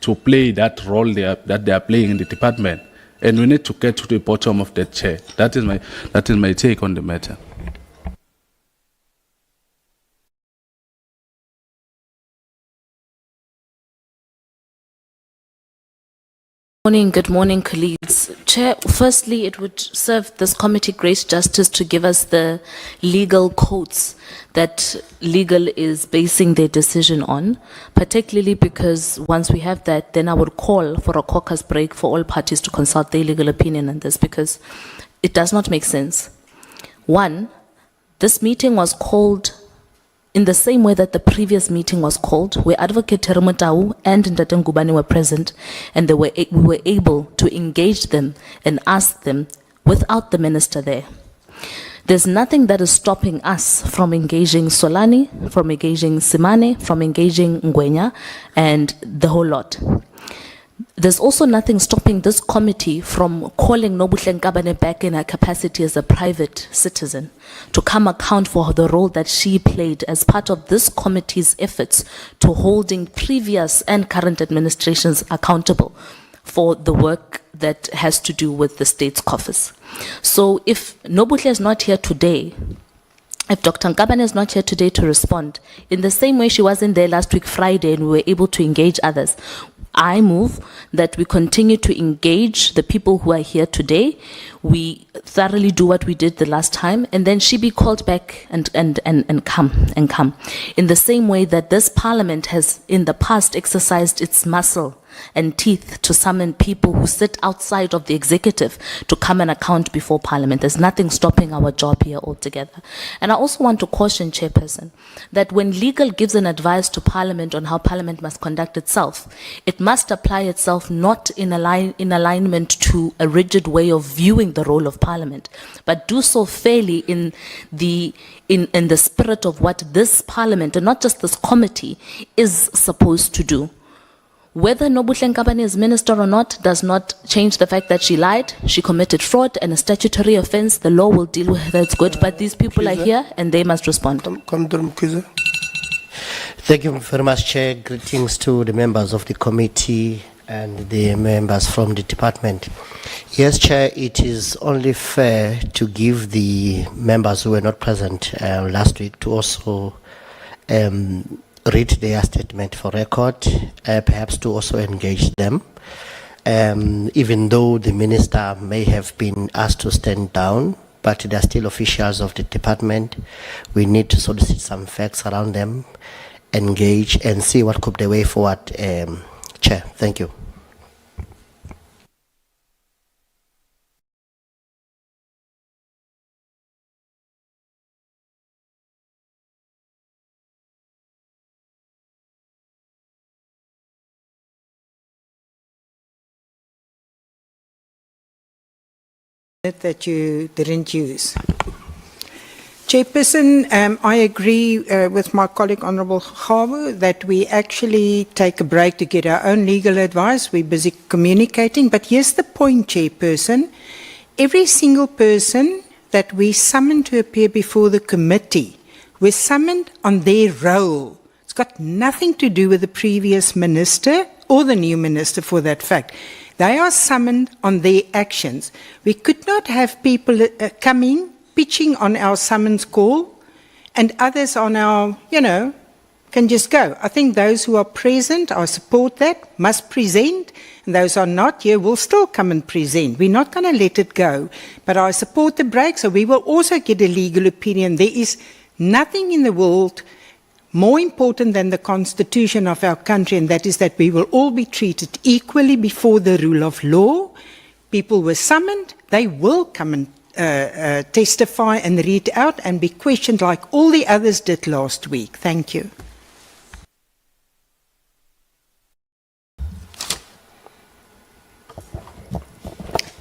to play that role that they are playing in the department. And we need to get to the bottom of that, Chair. That is my take on the matter. Good morning, colleagues. Chair, firstly, it would serve this committee great justice to give us the legal quotes that legal is basing their decision on, particularly because once we have that, then I would call for a caucus break for all parties to consult their legal opinion on this, because it does not make sense. One, this meeting was called in the same way that the previous meeting was called, where Advocate Terumotau and Ntate Ngubane were present, and we were able to engage them and ask them without the minister there. There's nothing that is stopping us from engaging Solani, from engaging Simane, from engaging Ngwenya, and the whole lot. There's also nothing stopping this committee from calling Nobuhle Nkabane back in her capacity as a private citizen to come account for the role that she played as part of this committee's efforts to holding previous and current administrations accountable for the work that has to do with the state's coffers. So if Nobuhle is not here today, if Dr. Nkabane is not here today to respond, in the same way she wasn't there last week Friday and we were able to engage others, I move that we continue to engage the people who are here today. We thoroughly do what we did the last time, and then she be called back and come. In the same way that this parliament has in the past exercised its muscle and teeth to summon people who sit outside of the executive to come and account before parliament. There's nothing stopping our job here altogether. And I also want to caution, Chairperson, that when legal gives an advice to parliament on how parliament must conduct itself, it must apply itself not in alignment to a rigid way of viewing the role of parliament, but do so fairly in the spirit of what this parliament, and not just this committee, is supposed to do. Whether Nobuhle Nkabane is minister or not does not change the fact that she lied, she committed fraud and a statutory offense. The law will deal with that, it's good, but these people are here and they must respond. Thank you very much, Chair. Greetings to the members of the committee and the members from the department. Yes, Chair, it is only fair to give the members who were not present last week to also read their statement for record, perhaps to also engage them. Even though the minister may have been asked to stand down, but they are still officials of the department. We need to solicit some facts around them, engage, and see what could be the way forward. Chair, thank you. That you didn't use. Chairperson, I agree with my colleague Honourable Khawu that we actually take a break to get our own legal advice. We're busy communicating, but here's the point, Chairperson. Every single person that we summoned to appear before the committee was summoned on their role. It's got nothing to do with the previous minister or the new minister for that fact. They are summoned on their actions. We could not have people coming, pitching on our summons call, and others on our, can just go. I think those who are present, I support that, must present, and those who are not here will still come and present. We're not going to let it go. But I support the break, so we will also get a legal opinion. There is nothing in the world more important than the constitution of our country, and that is that we will all be treated equally before the rule of law. People were summoned, they will come and testify and read out and be questioned like all the others did last week. Thank you.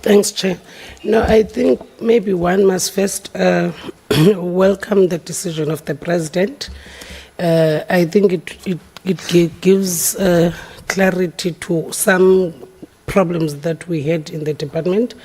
Thanks, Chair. No, I think maybe one must first welcome the decision of the President. I think it gives clarity to some problems that we had in the department,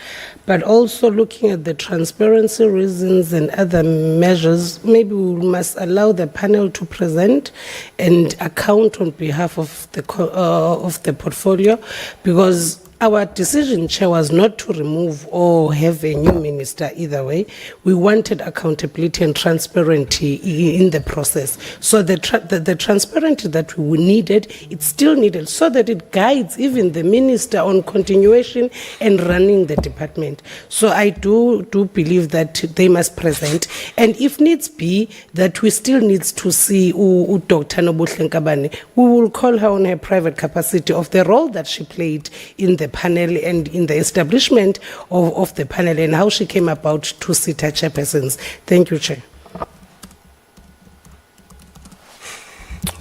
but also looking at the transparency reasons and other measures, maybe we must allow the panel to present and account on behalf of the portfolio, because our decision, Chair, was not to remove or have a new minister either way. We wanted accountability and transparency in the process. So the transparency that we needed, it's still needed so that it guides even the minister on continuation and running the department. So I do believe that they must present. And if needs be, that we still need to see Dr. Nobuhle Nkabane, we will call her on her private capacity of the role that she played in the panel and in the establishment of the panel and how she came about to SETA chairpersons. Thank you, Chair.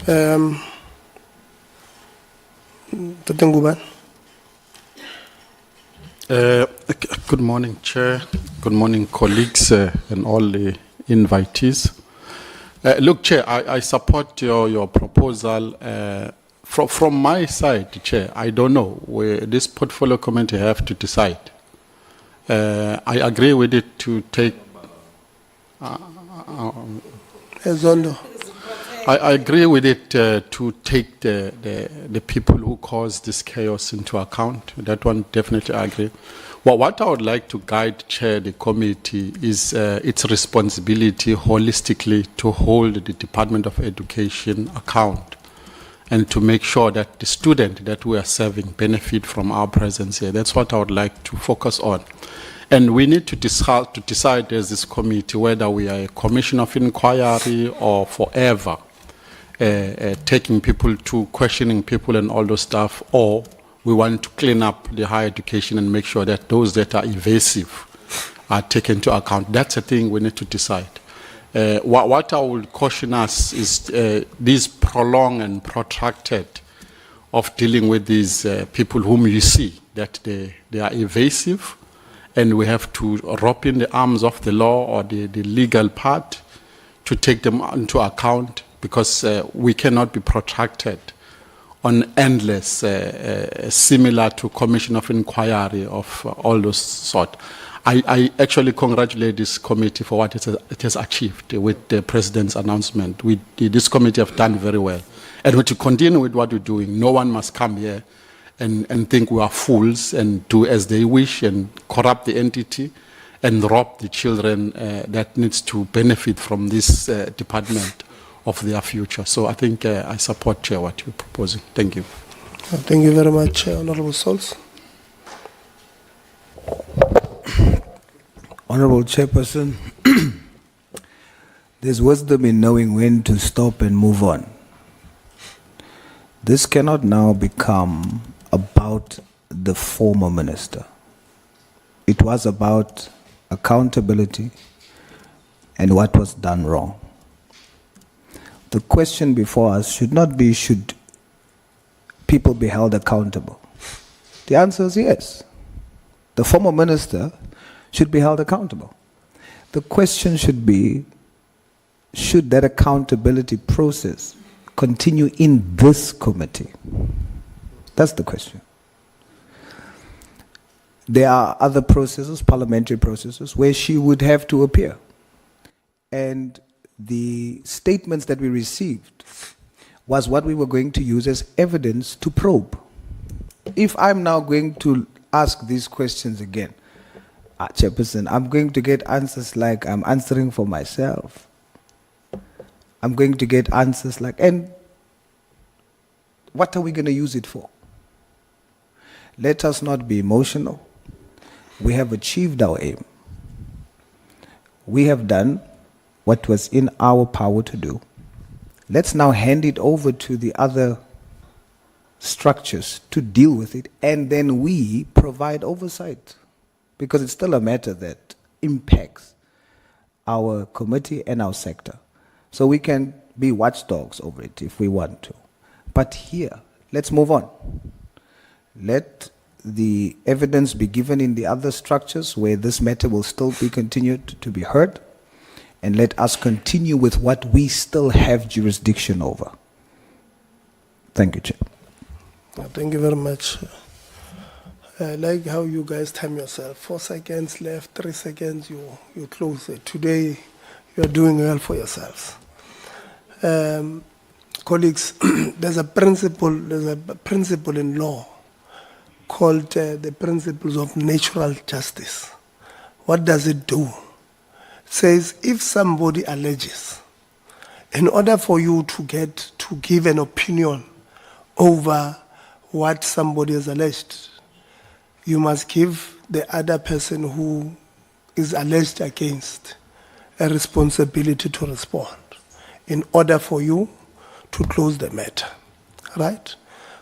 Dr. Nguban. Good morning, Chair. Good morning, colleagues and all the invitees. Look, Chair, I support your proposal. From my side, Chair, I don't know where this portfolio committee have to decide. I agree with it to take. Zondo. I agree with it to take the people who caused this chaos into account. That one definitely I agree. Well, what I would like to guide, Chair, the committee is its responsibility holistically to hold the Department of Education account and to make sure that the student that we are serving benefit from our presence here. That's what I would like to focus on. And we need to decide as this committee whether we are a commission of inquiry or forever taking people to questioning people and all those stuff, or we want to clean up the higher education and make sure that those that are evasive are taken into account. That's a thing we need to decide. What I would caution us is this prolonged and protracted of dealing with these people whom you see that they are evasive, and we have to rope in the arms of the law or the legal part to take them into account, because we cannot be protracted on endless, similar to commission of inquiry of all those sort. I actually congratulate this committee for what it has achieved with the President's announcement. This committee have done very well. And we to continue with what we're doing. No one must come here and think we are fools and do as they wish and corrupt the entity and rob the children that needs to benefit from this department of their future. So I think I support, Chair, what you're proposing. Thank you. Thank you very much, Honorable Souls. Honorable Chairperson, there's wisdom in knowing when to stop and move on. This cannot now become about the former minister. It was about accountability and what was done wrong. The question before us should not be, should people be held accountable? The answer is yes. The former minister should be held accountable. The question should be, should that accountability process continue in this committee? That's the question. There are other processes, parliamentary processes, where she would have to appear. And the statements that we received was what we were going to use as evidence to probe. If I'm now going to ask these questions again, Chairperson, I'm going to get answers like I'm answering for myself. I'm going to get answers like, and what are we going to use it for? Let us not be emotional. We have achieved our aim. We have done what was in our power to do. Let's now hand it over to the other structures to deal with it, and then we provide oversight, because it's still a matter that impacts our committee and our sector. So we can be watchdogs over it if we want to. But here, let's move on. Let the evidence be given in the other structures where this matter will still be continued to be heard, and let us continue with what we still have jurisdiction over. Thank you, Chair. Thank you very much. Like how you guys time yourself, 4 seconds left, 3 seconds, you close it. Today, you are doing well for yourselves. Colleagues, there's a principle in law called the principles of natural justice. What does it do? It says if somebody alleges, in order for you to give an opinion over what somebody has alleged, you must give the other person who is alleged against a responsibility to respond in order for you to close the matter, right?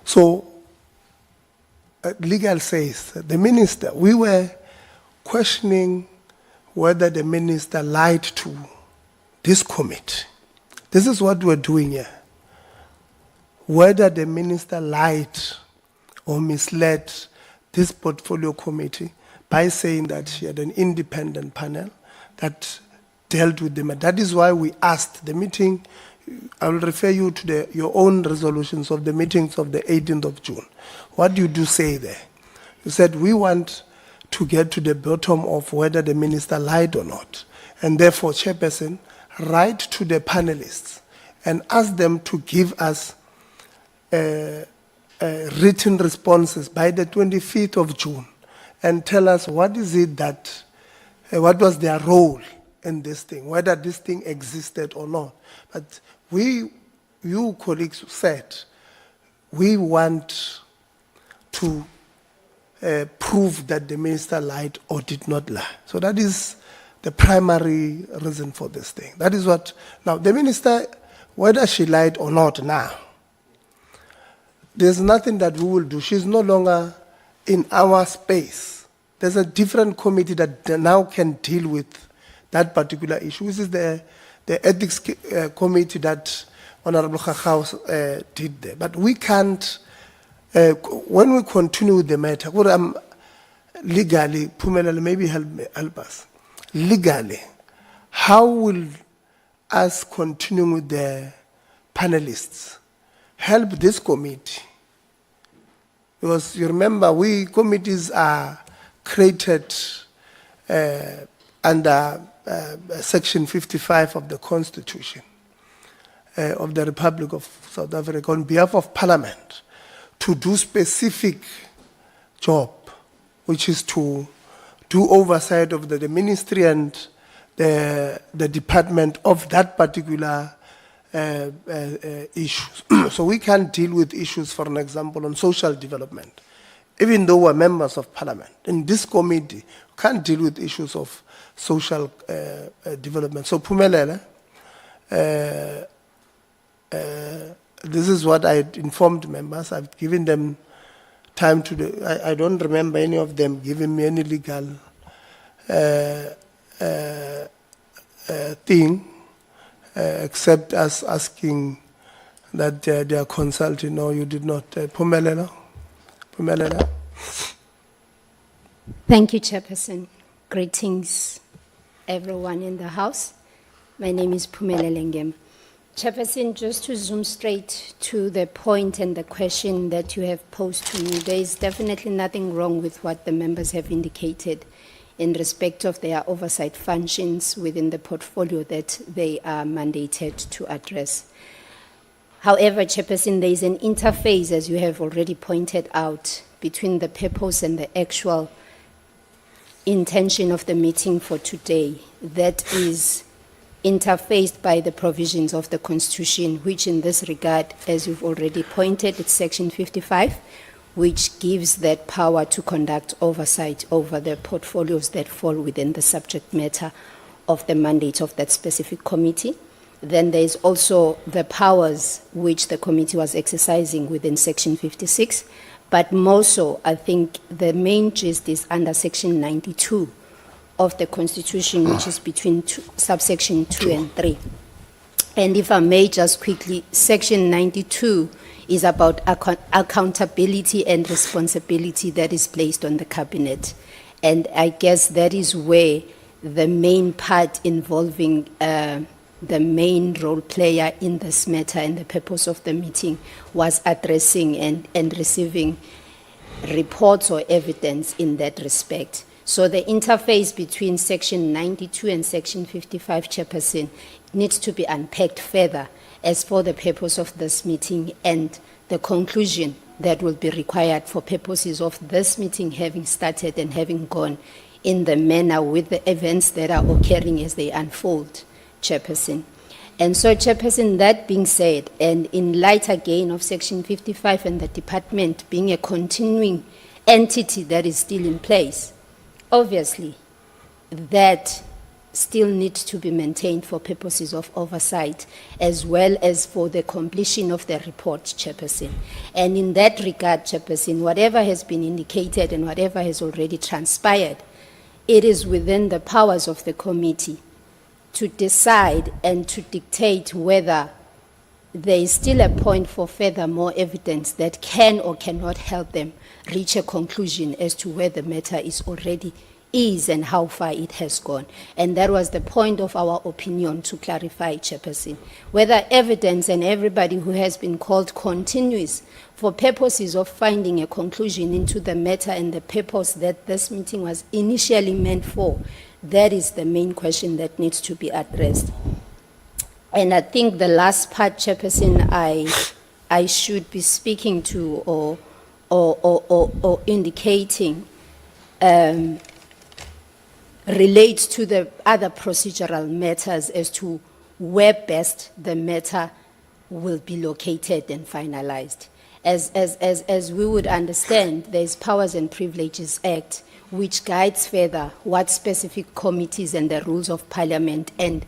So, legal says that the minister, we were questioning whether the minister lied to this committee. This is what we're doing here. Whether the minister lied or misled this portfolio committee by saying that she had an independent panel that dealt with the matter. That is why we asked the meeting. I will refer you to your own resolutions of the meetings of the 18th of June. What do you say there? You said we want to get to the bottom of whether the minister lied or not. And therefore, Chairperson, write to the panelists and ask them to give us written responses by the 25th of June and tell us what is it that, what was their role in this thing, whether this thing existed or not. But you colleagues said, we want to prove that the minister lied or did not lie. So that is the primary reason for this thing. That is what, now the minister, whether she lied or not now, there's nothing that we will do. She's no longer in our space. There's a different committee that now can deal with that particular issue. This is the ethics committee that Honorable Khakhaus did there. But we can't, when we continue with the matter, legally, Phumelele, maybe help us. Legally, how will us continue with the panelists help this committee? Because you remember, committees are created under Section 55 of the Constitution of the Republic of South Africa on behalf of Parliament to do specific job, which is to do oversight of the ministry and the department of that particular issues. So we can deal with issues, for an example, on social development. Even though we're members of Parliament, in this committee, we can't deal with issues of social development. So Phumelele, this is what I informed members. I've given them time to do. I don't remember any of them giving me any legal thing, except us asking that they are consulting. No, you did not. Phumelele. Thank you, Chairperson. Greetings, everyone in the House. My name is Phumelele Ngema. Chairperson, just to zoom straight to the point and the question that you have posed to me, there is definitely nothing wrong with what the members have indicated in respect of their oversight functions within the portfolio that they are mandated to address. However, Chairperson, there is an interface, as you have already pointed out, between the purpose and the actual intention of the meeting for today that is interfaced by the provisions of the Constitution, which in this regard, as you've already pointed, it's Section 55, which gives that power to conduct oversight over the portfolios that fall within the subject matter of the mandate of that specific committee. Then there is also the powers which the committee was exercising within Section 56, but more so, I think the main gist is under Section 92 of the Constitution, which is between subsection 2 and 3. And if I may just quickly, Section 92 is about accountability and responsibility that is placed on the cabinet. And I guess that is where the main part involving the main role player in this matter and the purpose of the meeting was addressing and receiving reports or evidence in that respect. So the interface between Section 92 and Section 55, Chairperson, needs to be unpacked further as for the purpose of this meeting and the conclusion that will be required for purposes of this meeting having started and having gone in the manner with the events that are occurring as they unfold, Chairperson. And so, Chairperson, that being said, and in light again of Section 55 and the department being a continuing entity that is still in place, obviously, that still needs to be maintained for purposes of oversight, as well as for the completion of the report, Chairperson. And in that regard, Chairperson, whatever has been indicated and whatever has already transpired, it is within the powers of the committee to decide and to dictate whether there is still a point for further more evidence that can or cannot help them reach a conclusion as to where the matter is and how far it has gone. And that was the point of our opinion to clarify, Chairperson, whether evidence and everybody who has been called continues for purposes of finding a conclusion into the matter and the purpose that this meeting was initially meant for. That is the main question that needs to be addressed. And I think the last part, Chairperson, I should be speaking to or indicating relates to the other procedural matters as to where best the matter will be located and finalized. As we would understand, there is Powers and Privileges Act, which guides further what specific committees and the rules of Parliament and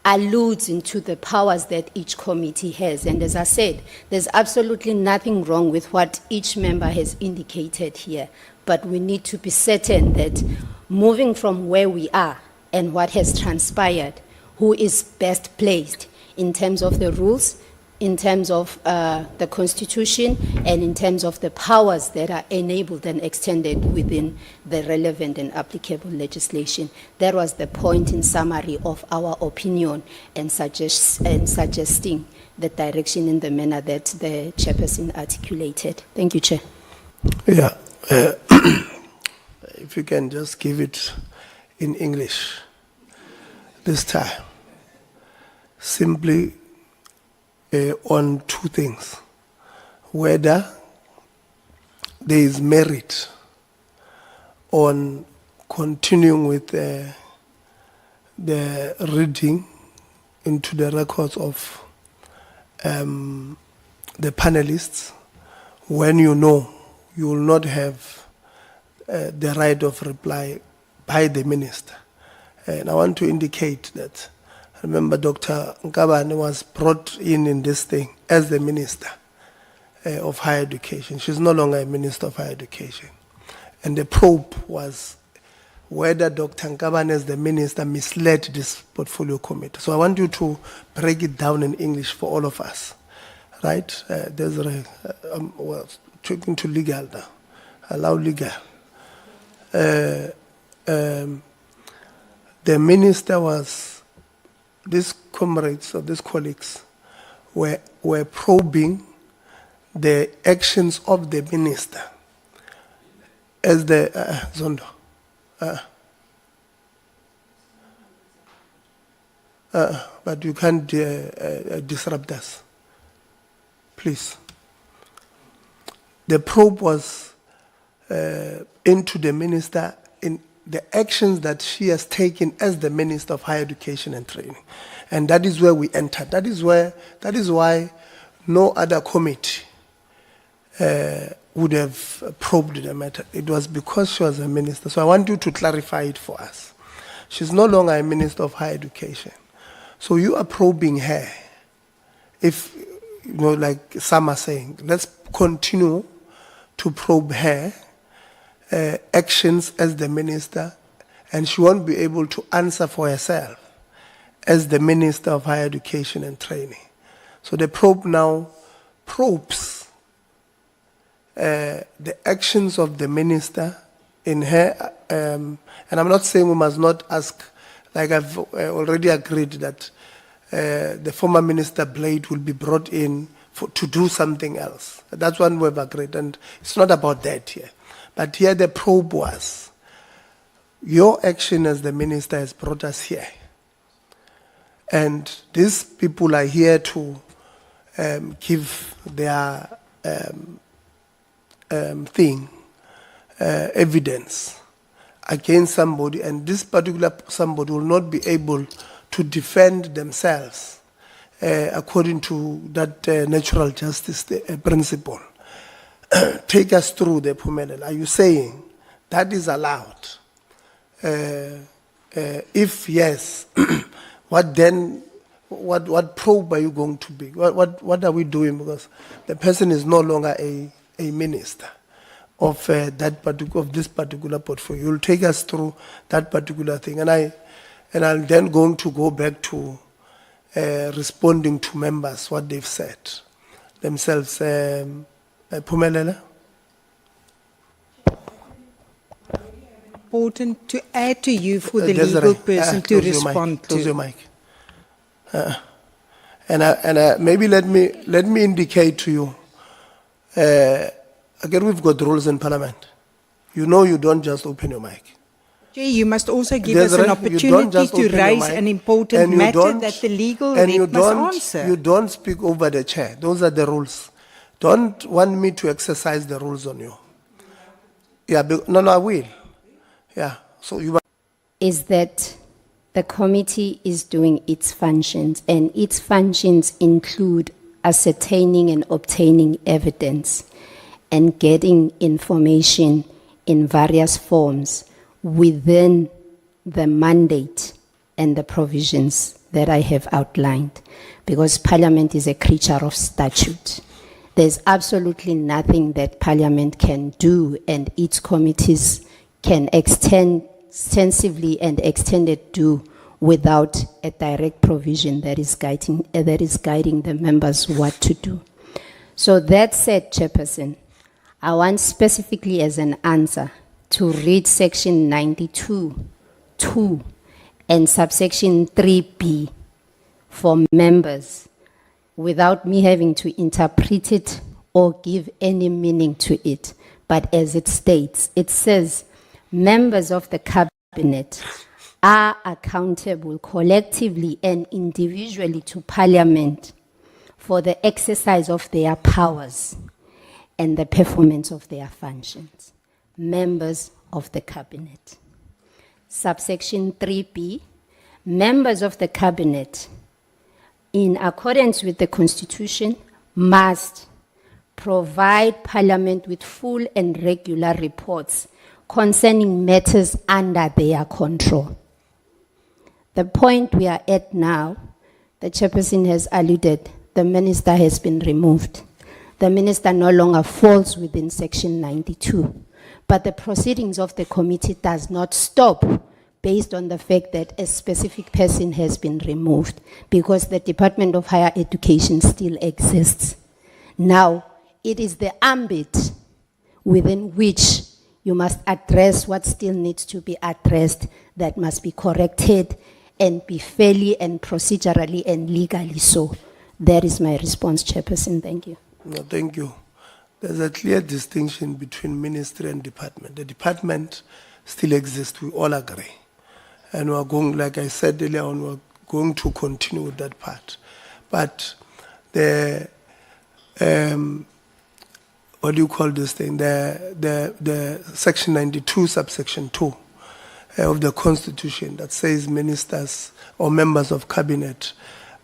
alludes into the powers that each committee has. And as I said, there's absolutely nothing wrong with what each member has indicated here, but we need to be certain that moving from where we are and what has transpired, who is best placed in terms of the rules, in terms of the Constitution, and in terms of the powers that are enabled and extended within the relevant and applicable legislation. That was the point in summary of our opinion and suggesting the direction in the manner that the Chairperson articulated. Thank you, Chair. Yeah. If you can just give it in English this time. Simply on two things. Whether there is merit on continuing with the reading into the records of the panelists when you know you will not have the right of reply by the minister. And I want to indicate that, remember, Dr. Nkabane was brought in this thing as the Minister of Higher Education. She's no longer a Minister of Higher Education. And the probe was whether Dr. Nkabane as the Minister misled this portfolio committee. So I want you to break it down in English for all of us, right? There's well, talking to legal now. Allow legal. The Minister was, these comrades or these colleagues were probing the actions of the minister as the Zondo. But you can't disrupt us, please. The probe was into the minister in the actions that she has taken as the Minister of Higher Education and Training. And that is where we entered. That is why no other committee would have probed the matter. It was because she was a minister. So I want you to clarify it for us. She's no longer a Minister of Higher Education. So you are probing her. If, you know, like some are saying, let's continue to probe her actions as the minister, and she won't be able to answer for herself as the Minister of Higher Education and Training. So the probe now probes the actions of the minister in her, and I'm not saying we must not ask, like I've already agreed that the former Minister Blade will be brought in to do something else. That's one we've agreed, and it's not about that here. But here the probe was, your action as the minister has brought us here. And these people are here to give their evidence against somebody, and this particular somebody will not be able to defend themselves according to that natural justice principle. Take us through the Phumelelo. Are you saying that is allowed? If yes, what then? What probe are you going to be? What are we doing? Because the person is no longer a minister of this particular portfolio. You'll take us through that particular thing, and I'll then going to go back to responding to members what they've said themselves. Phumelelo? Important to add to you for the Desiree, legal person to close your mic, respond close your to. mic. And maybe let me indicate to you. Again, we've got rules in Parliament. You know, you don't just open your mic. Chair, you must also give us Desiree, an you don't opportunity just to open your raise mic, an important and you matter don't- that the legal and you rep must don't, answer. You don't speak over the chair. Those are the rules. Don't want me to exercise the rules on you. Yeah, no, I will. Yeah, so you. Is that the committee is doing its functions, and its functions include ascertaining and obtaining evidence and getting information in various forms within the mandate and the provisions that I have outlined, because Parliament is a creature of statute. There's absolutely nothing that Parliament can do and its committees can extensively and extended do without a direct provision that is guiding the members what to do. So that said, Chairperson, I want specifically as an answer to read section 92(2) and subsection 3B for members without me having to interpret it or give any meaning to it. But as it states, it says, members of the cabinet are accountable collectively and individually to Parliament for the exercise of their powers and the performance of their functions. Members of the cabinet. Subsection 3B, members of the cabinet, in accordance with the Constitution, must provide Parliament with full and regular reports concerning matters under their control. The point we are at now, the Chairperson has alluded, the minister has been removed. The minister no longer falls within section 92. But the proceedings of the committee does not stop based on the fact that a specific person has been removed, because the Department of Higher Education still exists. Now, it is the ambit within which you must address what still needs to be addressed, that must be corrected and be fairly and procedurally and legally so. That is my response, Chairperson. Thank you. No, thank you. There's a clear distinction between ministry and department. The department still exists, we all agree. And we're going, like I said earlier on, we're going to continue with that part. But the, what do you call this thing? The section 92, subsection 2 of the Constitution that says ministers or members of cabinet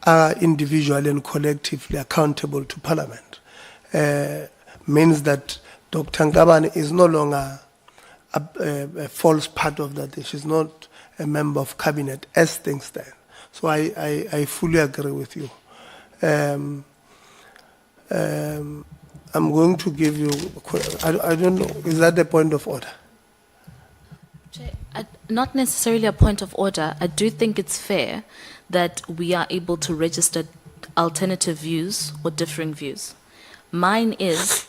are individually and collectively accountable to Parliament. Means that Dr. Ngabane is no longer a false part of that. She's not a member of cabinet as things stand. So I fully agree with you. I'm going to give you, I don't know, is that the point of order? Not necessarily a point of order. I do think it's fair that we are able to register alternative views or differing views. Mine is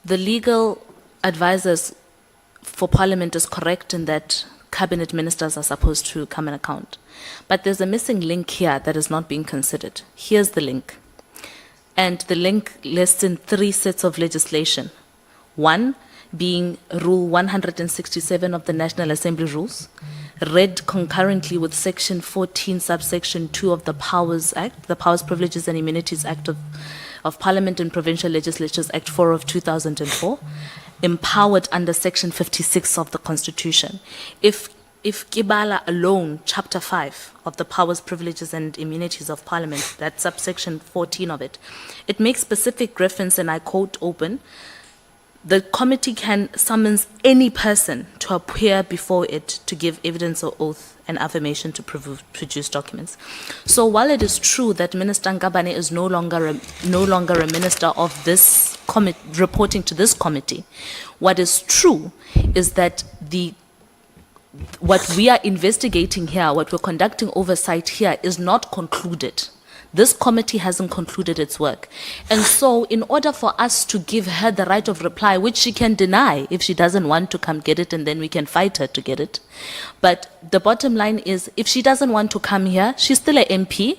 the legal advisors for Parliament is correct in that cabinet ministers are supposed to come and account. But there's a missing link here that is not being considered. Here's the link. And the link lists in 3 sets of legislation. One being Rule 167 of the National Assembly Rules, read concurrently with Section 14, subsection 2 of the Powers Act, the Powers, Privileges and Immunities Act of Parliament and Provincial Legislatures Act 4 of 2004, empowered under Section 56 of the Constitution. If Kibala alone, Chapter 5 of the Powers, Privileges and Immunities of Parliament, that subsection 14 of it, it makes specific reference, and I quote open, the committee can summons any person to appear before it to give evidence or oath and affirmation to produce documents. So while it is true that Minister Ngabane is no longer a minister of this reporting to this committee, what is true is that what we are investigating here, what we're conducting oversight here, is not concluded. This committee hasn't concluded its work. And so in order for us to give her the right of reply, which she can deny if she doesn't want to come get it, and then we can fight her to get it. But the bottom line is, if she doesn't want to come here, she's still an MP.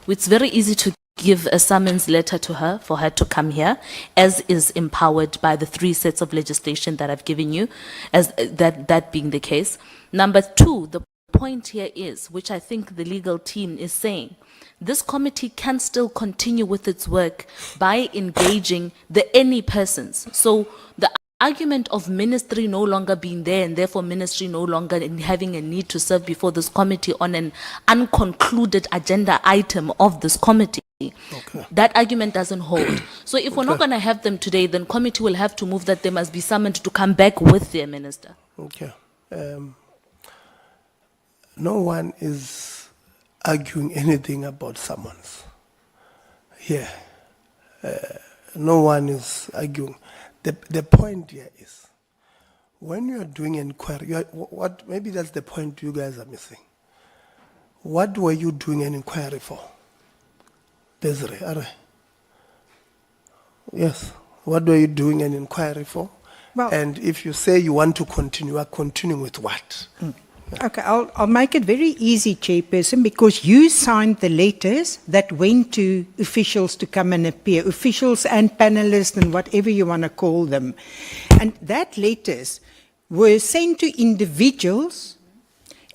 It's very easy to give a summons letter to her for her to come here, as is empowered by the 3 sets of legislation that I've given you, as that being the case. Number 2, the point here is, which I think the legal team is saying, this committee can still continue with its work by engaging the any persons. So the argument of ministry no longer being there and therefore ministry no longer having a need to serve before this committee on an unconcluded agenda item of this committee, that argument doesn't hold. So if we're not going to have them today, then committee will have to move that they must be summoned to come back with their minister. Okay. No one is arguing anything about summons here. No one is arguing. The point here is, when you are doing inquiry, maybe that's the point you guys are missing. What were you doing an inquiry for? Desiree, yes. What were you doing an inquiry for? Well, and if you say you want to continue, you are continuing with what? Okay, I'll make it very easy, Chairperson, because you signed the letters that went to officials to come and appear, officials and panelists and whatever you want to call them. And that letters were sent to individuals,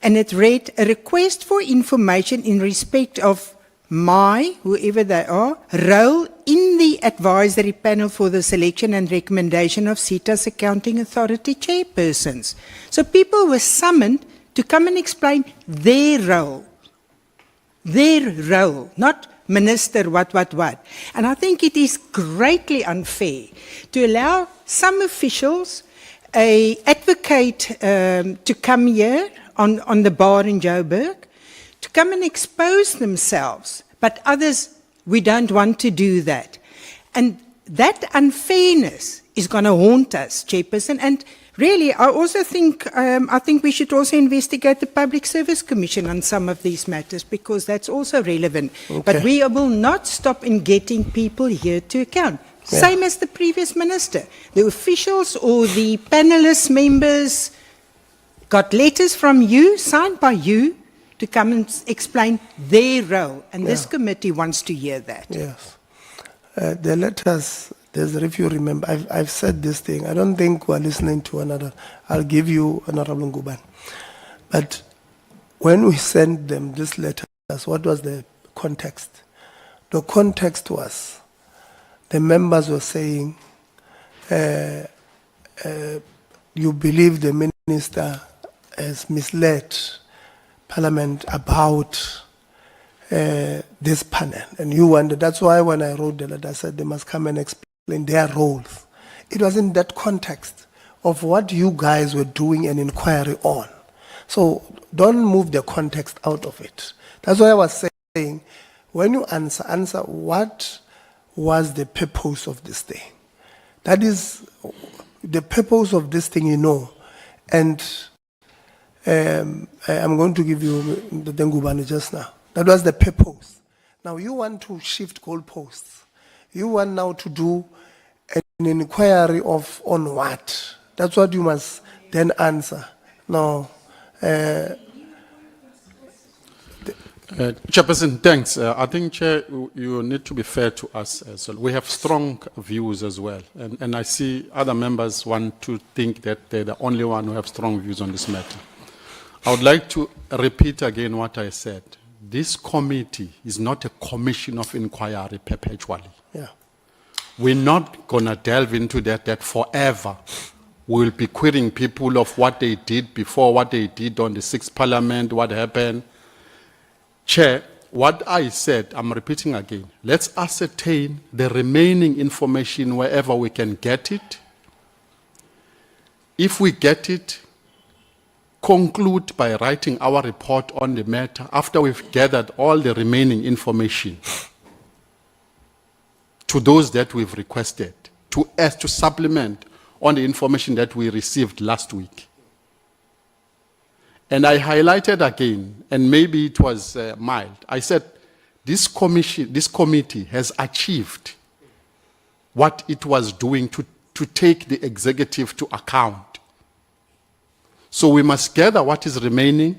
and it read, a request for information in respect of whoever they are, role in the advisory panel for the selection and recommendation of SETAs Accounting Authority chairpersons. So people were summoned to come and explain their role, not minister what. And I think it is greatly unfair to allow some officials, a advocate to come here on the bar in Joburg, to come and expose themselves, but others, we don't want to do that. And that unfairness is going to haunt us, Chairperson. And really, I also think, we should also investigate the Public Service Commission on some of these matters, because that's also relevant. Okay. But we will not stop in getting people here to account. Yeah. Same as the previous minister. The officials or the panelist members got letters from you, signed by you, to come and explain their role. And this committee wants to hear that. Yes. The letters, if you remember, I've said this thing. I don't think we're listening to another. I'll give you Honorable Nguban. But when we sent them this letters, what was the context? The context was the members were saying, you believe the minister has misled Parliament about this panel. And you wondered, that's why when I wrote the letter, I said they must come and explain their roles. It was in that context of what you guys were doing an inquiry on. So don't move the context out of it. That's why I was saying, when you answer what was the purpose of this thing. That is the purpose of this thing, And I'm going to give you the Dengubani just now. That was the purpose. Now you want to shift goalposts. You want now to do an inquiry on what? That's what you must then answer. Now, Chairperson, thanks. I think, Chair, you need to be fair to us as well. We have strong views as well. And I see other members want to think that they're the only one who have strong views on this matter. I would like to repeat again what I said. This committee is not a commission of inquiry perpetually. Yeah. We're not going to delve into that forever. We'll be querying people of what they did before, what they did on the 6th Parliament, what happened. Chair, what I said, I'm repeating again. Let's ascertain the remaining information wherever we can get it. If we get it, conclude by writing our report on the matter after we've gathered all the remaining information to those that we've requested, to supplement on the information that we received last week. And I highlighted again, and maybe it was mild, I said this committee has achieved what it was doing to take the executive to account. So we must gather what is remaining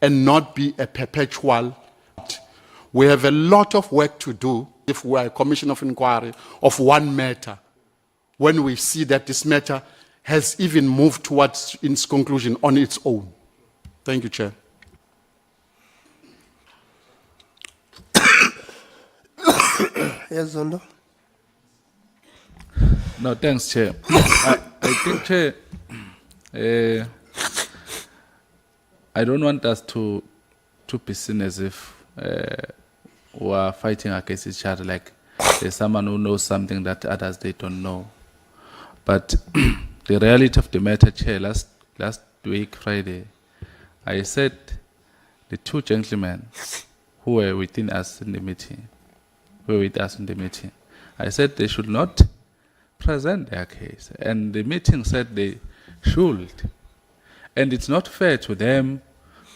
and not be a perpetual. We have a lot of work to do if we are a commission of inquiry of one matter, when we see that this matter has even moved towards its conclusion on its own. Thank you, Chair. Yes, Zondo. No, thanks, Chair. I think, Chair, I don't want us to be seen as if we are fighting against each other, like there's someone who knows something that others they don't know. But the reality of the matter, Chair, last week, Friday, I said the two gentlemen who were within us in the meeting, I said they should not present their case. And the meeting said they should. And it's not fair to them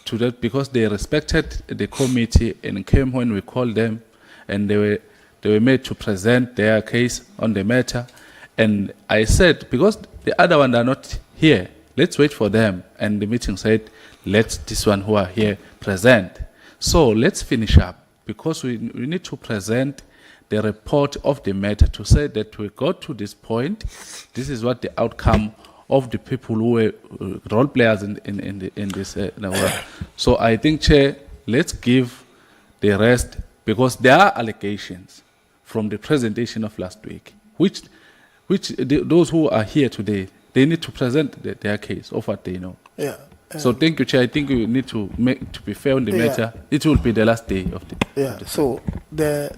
to that, because they respected the committee and came when we called them, and they were made to present their case on the matter. And I said, because the other ones are not here, let's wait for them. And the meeting said, let this one who are here present. So let's finish up, because we need to present the report of the matter to say that we got to this point. This is what the outcome of the people who were role players in this. So I think, Chair, let's give the rest, because there are allegations from the presentation of last week, which those who are here today, they need to present their case of what they know. Yeah. So thank you, Chair. I think we need to be fair on the matter. It will be the last day of the. Yeah. So the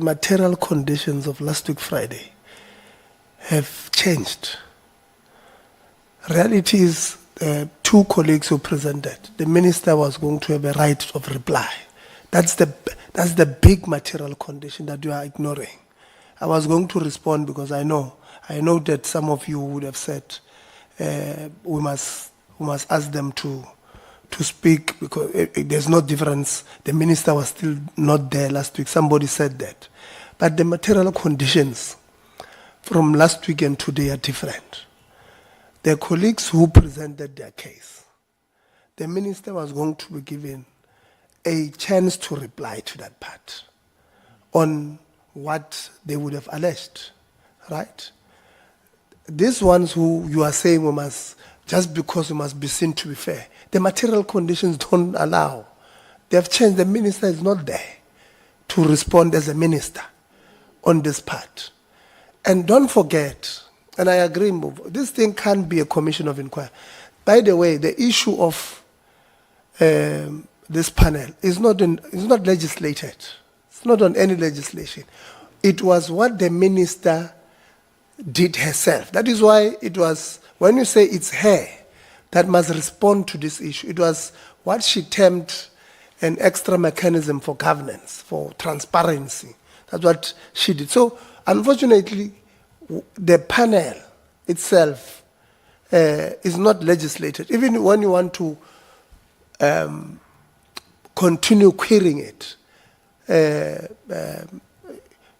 material conditions of last week Friday have changed. Reality is, two colleagues who presented, the minister was going to have a right of reply. That's the big material condition that you are ignoring. I was going to respond because I know that some of you would have said we must ask them to speak, because there's no difference. The minister was still not there last week. Somebody said that. But the material conditions from last week and today are different. The colleagues who presented their case, the minister was going to be given a chance to reply to that part on what they would have alleged, right? These ones who you are saying we must, just because we must be seen to be fair, the material conditions don't allow. They have changed. The minister is not there to respond as a minister on this part. And don't forget, and I agree, this thing can't be a commission of inquiry. By the way, the issue of this panel is not legislated. It's not on any legislation. It was what the minister did herself. That is why it was, when you say it's her that must respond to this issue, it was what she termed an extra mechanism for governance, for transparency. That's what she did. So, unfortunately, the panel itself is not legislated. Even when you want to continue querying it,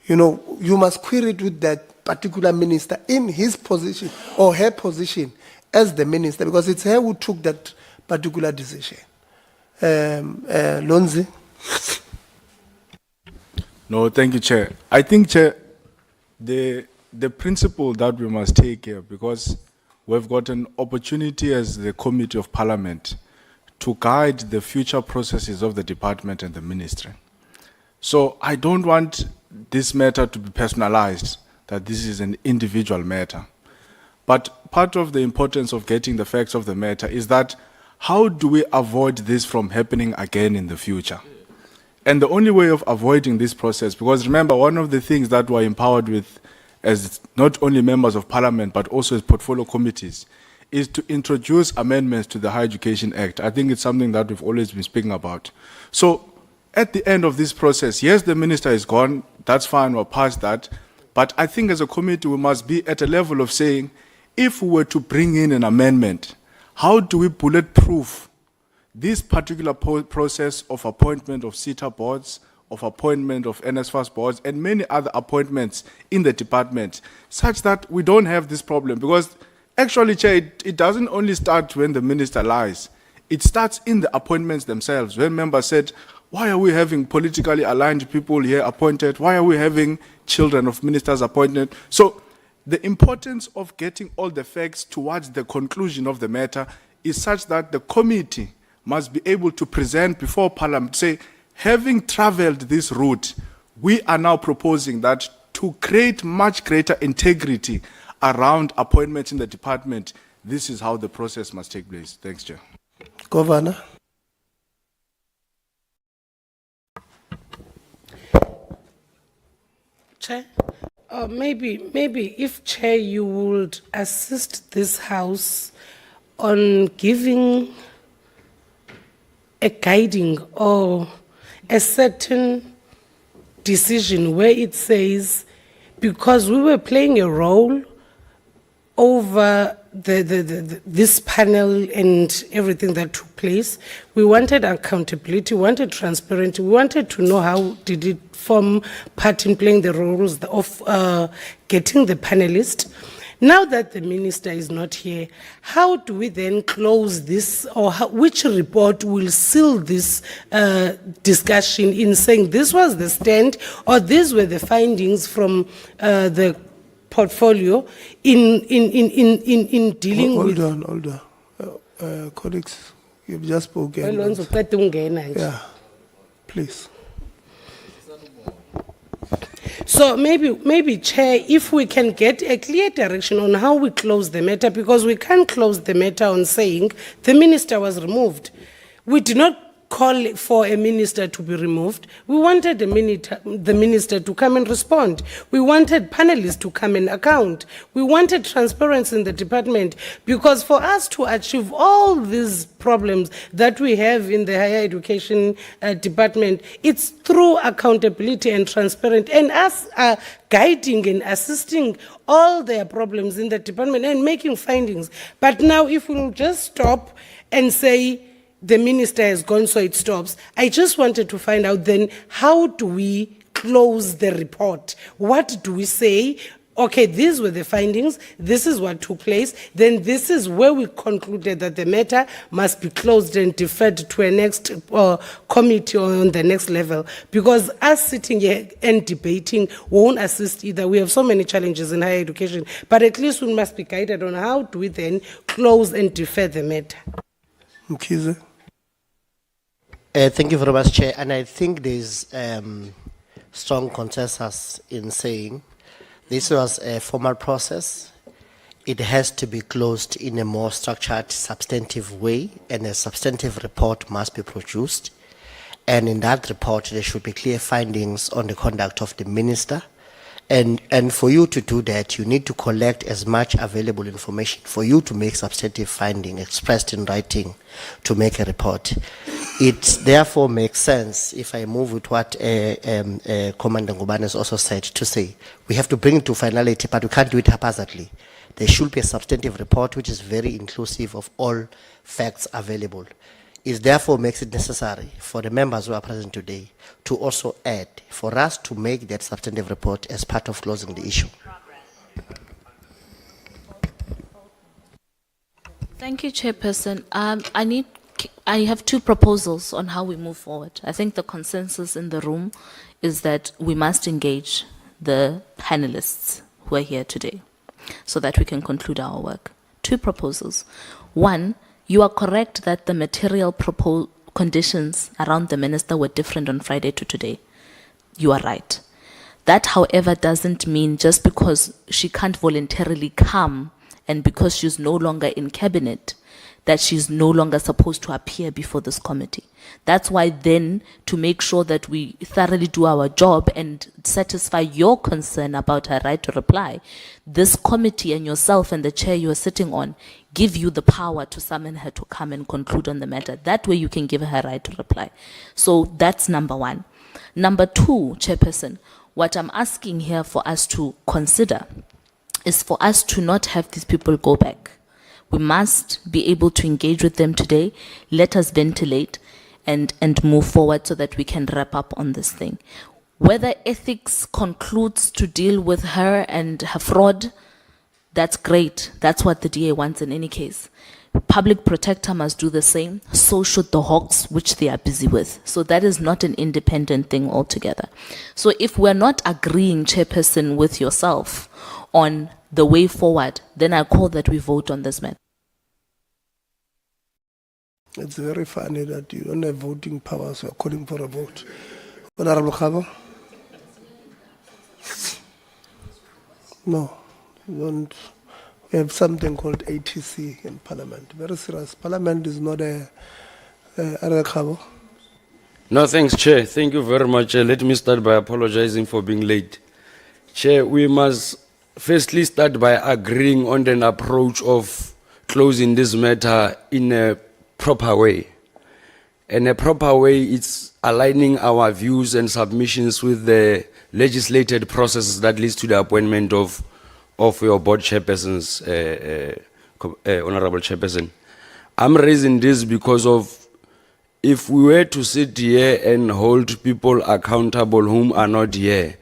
you must query it with that particular minister in his position or her position as the minister, because it's her who took that particular decision. Lonzi. No, thank you, Chair. I think, Chair, the principle that we must take here, because we've got an opportunity as the Committee of Parliament to guide the future processes of the department and the ministry. So I don't want this matter to be personalized, that this is an individual matter. But part of the importance of getting the facts of the matter is that how do we avoid this from happening again in the future? And the only way of avoiding this process, because remember, one of the things that we're empowered with as not only members of parliament, but also as portfolio committees, is to introduce amendments to the Higher Education Act. I think it's something that we've always been speaking about. So at the end of this process, yes, the minister is gone, that's fine, we're past that, but I think as a committee we must be at a level of saying, if we were to bring in an amendment, how do we bulletproof this particular process of appointment of SETA boards, of appointment of NSFAS boards, and many other appointments in the department, such that we don't have this problem? Because actually, Chair, it doesn't only start when the minister lies. It starts in the appointments themselves, when members said, why are we having politically aligned people here appointed? Why are we having children of ministers appointed? So the importance of getting all the facts towards the conclusion of the matter is such that the committee must be able to present before Parliament, say, having traveled this route, we are now proposing that to create much greater integrity around appointments in the department, this is how the process must take place. Thanks, Chair. Governor. Chair, maybe if Chair, you would assist this House on giving a guiding or a certain decision where it says, because we were playing a role over this panel and everything that took place, we wanted accountability, we wanted transparency, we wanted to know how did it form part in playing the roles of getting the panelist. Now that the minister is not here, how do we then close this, or which report will seal this discussion in saying this was the stand, or these were the findings from the portfolio in dealing with... Hold on. Colleagues, you've just spoken. Yeah, please. So maybe, Chair, if we can get a clear direction on how we close the matter, because we can't close the matter on saying the minister was removed. We did not call for a minister to be removed. We wanted the minister to come and respond. We wanted panelists to come and account. We wanted transparency in the department, because for us to achieve all these problems that we have in the higher education department, it's through accountability and transparency, and us guiding and assisting all their problems in the department and making findings. But now if we'll just stop and say, the minister has gone, so it stops. I just wanted to find out then, how do we close the report? What do we say? Okay, these were the findings, this is what took place, then this is where we concluded that the matter must be closed and deferred to a next committee on the next level. Because us sitting here and debating won't assist either. We have so many challenges in higher education, but at least we must be guided on how do we then close and defer the matter. Mkhize. Thank you very much, Chair. And I think there's strong consensus in saying this was a formal process. It has to be closed in a more structured, substantive way, and a substantive report must be produced. And in that report, there should be clear findings on the conduct of the minister. And for you to do that, you need to collect as much available information for you to make substantive finding expressed in writing to make a report. It therefore makes sense, if I move with what Commander Ngubane has also said, to say we have to bring it to finality, but we can't do it haphazardly. There should be a substantive report which is very inclusive of all facts available. It therefore makes it necessary for the members who are present today to also add, for us to make that substantive report as part of closing the issue. Thank you, Chairperson. I have two proposals on how we move forward. I think the consensus in the room is that we must engage the panelists who are here today so that we can conclude our work. Two proposals. One, you are correct that the material conditions around the minister were different on Friday to today. You are right. That, however, doesn't mean just because she can't voluntarily come and because she's no longer in cabinet, that she's no longer supposed to appear before this committee. That's why then, to make sure that we thoroughly do our job and satisfy your concern about her right to reply, this committee and yourself and the chair you are sitting on give you the power to summon her to come and conclude on the matter. That way you can give her right to reply. So that's number one. Number two, Chairperson, what I'm asking here for us to consider is for us to not have these people go back. We must be able to engage with them today, let us ventilate and move forward so that we can wrap up on this thing. Whether ethics concludes to deal with her and her fraud, that's great. That's what the DA wants in any case. Public protector must do the same. So should the hawks, which they are busy with. So that is not an independent thing altogether. So if we're not agreeing, Chairperson, with yourself on the way forward, then I call that we vote on this matter. It's very funny that you don't have voting powers. You're calling for a vote. Honorable Khabo? No, you don't. We have something called ATC in Parliament. Very serious. Parliament is not a Khabo. No, thanks, Chair. Thank you very much. Let me start by apologizing for being late. Chair, we must firstly start by agreeing on an approach of closing this matter in a proper way. And a proper way, it's aligning our views and submissions with the legislated processes that leads to the appointment of your board chairpersons, Honorable Chairperson. I'm raising this because of if we were to sit here and hold people accountable whom are not here,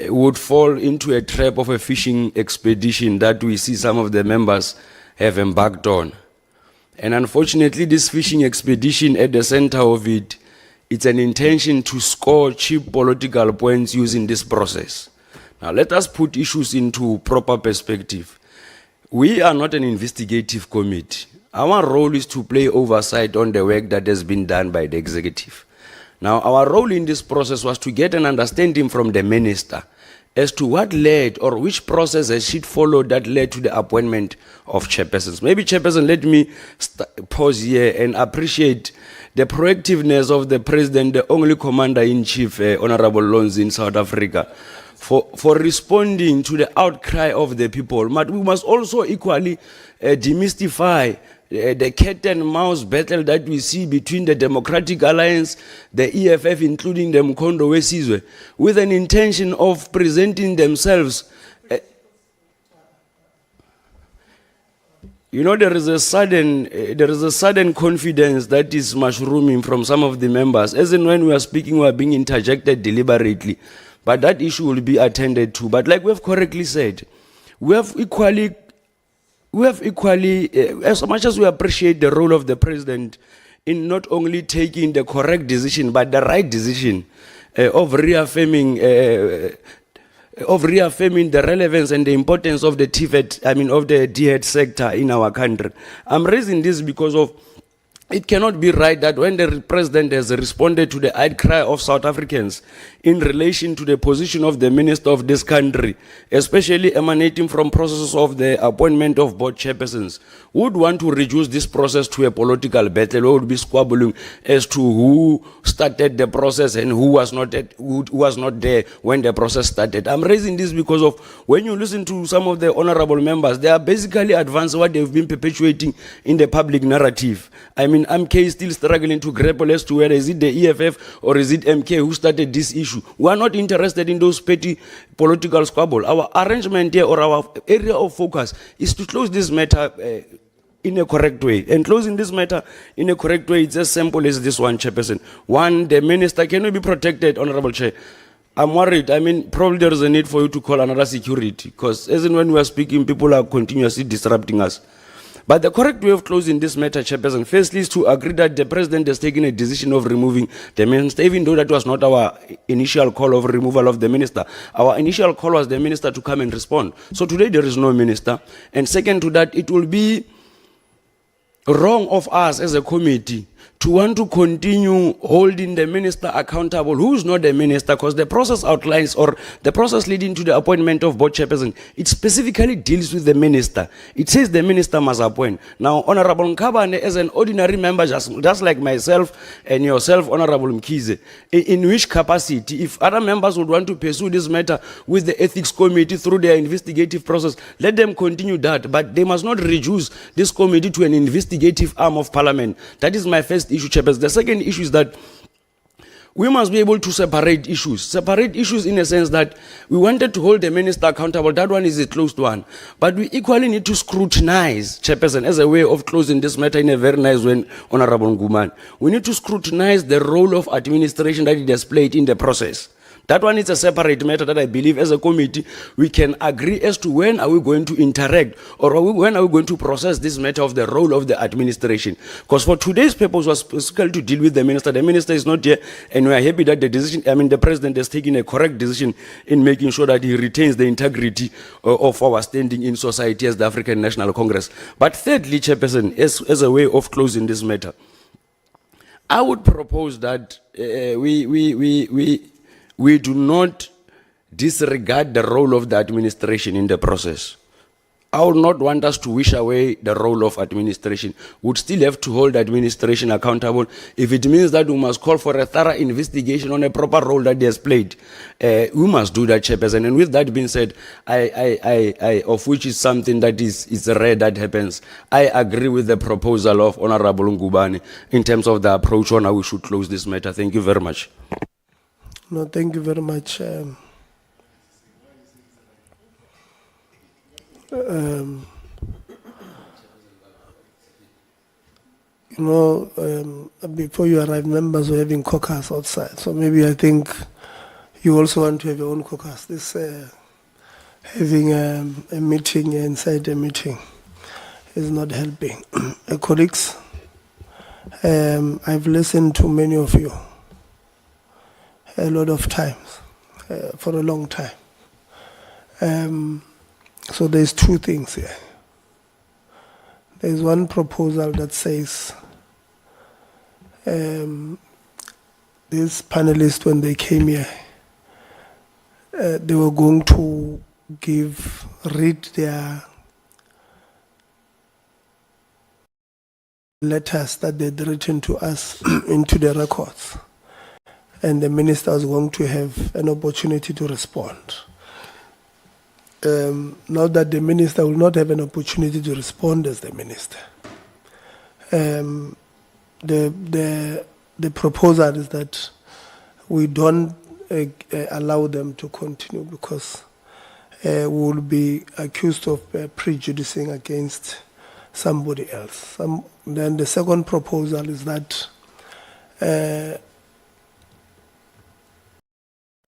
would fall into a trap of a fishing expedition that we see some of the members have embarked on. And unfortunately, this fishing expedition at the center of it, it's an intention to score cheap political points using this process. Now, let us put issues into proper perspective. We are not an investigative committee. Our role is to play oversight on the work that has been done by the executive. Now, our role in this process was to get an understanding from the minister as to what led or which process has she followed that led to the appointment of chairpersons. Maybe, Chairperson, let me pause here and appreciate the proactiveness of the president, the only commander-in-chief, Honorable Lonzi in South Africa, for responding to the outcry of the people. But we must also equally demystify the cat and mouse battle that we see between the Democratic Alliance, the EFF, including the Mkondo Wesizwe, with an intention of presenting themselves. You know, there is a sudden confidence that is mushrooming from some of the members. As in when we are speaking, we are being interjected deliberately. But that issue will be attended to. But like we have correctly said, we have equally, as much as we appreciate the role of the president in not only taking the correct decision, but the right decision of reaffirming the relevance and the importance of the TVET, of the DHET sector in our country. I'm raising this because of it cannot be right that when the president has responded to the outcry of South Africans in relation to the position of the minister of this country, especially emanating from processes of the appointment of board chairpersons, would want to reduce this process to a political battle or would be squabbling as to who started the process and who was not there when the process started. I'm raising this because of when you listen to some of the honorable members, they are basically advancing what they've been perpetuating in the public narrative. MK is still struggling to grapple as to whether is it the EFF or is it MK who started this issue. We are not interested in those petty political squabble. Our arrangement here or our area of focus is to close this matter in a correct way. And closing this matter in a correct way, it's as simple as this one, Chairperson. One, the minister cannot be protected, Honorable Chair. I'm worried. Probably there is a need for you to call another security because as in when we are speaking, people are continuously disrupting us. But the correct way of closing this matter, Chairperson, firstly is to agree that the President has taken a decision of removing the Minister, even though that was not our initial call of removal of the Minister. Our initial call was the Minister to come and respond. So today there is no Minister. And second to that, it will be wrong of us as a committee to want to continue holding the minister accountable who is not the minister, because the process outlines, or the process leading to the appointment of board chairperson, it specifically deals with the minister. It says the minister must appoint. Now, Honorable Nkabane, as an ordinary member, just like myself and yourself, Honorable Mkize, in which capacity, if other members would want to pursue this matter with the ethics committee through their investigative process, let them continue that, but they must not reduce this committee to an investigative arm of parliament. That is my first issue, Chairperson. The second issue is that we must be able to separate issues. Separate issues in a sense that we wanted to hold the minister accountable. That one is a closed one. But we equally need to scrutinize, Chairperson, as a way of closing this matter in a very nice way, Honorable Nguman. We need to scrutinize the role of administration that it has played in the process. That one is a separate matter that I believe as a committee we can agree as to when are we going to interact, or when are we going to process this matter of the role of the administration. Because for today's purpose was specifically to deal with the minister. The minister is not here, and we are happy that the president has taken a correct decision in making sure that he retains the integrity of our standing in society as the African National Congress. But thirdly, Chairperson, as a way of closing this matter, I would propose that we do not disregard the role of the administration in the process. I would not want us to wish away the role of administration. We would still have to hold administration accountable. If it means that we must call for a thorough investigation on a proper role that they has played, we must do that, Chairperson. And with that being said, I of which is something that is rare that happens, I agree with the proposal of Honorable Ngubane in terms of the approach on how we should close this matter. Thank you very much. No, thank you very much. Before you arrived, members were having caucus outside. So maybe I think you also want to have your own caucus. This having a meeting inside a meeting is not helping. Colleagues, I've listened to many of you a lot of times, for a long time. So there's two things here. There's one proposal that says these panelists, when they came here, they were going to read their letters that they'd written to us into the records. And the minister is going to have an opportunity to respond. Now that the minister will not have an opportunity to respond as the minister, the proposal is that we don't allow them to continue, because we will be accused of prejudicing against somebody else. Then the second proposal is that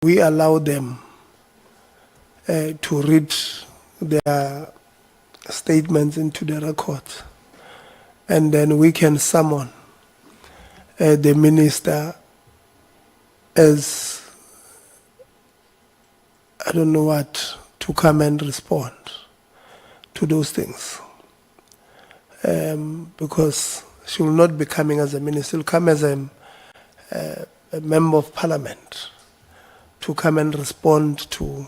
we allow them to read their statements into the record, and then we can summon the minister as, I don't know what, to come and respond to those things. Because she will not be coming as a minister, she will come as a member of parliament to come and respond to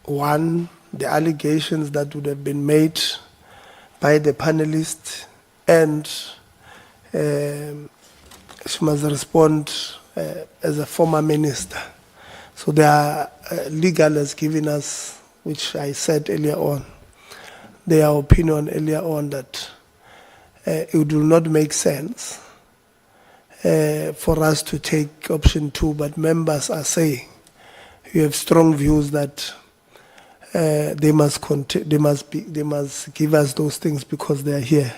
one, the allegations that would have been made by the panelists, and she must respond as a former minister. So their legal has given us, which I said earlier on, their opinion earlier on that it will not make sense for us to take option 2, but members are saying you have strong views that they must give us those things because they are here.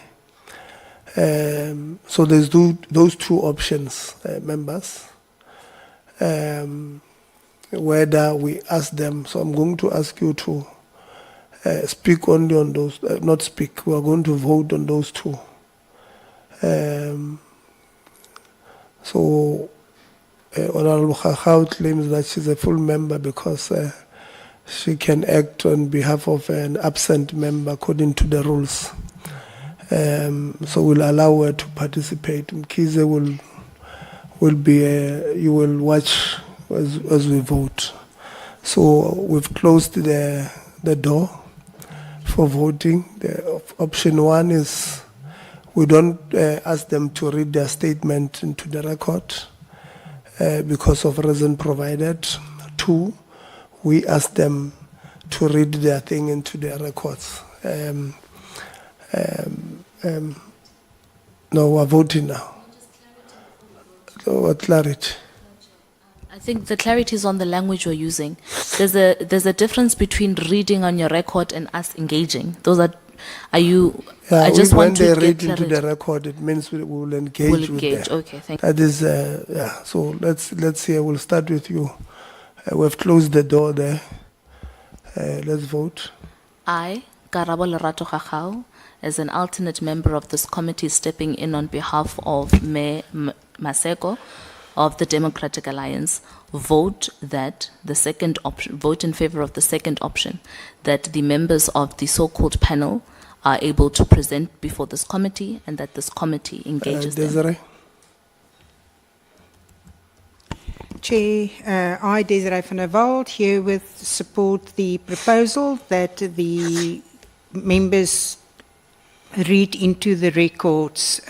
So there's those two options, members. Whether we ask them, so I'm going to ask you to speak only on those, not speak, we are going to vote on those two. So, Honorable Khakao claims that she's a full member because she can act on behalf of an absent member according to the rules. So we'll allow her to participate. Mkize will be, you will watch as we vote. So we've closed the door for voting. The option one is we don't ask them to read their statement into the record because of reason provided. Two, we ask them to read their thing into their records. No, we're voting now. So what clarity? I think the clarity is on the language we're using. There's a difference between reading on your record and us engaging. Those are you? Yeah, I just want to when get they read into clarity. the record, it means we will engage We'll with engage. them. Okay, thank you. That is, yeah. So let's see. We'll start with you. We've closed the door there. Let's vote. I, Karabo Lerato Khakao, as an alternate member of this committee stepping in on behalf of Mayor Maseko of the Democratic Alliance, vote that the second option, vote in favor of the second option, that the members of the so-called panel are able to present before this committee and that this committee engages them. Desiree? Chair, I, Desiree van der Walt, herewith support the proposal that the members read into the records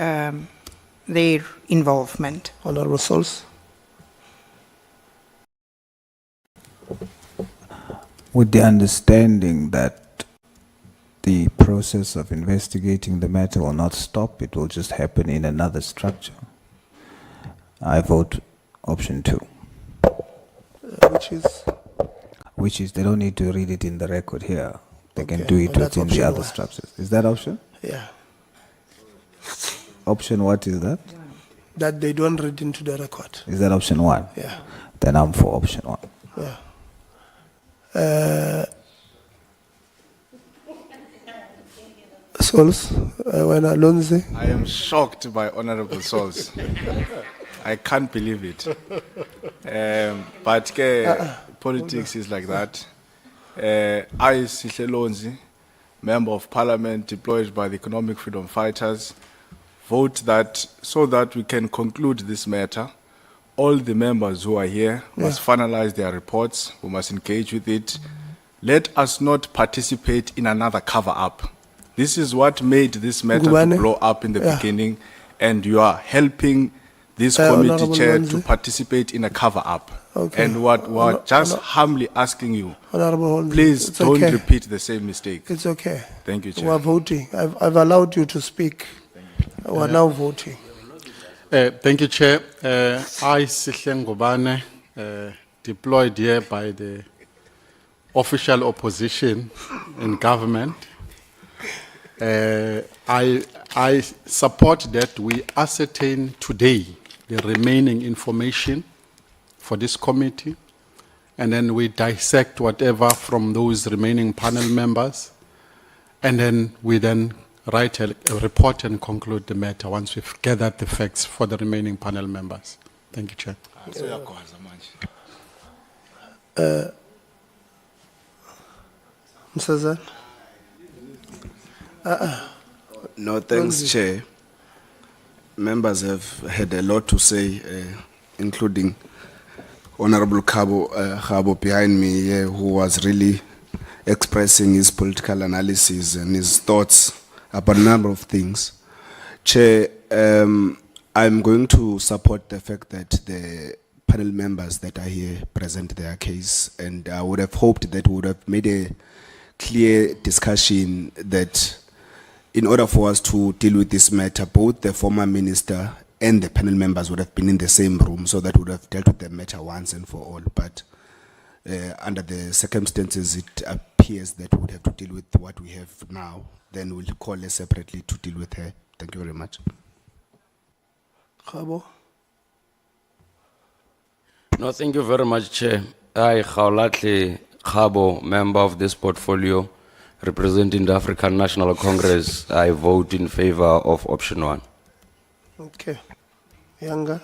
their involvement. Honorable Souls? With the understanding that the process of investigating the matter will not stop, it will just happen in another structure. I vote option 2. Which is? They don't need to read it in the record here. They can Okay, do it well, that's within the option other one. structures. Is that option? Yeah. Option what is that? That they don't read into the record. Is that option 1? Yeah. Then I'm for option 1. Yeah. Souls? When Alonzi? I am shocked by Honorable Souls. I can't believe it. But politics is like that. I, Sihle Lonzi, Member of Parliament deployed by the Economic Freedom Fighters, vote that so that we can conclude this matter. All the members who are here must finalize their reports. We must engage with it. Let us not participate in another cover-up. This is what made this matter to blow up in the beginning, and you are helping this committee Honorable chair Lonzi. to participate in a cover-up. Okay. And what we're just humbly asking you, Honorable Holmes, please it's don't okay. repeat the same mistake. It's okay. Thank you, Chair. We're voting. I've allowed you to speak. We're now voting. Thank you, Chair. I, Sihle Ngubane, deployed here by the official opposition in government. I support that we ascertain today the remaining information for this committee, and then we dissect whatever from those remaining panel members, and then we write a report and conclude the matter once we've gathered the facts for the remaining panel members. Thank you, Chair. Msazan? No, thanks, Chair. Members have had a lot to say, including Honorable Khabo behind me here, who was really expressing his political analysis and his thoughts about a number of things. Chair, I'm going to support the fact that the panel members that are here present their case, and I would have hoped that we would have made a clear discussion that in order for us to deal with this matter, both the former minister and the panel members would have been in the same room, so that we would have dealt with the matter once and for all. But under the circumstances, it appears that we would have to deal with what we have now. Then we'll call her separately to deal with her. Thank you very much. Khabo? No, thank you very much, Chair. I, Khawlatle Khabo, member of this portfolio, representing the African National Congress, I vote in favor of option 1. Okay. Younger.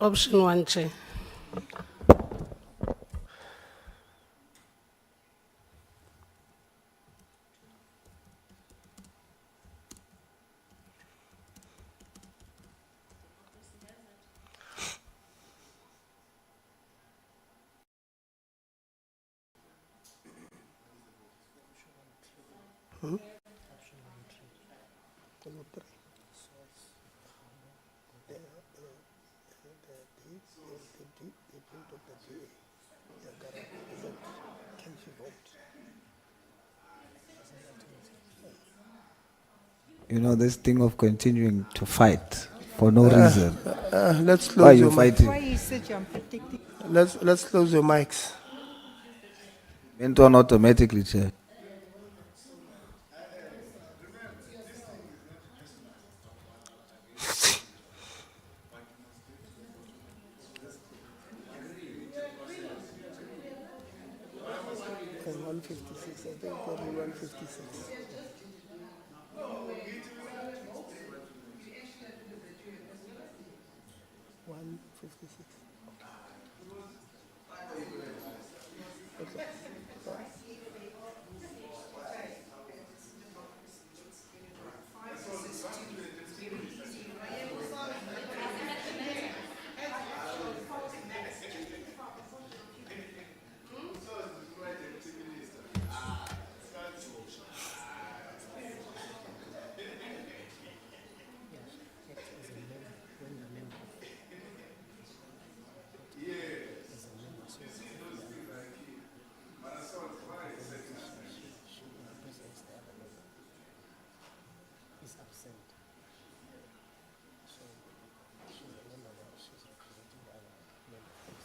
Option 1, Chair. You know, this thing of continuing to fight for no reason. Let's close Why are you your mic. fighting? Why is it I'm protecting? Let's close your mics. Went on automatically, Chair. And 156, I think probably 156.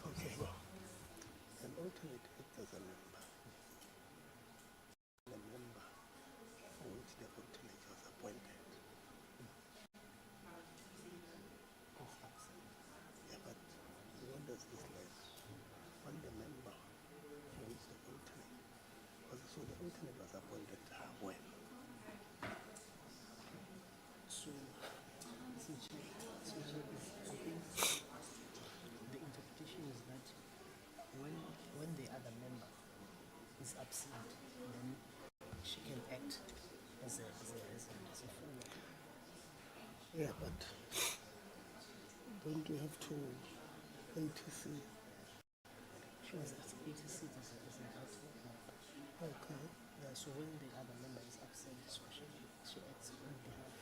Okay, well, an alternate act as a member. The member for which the alternate was appointed. Yeah, but what does this mean? When the member for which the alternate was, so the alternate was appointed when? So, The interpretation is that when the other member is absent, then she can act as a full member. Yeah, but don't you have to wait to see? She was at 86 as an alternate member. Okay. Yeah, so when the other member is absent, so she acts on behalf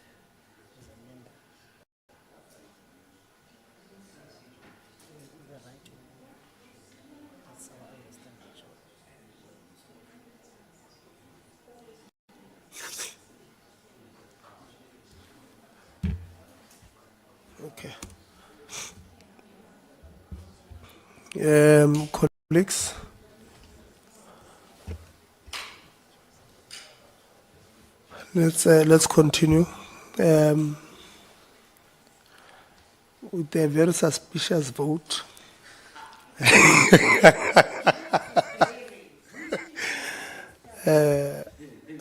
as a member. The right to that's how I understand the job. Okay. Colleagues, let's continue with a very suspicious vote.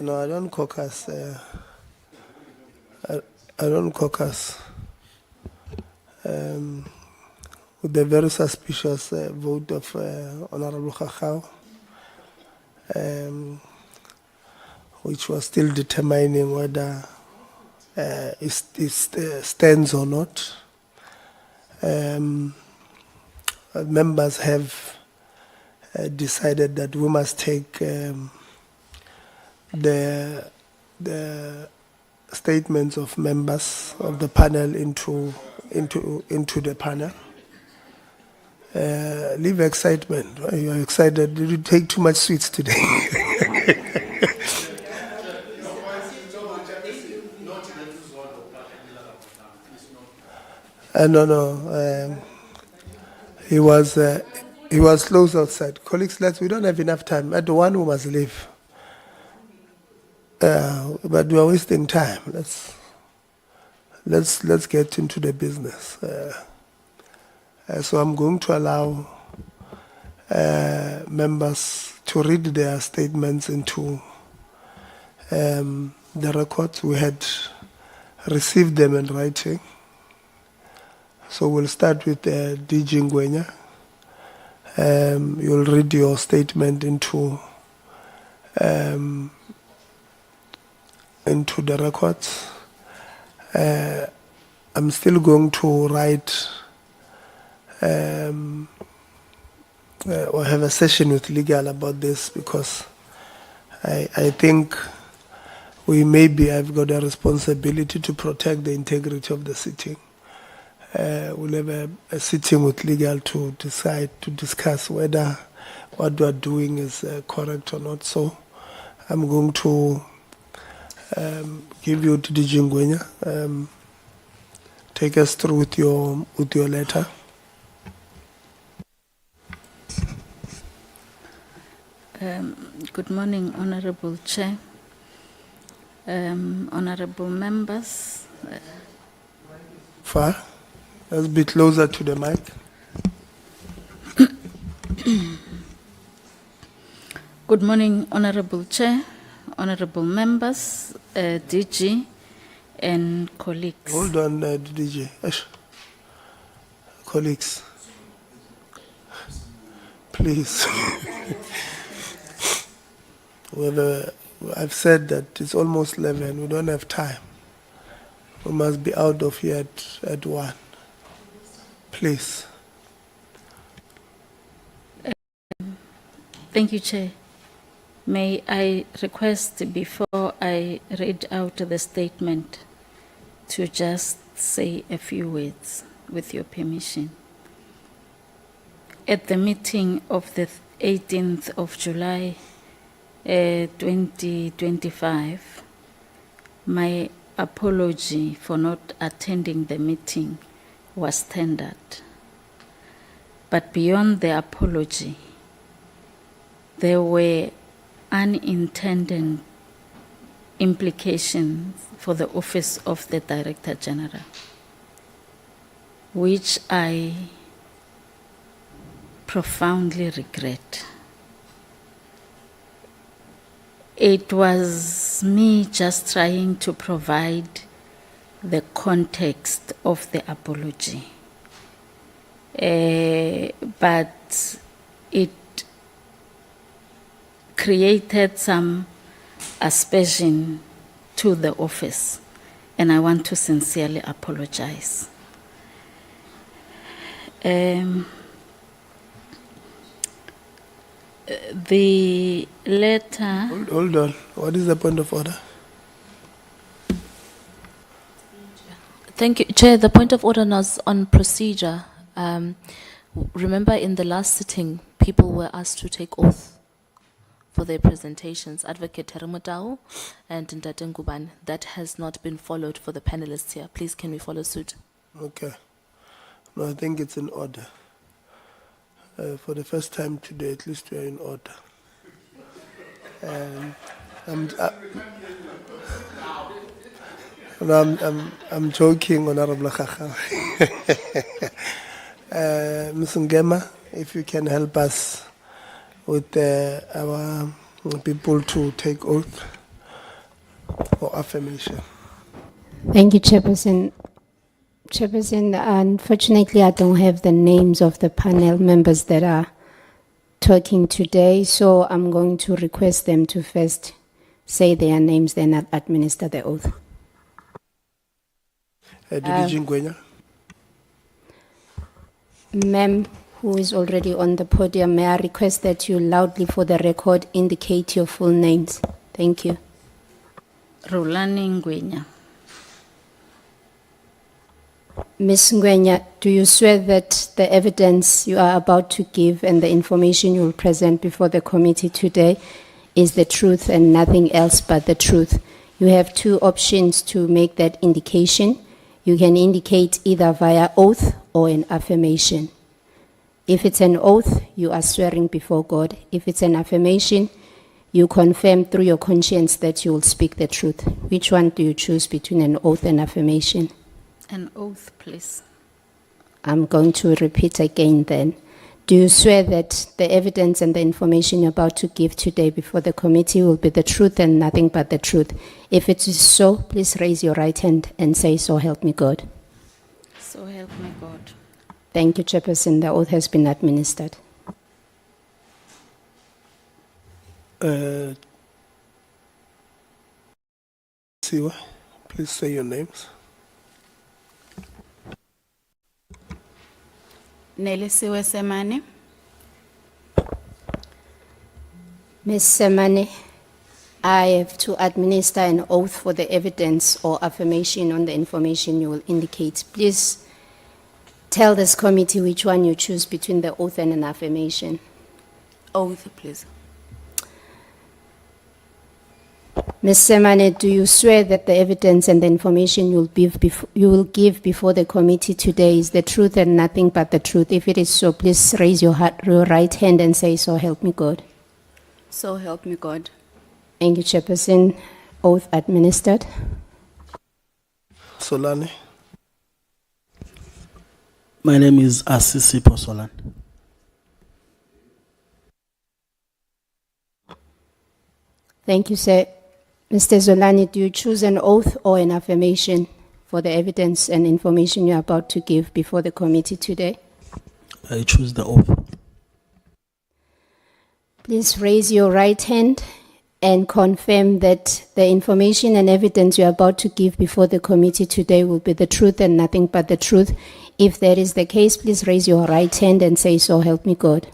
No, I don't caucus. I don't caucus. With the very suspicious vote of Honorable Khakao, which was still determining whether it stands or not. Members have decided that we must take the statements of members of the panel into the panel. Leave excitement. You're excited. Did you take too much sweets today? No. He was close outside. Colleagues, we don't have enough time. At one, we must leave. But we are wasting time. Let's get into the business. So I'm going to allow members to read their statements into the records. We had received them in writing. So we'll start with DG Ngwenya. You'll read your statement into the records. I'm still going to write or have a session with legal about this, because I think I've got a responsibility to protect the integrity of the sitting. We'll have a sitting with legal to discuss whether what we are doing is correct or not. So I'm going to give you to DG Ngwenya. Take us through with your letter. Good morning, Honorable Chair, honorable members. Far? Let's be closer to the mic. Good morning, Honorable Chair, honorable members, DG, and colleagues. Hold on, DG. Colleagues. Please. I've said that it's almost 11. We don't have time. We must be out of here at 1. Please. Thank you, Chair. May I request, before I read out the statement, to just say a few words, with your permission. At the meeting of the 18th of July, 2025, my apology for not attending the meeting was tendered. But beyond the apology, there were unintended implications for the Office of the Director General, which I profoundly regret. It was me just trying to provide the context of the apology. But it created some aspersion to the office, and I want to sincerely apologize. The letter... Hold on. What is the point of order? Thank you, Chair. The point of order was on procedure. Remember, in the last sitting, people were asked to take oath for their presentations. Advocate Teremotao and Ntate Ngubane. That has not been followed for the panelists here. Please, can we follow suit? Okay. No, I think it's in order. For the first time today, at least we are in order. I'm joking, Honorable Khacha. Ms. Ngema, if you can help us with our people to take oath for affirmation. Thank you, Chairperson. Chairperson, unfortunately, I don't have the names of the panel members that are talking today, so I'm going to request them to first say their names, then I'll administer the oath. DG Ngwenya. Ma'am, who is already on the podium, may I request that you loudly, for the record, indicate your full names. Thank you. Rulani Ngwenya. Ms. Ngwenya, do you swear that the evidence you are about to give and the information you will present before the committee today is the truth and nothing else but the truth? You have two options to make that indication. You can indicate either via oath or an affirmation. If it's an oath, you are swearing before God. If it's an affirmation, you confirm through your conscience that you will speak the truth. Which one do you choose between an oath and affirmation? An oath, please. I'm going to repeat again then. Do you swear that the evidence and the information you're about to give today before the committee will be the truth and nothing but the truth? If it is so, please raise your right hand and say, so help me God. So help me God. Thank you, Chairperson. The oath has been administered. Siwa, please say your names. Nelisiwe Semane. Ms. Semane, I have to administer an oath for the evidence or affirmation on the information you will indicate. Please tell this committee which one you choose between the oath and an affirmation. Oath, please. Ms. Semane, do you swear that the evidence and the information you will give before the committee today is the truth and nothing but the truth? If it is so, please raise your right hand and say, so help me God. So help me God. Thank you, Chairperson. Oath administered. Solani. My name is Asisi Posolan. Thank you, sir. Mr. Zolani, do you choose an oath or an affirmation for the evidence and information you are about to give before the committee today? I choose the oath. Please raise your right hand and confirm that the information and evidence you are about to give before the committee today will be the truth and nothing but the truth. If that is the case, please raise your right hand and say, so help me God.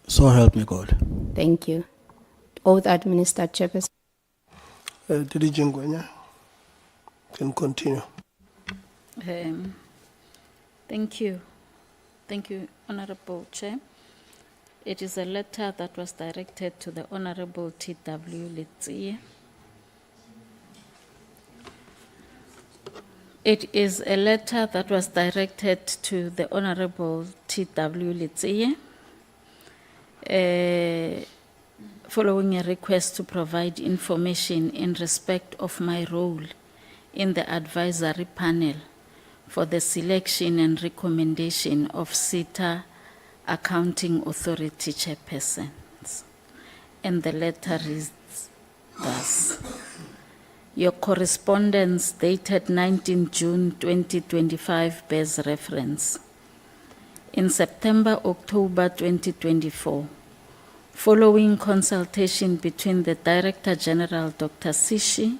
So help me God. Thank you. Oath administered, Chairperson. Didi Jingwenya, can continue. Thank you. Thank you, Honorable Chair. It is a letter that was directed to the Honorable T.W. Litsie. It is a letter that was directed to the Honorable T.W. Litsie, following a request to provide information in respect of my role in the advisory panel for the selection and recommendation of SETA Accounting Authority chairpersons. And the letter reads thus. Your correspondence dated 19 June 2025 bears reference. In September-October 2024, following consultation between the Director General Dr. Sishi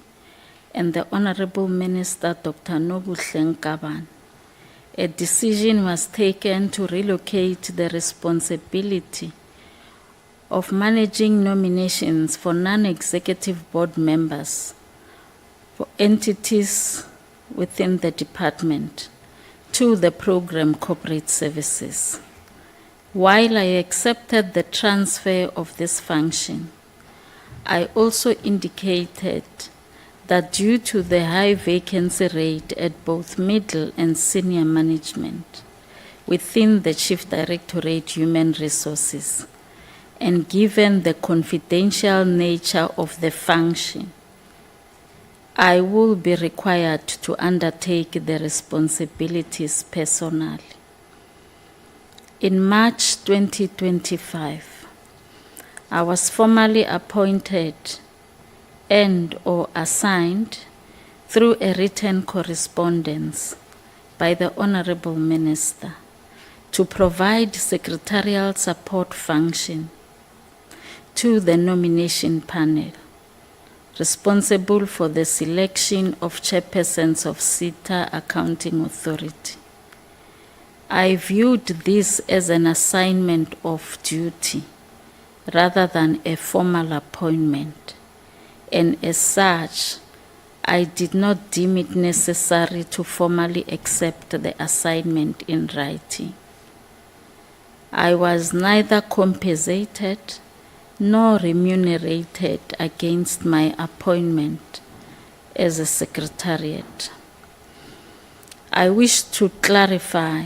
and the Honorable Minister Dr. Nobuhle Nkaban, a decision was taken to relocate the responsibility of managing nominations for non-executive board members for entities within the department to the program corporate services. While I accepted the transfer of this function, I also indicated that due to the high vacancy rate at both middle and senior management within the Chief Directorate Human Resources, and given the confidential nature of the function, I will be required to undertake the responsibilities personally. In March 2025, I was formally appointed and/or assigned through a written correspondence by the Honorable Minister to provide secretarial support function to the nomination panel responsible for the selection of chairpersons of SETA Accounting Authority. I viewed this as an assignment of duty rather than a formal appointment, and as such, I did not deem it necessary to formally accept the assignment in writing. I was neither compensated nor remunerated against my appointment as a secretariat. I wish to clarify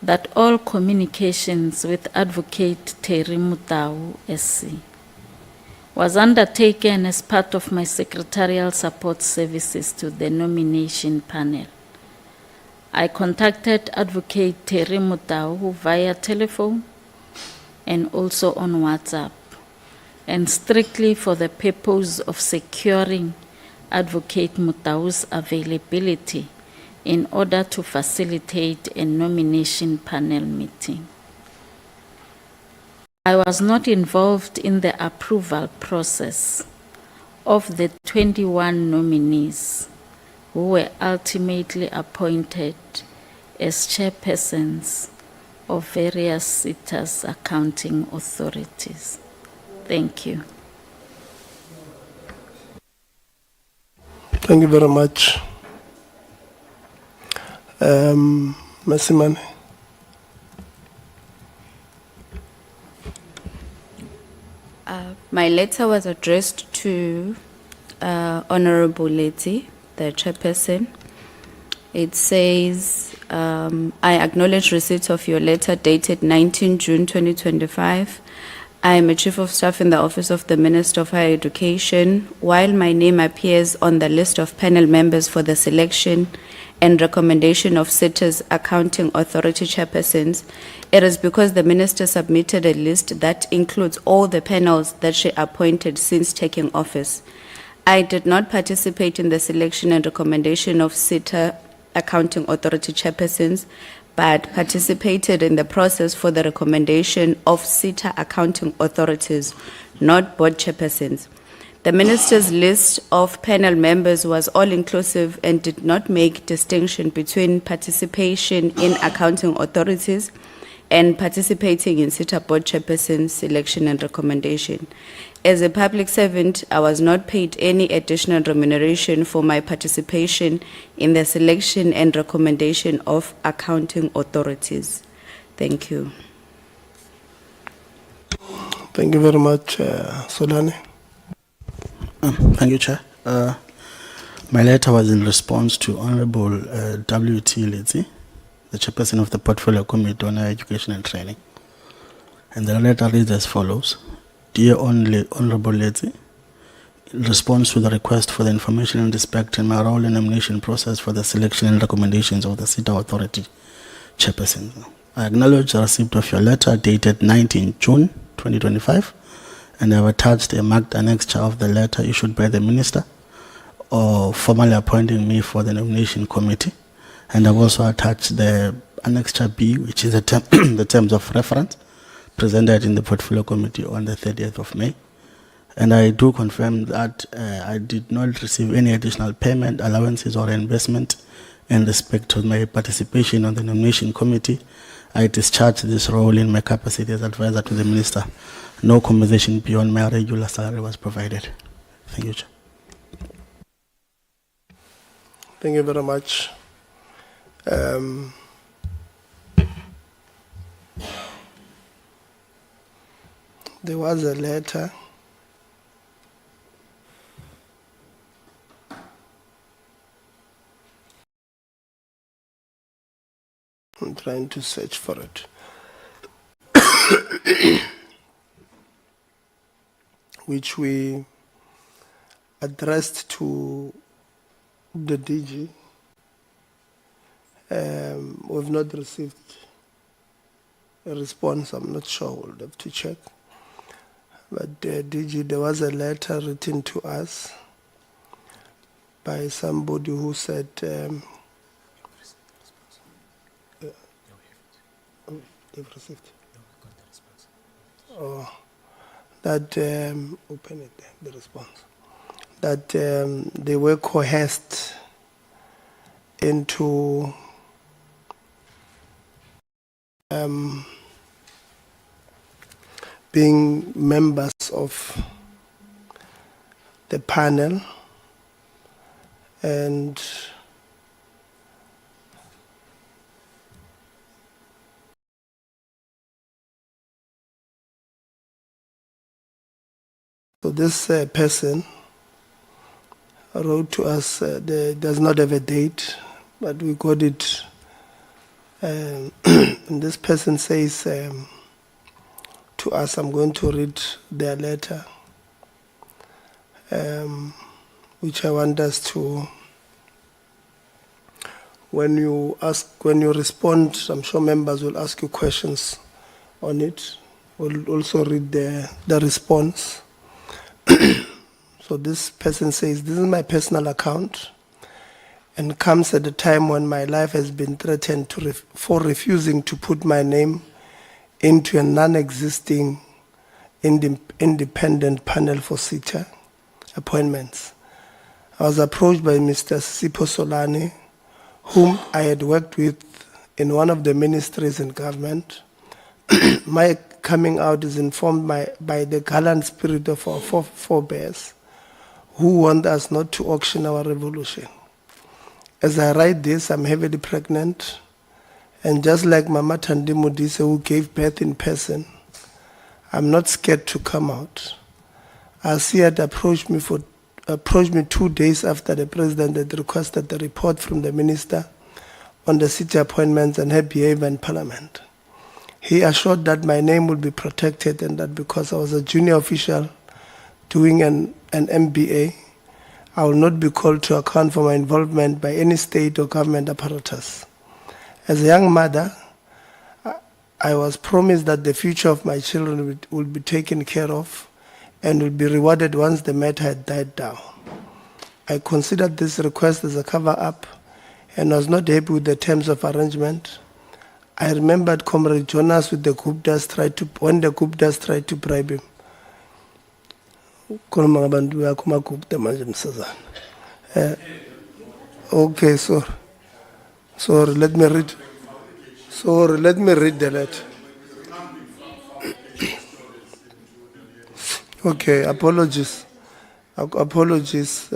that all communications with Advocate Terry Mutau, SC, was undertaken as part of my secretarial support services to the nomination panel. I contacted Advocate Terry Mutau via telephone and also on WhatsApp, and strictly for the purpose of securing Advocate Mutau's availability in order to facilitate a nomination panel meeting. I was not involved in the approval process of the 21 nominees who were ultimately appointed as chairpersons of various SETAs accounting authorities. Thank you. Thank you very much. Masimane. My letter was addressed to Honorable Letty, the chairperson. It says, I acknowledge receipt of your letter dated 19 June 2025. I am a chief of staff in the office of the Minister of Higher Education. While my name appears on the list of panel members for the selection and recommendation of SETAs Accounting Authority chairpersons, it is because the Minister submitted a list that includes all the panels that she appointed since taking office. I did not participate in the selection and recommendation of SETA Accounting Authority chairpersons, but participated in the process for the recommendation of SETA accounting authorities, not board chairpersons. The Minister's list of panel members was all-inclusive and did not make distinction between participation in accounting authorities and participating in SETA board chairperson selection and recommendation. As a public servant, I was not paid any additional remuneration for my participation in the selection and recommendation of accounting authorities. Thank you. Thank you very much, Solani. Thank you, Chair. My letter was in response to Honorable W.T. Letty, the chairperson of the Portfolio Committee on Higher Education and Training. And the letter reads as follows. Dear Honorable Letty, in response to the request for the information in respect in my role in nomination process for the selection and recommendations of the SETA Authority chairperson, I acknowledge the receipt of your letter dated 19 June 2025, and I have attached a marked annexure of the letter issued by the Minister formally appointing me for the nomination committee, and I've also attached the annexure B, which is the terms of reference presented in the Portfolio Committee on the 30th of May. And I do confirm that I did not receive any additional payment, allowances, or investment in respect to my participation on the nomination committee. I discharge this role in my capacity as advisor to the Minister. No compensation beyond my regular salary was provided. Thank you, Chair. Thank you very much. There was a letter I'm trying to search for it. Which we addressed to the DG. We've not received a response. I'm not sure. We'll have to check. But DG, there was a letter written to us by somebody who said they've received. Oh, that open it, the response. That they were coerced into being members of the panel, and so this person wrote to us, does not have a date, but we got it. And this person says to us, I'm going to read their letter, which I want us to when you respond, I'm sure members will ask you questions on it. We'll also read the response. So this person says, this is my personal account and comes at a time when my life has been threatened for refusing to put my name into a non-existing independent panel for SETA appointments. I was approached by Mr. Sipo Solani, whom I had worked with in one of the ministries in government. My coming out is informed by the gallant spirit of our forebears, who want us not to auction our revolution. As I write this, I'm heavily pregnant, and just like Mama Thandi Modise, who gave birth in person, I'm not scared to come out. Asiat approached me 2 days after the president had requested the report from the minister on the city appointments and her behavior in parliament. He assured that my name would be protected and that because I was a junior official doing an MBA, I will not be called to account for my involvement by any state or government apparatus. As a young mother, I was promised that the future of my children would be taken care of and would be rewarded once the matter had died down. I considered this request as a cover-up and was not happy with the terms of arrangement. I remembered Comrade Jonas when the Guptas tried to bribe him. Okay, sorry, let me read. Sorry, let me read the letter. Okay, apologies. Apologies.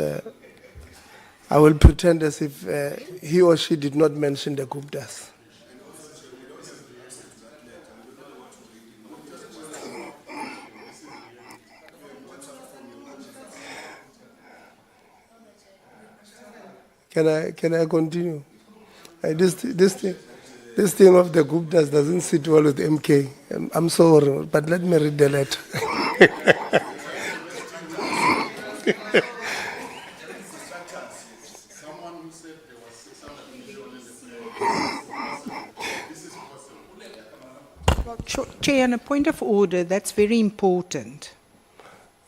I will pretend as if he or she did not mention the Guptas. Can I continue? This thing of the Guptas doesn't sit well with MK. I'm sorry, but let me read the letter. Chair, on a point of order, that's very important.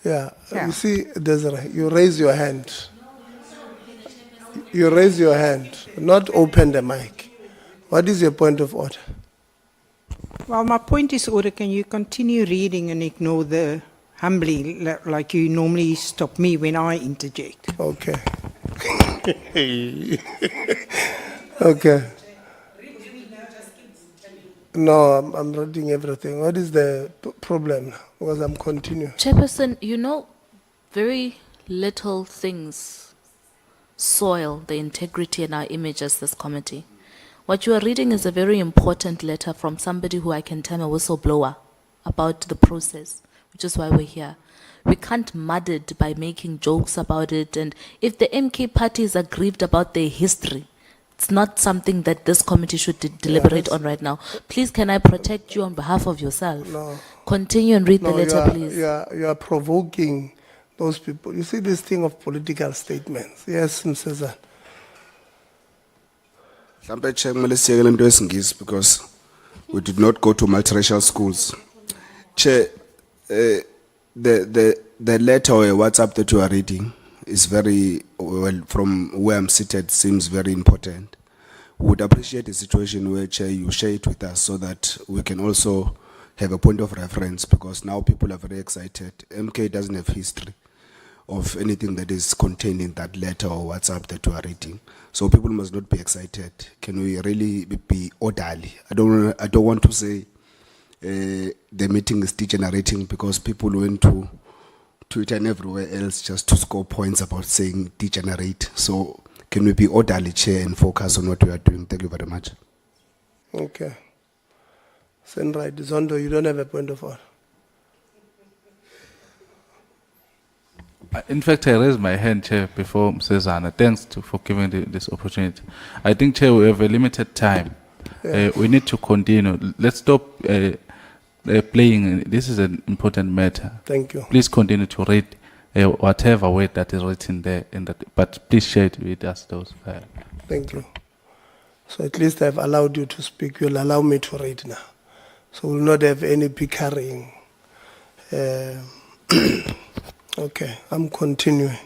Yeah. You see, Desiree, you raise your hand. You raise your hand, not open the mic. What is your point of order? Well, my point is order. Can you continue reading and ignore the humbly, like you normally stop me when I interject? Okay. Okay. No, I'm reading everything. What is the problem now? Because I'm continuing. Chairperson, you know, very little things soil the integrity and our image as this committee. What you are reading is a very important letter from somebody who I can term a whistleblower about the process, which is why we're here. We can't mud it by making jokes about it. And if the MK party is aggrieved about their history, it's not something that this committee should deliberate on right now. Please, can I protect you on behalf of yourself? No. Continue and read the letter, please. You are provoking those people. You see this thing of political statements. Yes, Mr. Mhlambe Chair, kumele siyekele into yesingisi because we did not go to multiracial schools. Chair, the letter or WhatsApp that you are reading is very, well, from where I'm seated, seems very important. We would appreciate a situation where, Chair, you share it with us so that we can also have a point of reference, because now people are very excited. MK doesn't have history of anything that is contained in that letter or WhatsApp that you are reading. So people must not be excited. Can we really be orderly? I don't want to say the meeting is degenerating because people went to Twitter and everywhere else just to score points about saying degenerate. So can we be orderly, Chair, and focus on what we are doing? Thank you very much. Okay. Send right. Zondo, you don't have a point of order. In fact, I raised my hand, Chair, before Msezana. Thanks for giving this opportunity. I think, Chair, we have a limited time. Yeah. We need to continue. Let's stop playing. This is an important matter. Thank you. Please continue to read whatever word that is written there, but please share it with us. Those. Thank you. So at least I've allowed you to speak. You'll allow me to read now. So we'll not have any bickering. Okay, I'm continuing.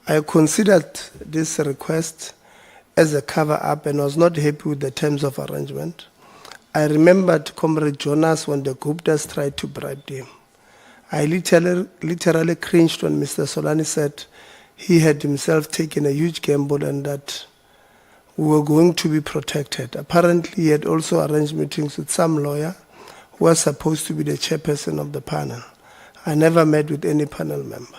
I considered this request as a cover-up and was not happy with the terms of arrangement. I remembered Comrade Jonas when the Guptas tried to bribe him. I literally cringed when Mr. Solani said he had himself taken a huge gamble and that we were going to be protected. Apparently, he had also arranged meetings with some lawyer who was supposed to be the chairperson of the panel. I never met with any panel member.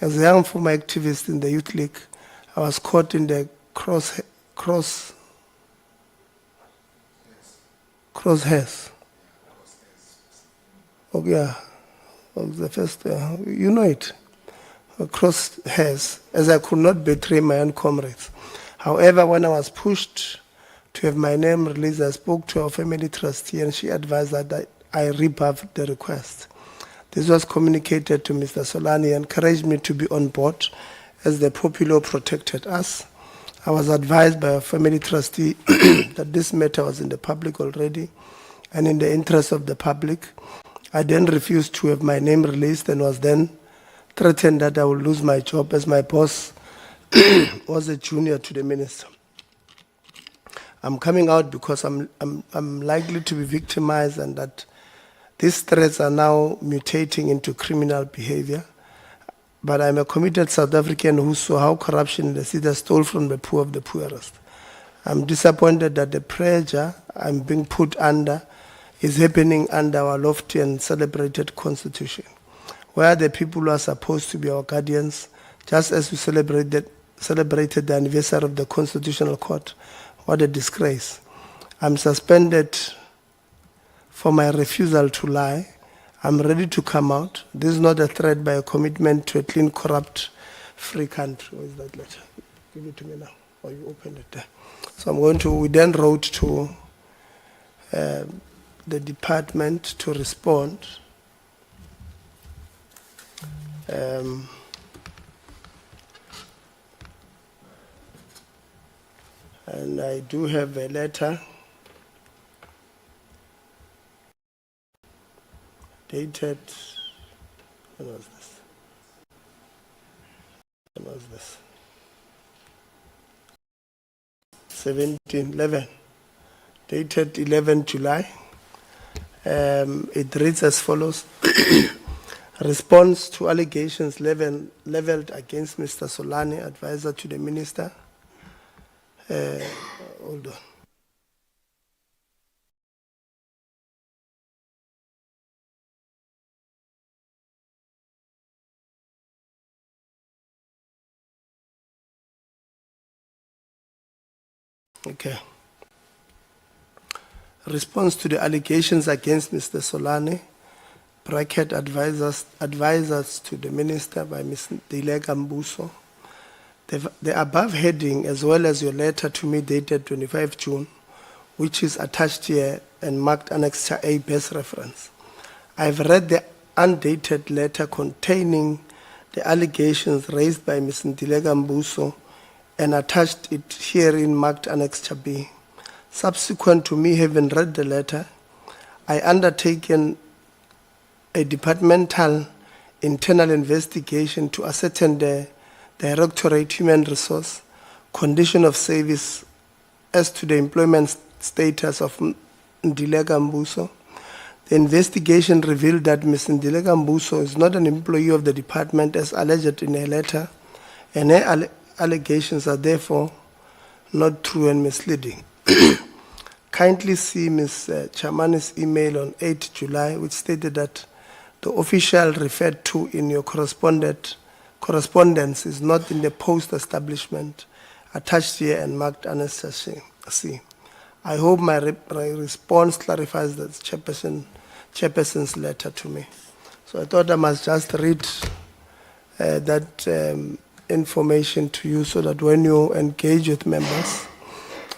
As a young former activist in the Youth League, I was caught in the crosshairs. Oh yeah, the first, you know it. Crosshairs, as I could not betray my own comrades. However, when I was pushed to have my name released, I spoke to our family trustee and she advised that I rebuff the request. This was communicated to Mr. Solani and encouraged me to be on board as the popular protected us. I was advised by a family trustee that this matter was in the public already and in the interest of the public. I then refused to have my name released and was then threatened that I would lose my job as my boss was a junior to the minister. I'm coming out because I'm likely to be victimized and that these threats are now mutating into criminal behavior. But I'm a committed South African who saw how corruption in the city stole from the poor of the poorest. I'm disappointed that the pressure I'm being put under is happening under our lofty and celebrated constitution, where the people who are supposed to be our guardians, just as we celebrated the anniversary of the Constitutional Court. What a disgrace. I'm suspended for my refusal to lie. I'm ready to come out. This is not a threat but a commitment to a clean, corrupt-free country. Where is that letter? Give it to me now. Or you opened it there. So we then wrote to the department to respond. And I do have a letter dated, when was this? When was this? 11, dated 11 July. It reads as follows. Response to allegations leveled against Mr. Solani, advisor to the minister. Hold on. Okay. Response to the allegations against Mr. Solani, bracket advisors to the minister by Ms. Dilega Mbuso. The above heading, as well as your letter to me dated 25 June, which is attached here and marked Annexure A best reference. I've read the undated letter containing the allegations raised by Ms. Dilega Mbuso and attached it herein marked Annexure B. Subsequent to me having read the letter, I undertaken a departmental internal investigation to ascertain the Directorate Human Resource condition of service as to the employment status of Ndilega Mbuso. The investigation revealed that Ms. Ndilega Mbuso is not an employee of the department as alleged in her letter, and her allegations are therefore not true and misleading. Kindly see Ms. Chamani's email on 8 July, which stated that the official referred to in your correspondence is not in the post establishment attached here and marked Annexure C. I hope my response clarifies the chairperson's letter to me. So I thought I must just read that information to you so that when you engage with members,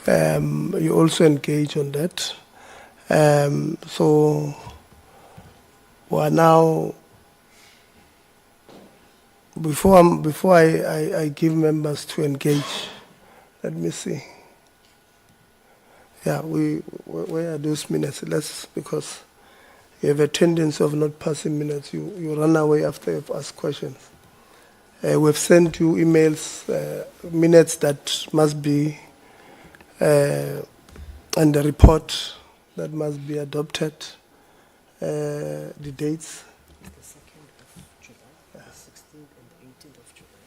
you also engage on that. So we are now, before I give members to engage, let me see. Yeah, where are those minutes? Because you have a tendency of not passing minutes. You run away after you've asked questions. We've sent you emails, minutes that must be, and the report that must be adopted, the dates.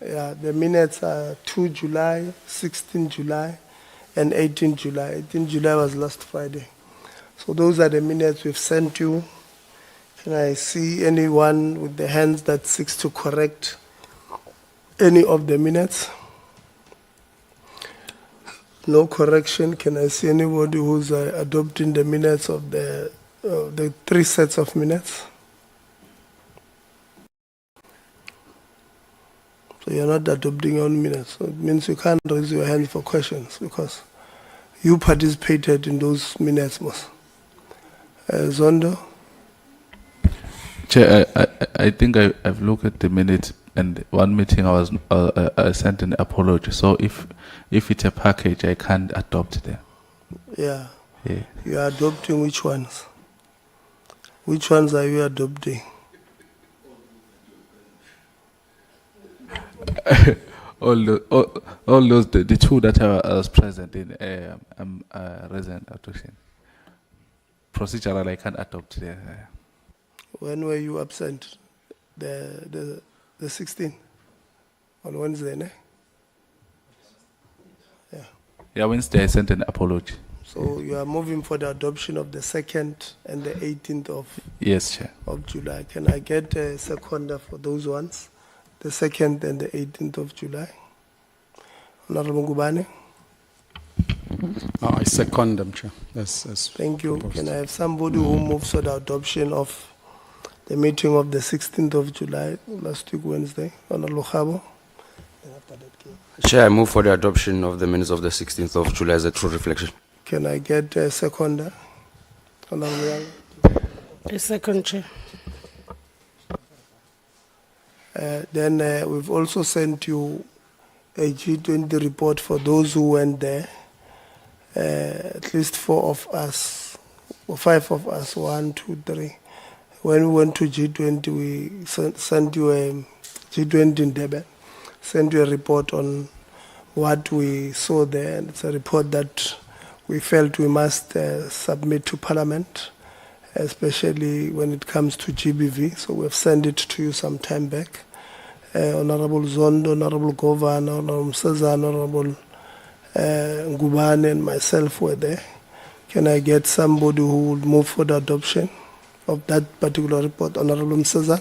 Yeah, the minutes are 2 July, 16 July, and 18 July. 18 July was last Friday. So those are the minutes we've sent you. Can I see anyone with the hands that seeks to correct any of the minutes? No correction. Can I see anybody who's adopting the minutes of the 3 sets of minutes? So you're not adopting your own minutes. So it means you can't raise your hand for questions because you participated in those minutes, most. Zondo? Chair, I think I've looked at the minutes, and one meeting I sent an apology. So if it's a package, I can't adopt them. Yeah. Yeah. You are adopting which ones? Which ones are you adopting? all those the two that I was present in resident adoption. Procedural, I can't adopt them. When were you absent? The 16th? On Wednesday, ne? Yeah. Yeah, Wednesday I sent an apology. So you are moving for the adoption of the 2nd and the 18th of Yes, Chair. of July. Can I get a seconder for those ones? The 2nd and the 18th of July. Honorable Ngubane. I second them, Chair. Yes. Thank you. proposed. Can I have somebody who moves for the adoption of the meeting of the 16th of July, last week Wednesday? Honorable Khabo. Chair, I move for the adoption of the minutes of the 16th of July as a true reflection. Can I get a seconder? Honorable Yang. A second, Chair. Then we've also sent you a G20 report for those who went there. At least 4 of us, or 5 of us, 1, 2, 3. When we went to G20, we sent you a G20 in Durban, sent you a report on what we saw there. And it's a report that we felt we must submit to Parliament, especially when it comes to GBV. So we've sent it to you some time back. Honorable Zondo, Honorable Governor, Honorable Msezana, Honorable Ngubane and myself were there. Can I get somebody who would move for the adoption of that particular report? Honorable Msezana?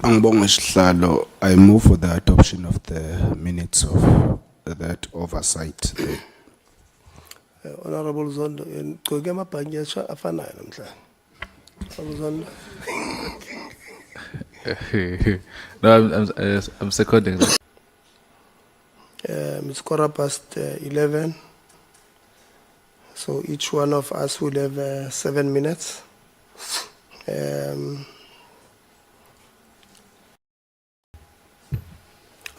Angibonge Sihlalo, I move for the adoption of the minutes of that oversight. Honorable Zondo, ngigcoke amabhanki afanayo namhlanje. Honorable Zondo. No, I'm seconding that. It's 11:15. So each one of us will have 7 minutes. I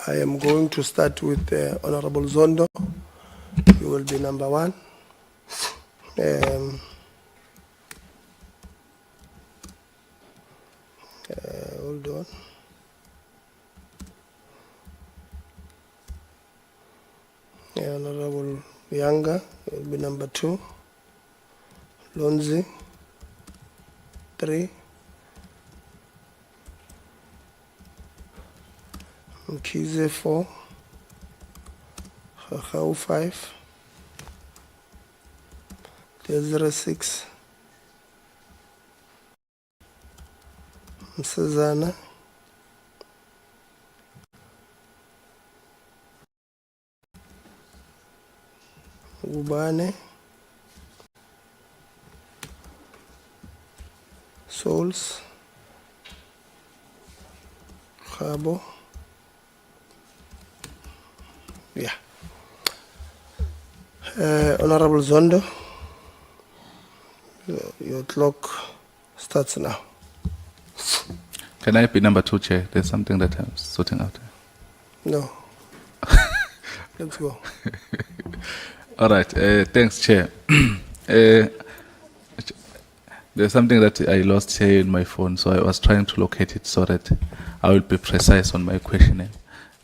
am going to start with Honorable Zondo. You will be number 1. Hold on. Honorable Yanga will be number 2. Lonzi, 3. Mkize, 4. Khakau, 5. Desire, 6. Msezana, Ngubane, Souls, Khabo. Yeah. Honorable Zondo, your clock starts now. Can I be number 2, Chair? There's something that I'm sorting out. No. Let's go. All right, thanks, Chair. There's something that I lost here in my phone, so I was trying to locate it so that I will be precise on my questioning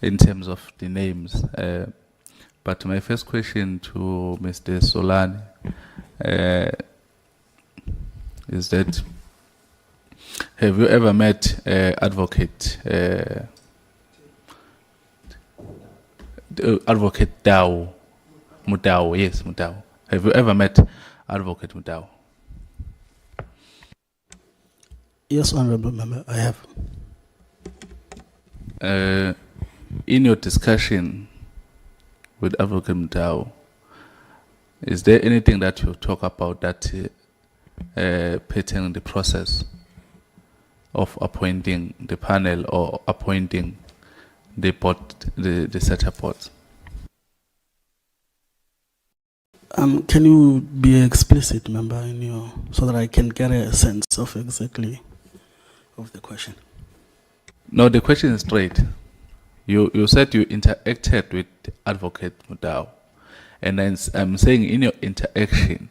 in terms of the names. But my first question to Mr. Solani is that, have you ever met Advocate Dao? Mudao, yes, Mudao. Have you ever met Advocate Mudao? Yes, Honorable Member, I have. In your discussion with Advocate Mudao, is there anything that you talk about that pertaining the process of appointing the panel or appointing the board, the SETA boards? Can you be explicit, member, in your, so that I can get a sense of exactly of the question? No, the question is straight. You said you interacted with Advocate Mudao, and then I'm saying in your interaction,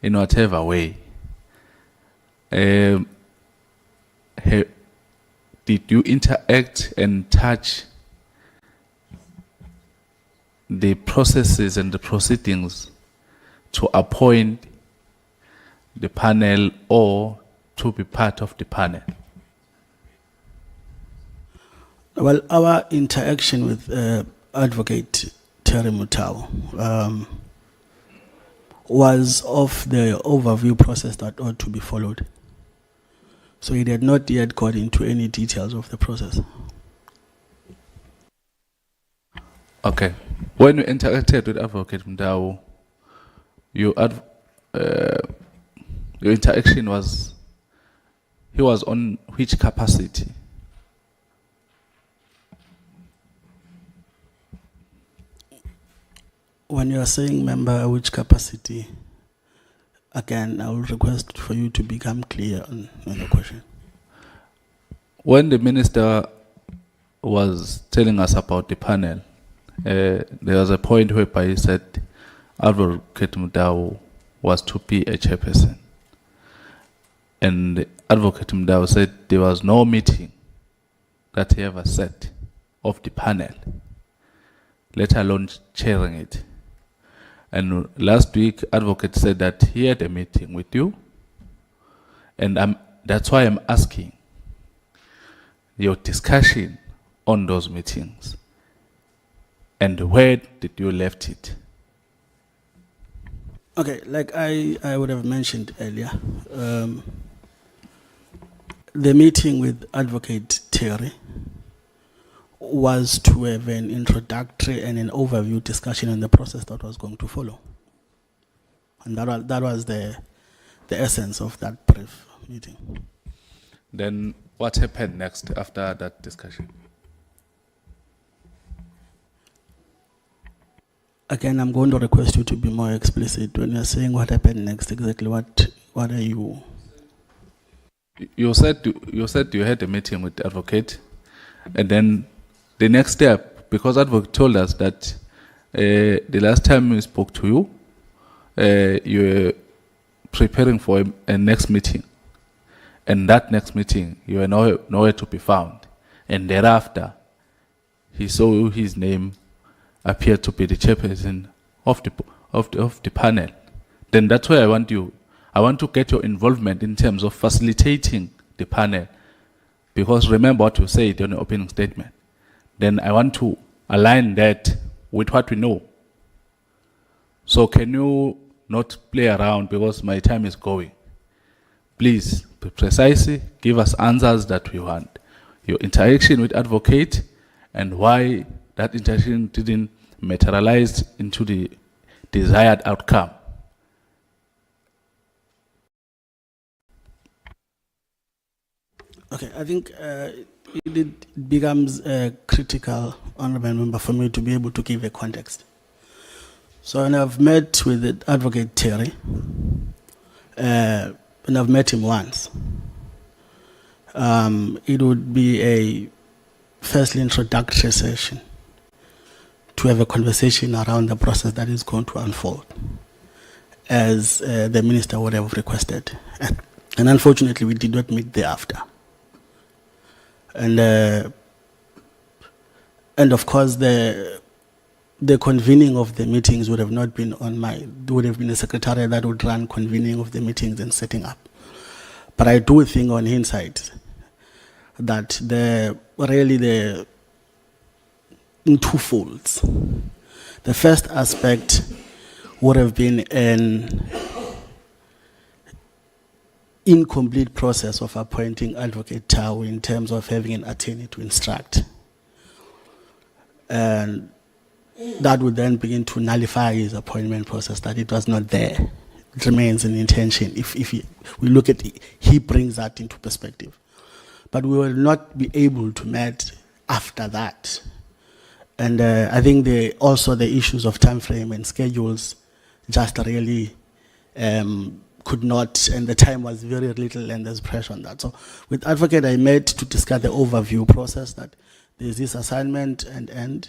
in whatever way, did you interact and touch the processes and the proceedings to appoint the panel or to be part of the panel? Well, our interaction with Advocate Terry Mutau was of the overview process that ought to be followed. So he had not yet got into any details of the process. Okay. When you interacted with Advocate Mudau, your interaction was, he was on which capacity? When you are saying member, which capacity, again, I will request for you to become clear on the question. When the minister was telling us about the panel, there was a point whereby he said Advocate Mudau was to be a chairperson. And Advocate Mudau said there was no meeting that he ever set of the panel, let alone chairing it. And last week, Advocate said that he had a meeting with you, and that's why I'm asking your discussion on those meetings, and where did you left it? Okay, like I would have mentioned earlier, the meeting with Advocate Terry was to have an introductory and an overview discussion on the process that was going to follow. And that was the essence of that brief meeting. Then what happened next after that discussion? Again, I'm going to request you to be more explicit when you're saying what happened next. Exactly what are you? You said you had a meeting with the advocate, and then the next step, because advocate told us that the last time we spoke to you, you were preparing for a next meeting, and that next meeting you were nowhere to be found, and thereafter he saw his name appear to be the chairperson of the panel. Then that's why I want to get your involvement in terms of facilitating the panel, because remember what you said in the opening statement. Then I want to align that with what we know. So can you not play around, because my time is going? Please, precisely give us answers that we want. Your interaction with advocate and why that interaction didn't materialize into the desired outcome. Okay, I think it becomes critical, honorable member, for me to be able to give a context. So when I've met with Advocate Terry, and I've met him once, it would be a firstly introductory session to have a conversation around the process that is going to unfold, as the minister would have requested. And unfortunately, we did not meet thereafter. And of course, the convening of the meetings would have not been would have been a secretary that would run convening of the meetings and setting up. But I do think on hindsight that in two folds. The first aspect would have been an incomplete process of appointing Advocate Tau in terms of having an attorney to instruct. And that would then begin to nullify his appointment process, that it was not there. It remains an intention. If we look at it, he brings that into perspective. But we will not be able to meet after that. And I think also the issues of time frame and schedules just really could not, and the time was very little and there's pressure on that. So with Advocate, I met to discuss the overview process, that there's this assignment and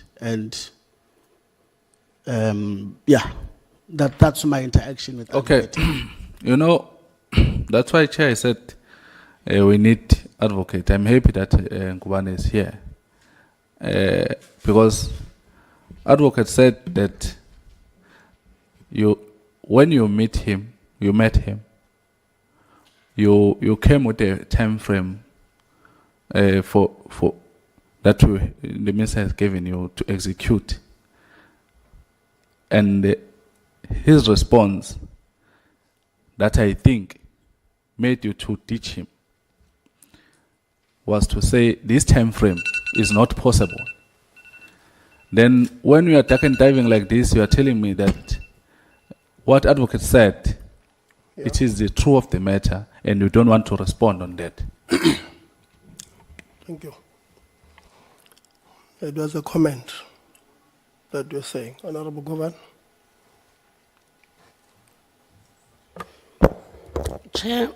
that's my interaction with Advocate. Okay, you know, that's why Chair said we need Advocate. I'm happy that Nkubane is here. Because Advocate said that when you met him, you came with a time frame for that the minister has given you to execute. And his response that I think made you to teach him was to say this time frame is not possible. Then when we are diving like this, you are telling me that what Advocate said, it is the truth of the matter, and you don't want to respond on that. Thank you. It was a comment that you're saying. Honorable Govan. Chair,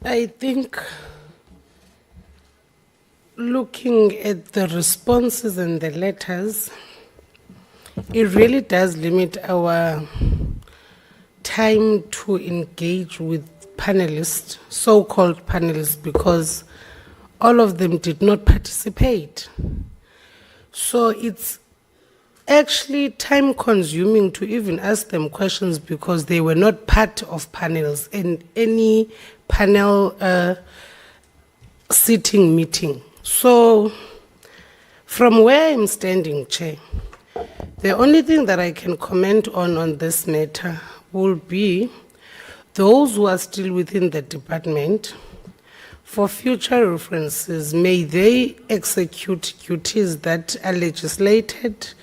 I think looking at the responses and the letters, it really does limit our time to engage with panelists, so-called panelists, because all of them did not participate. So it's actually time consuming to even ask them questions because they were not part of panels in any panel sitting meeting. So from where I'm standing, Chair, the only thing that I can comment on this matter will be those who are still within the department, for future references, may they execute duties that are legislated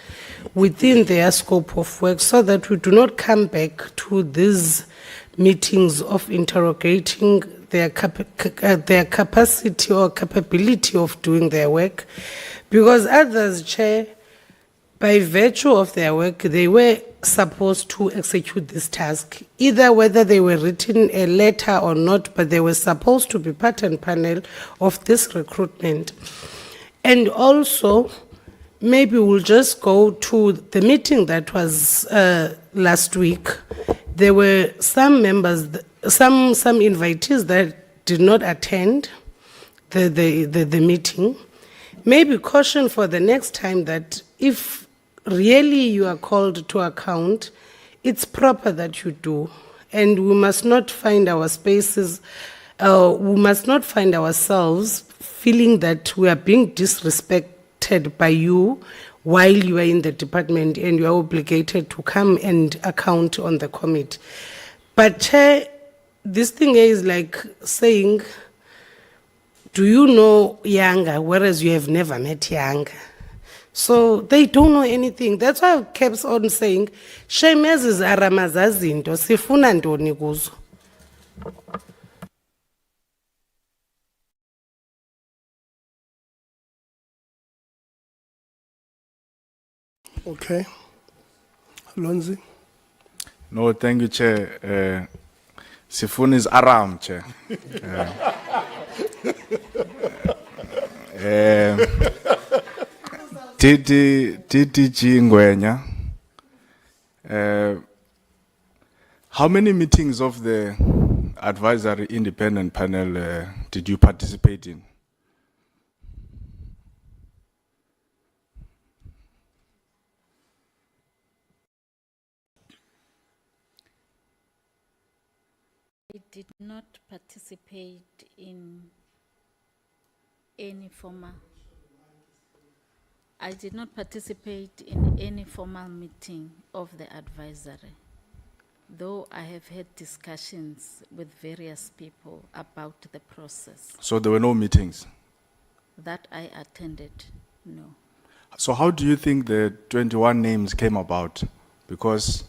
within their scope of work so that we do not come back to these meetings of interrogating their capacity or capability of doing their work. Because others, Chair, by virtue of their work, they were supposed to execute this task, either whether they were written a letter or not, but they were supposed to be part and panel of this recruitment. And also, maybe we'll just go to the meeting that was last week. There were some members, some invitees that did not attend the meeting. Maybe caution for the next time that if really you are called to account, it's proper that you do. And we must not find our spaces, we must not find ourselves feeling that we are being disrespected by you while you are in the department and you are obligated to come and account on the committee. But Chair, this thing is like saying, do you know Yanga, whereas you have never met Yanga? So they don't know anything. That's why I kept on saying, Shemez's aramazazinto, sifuna ntoni kuzo. Okay. Lonzi. No, thank you, Chair. Sifun is Aram, Chair. DDG Ngwenya, how many meetings of the advisory independent panel did you participate in? I did not participate in any formal. I did not participate in any formal meeting of the advisory, though I have had discussions with various people about the process. So there were no meetings. That I attended, no. So how do you think the 21 names came about? Because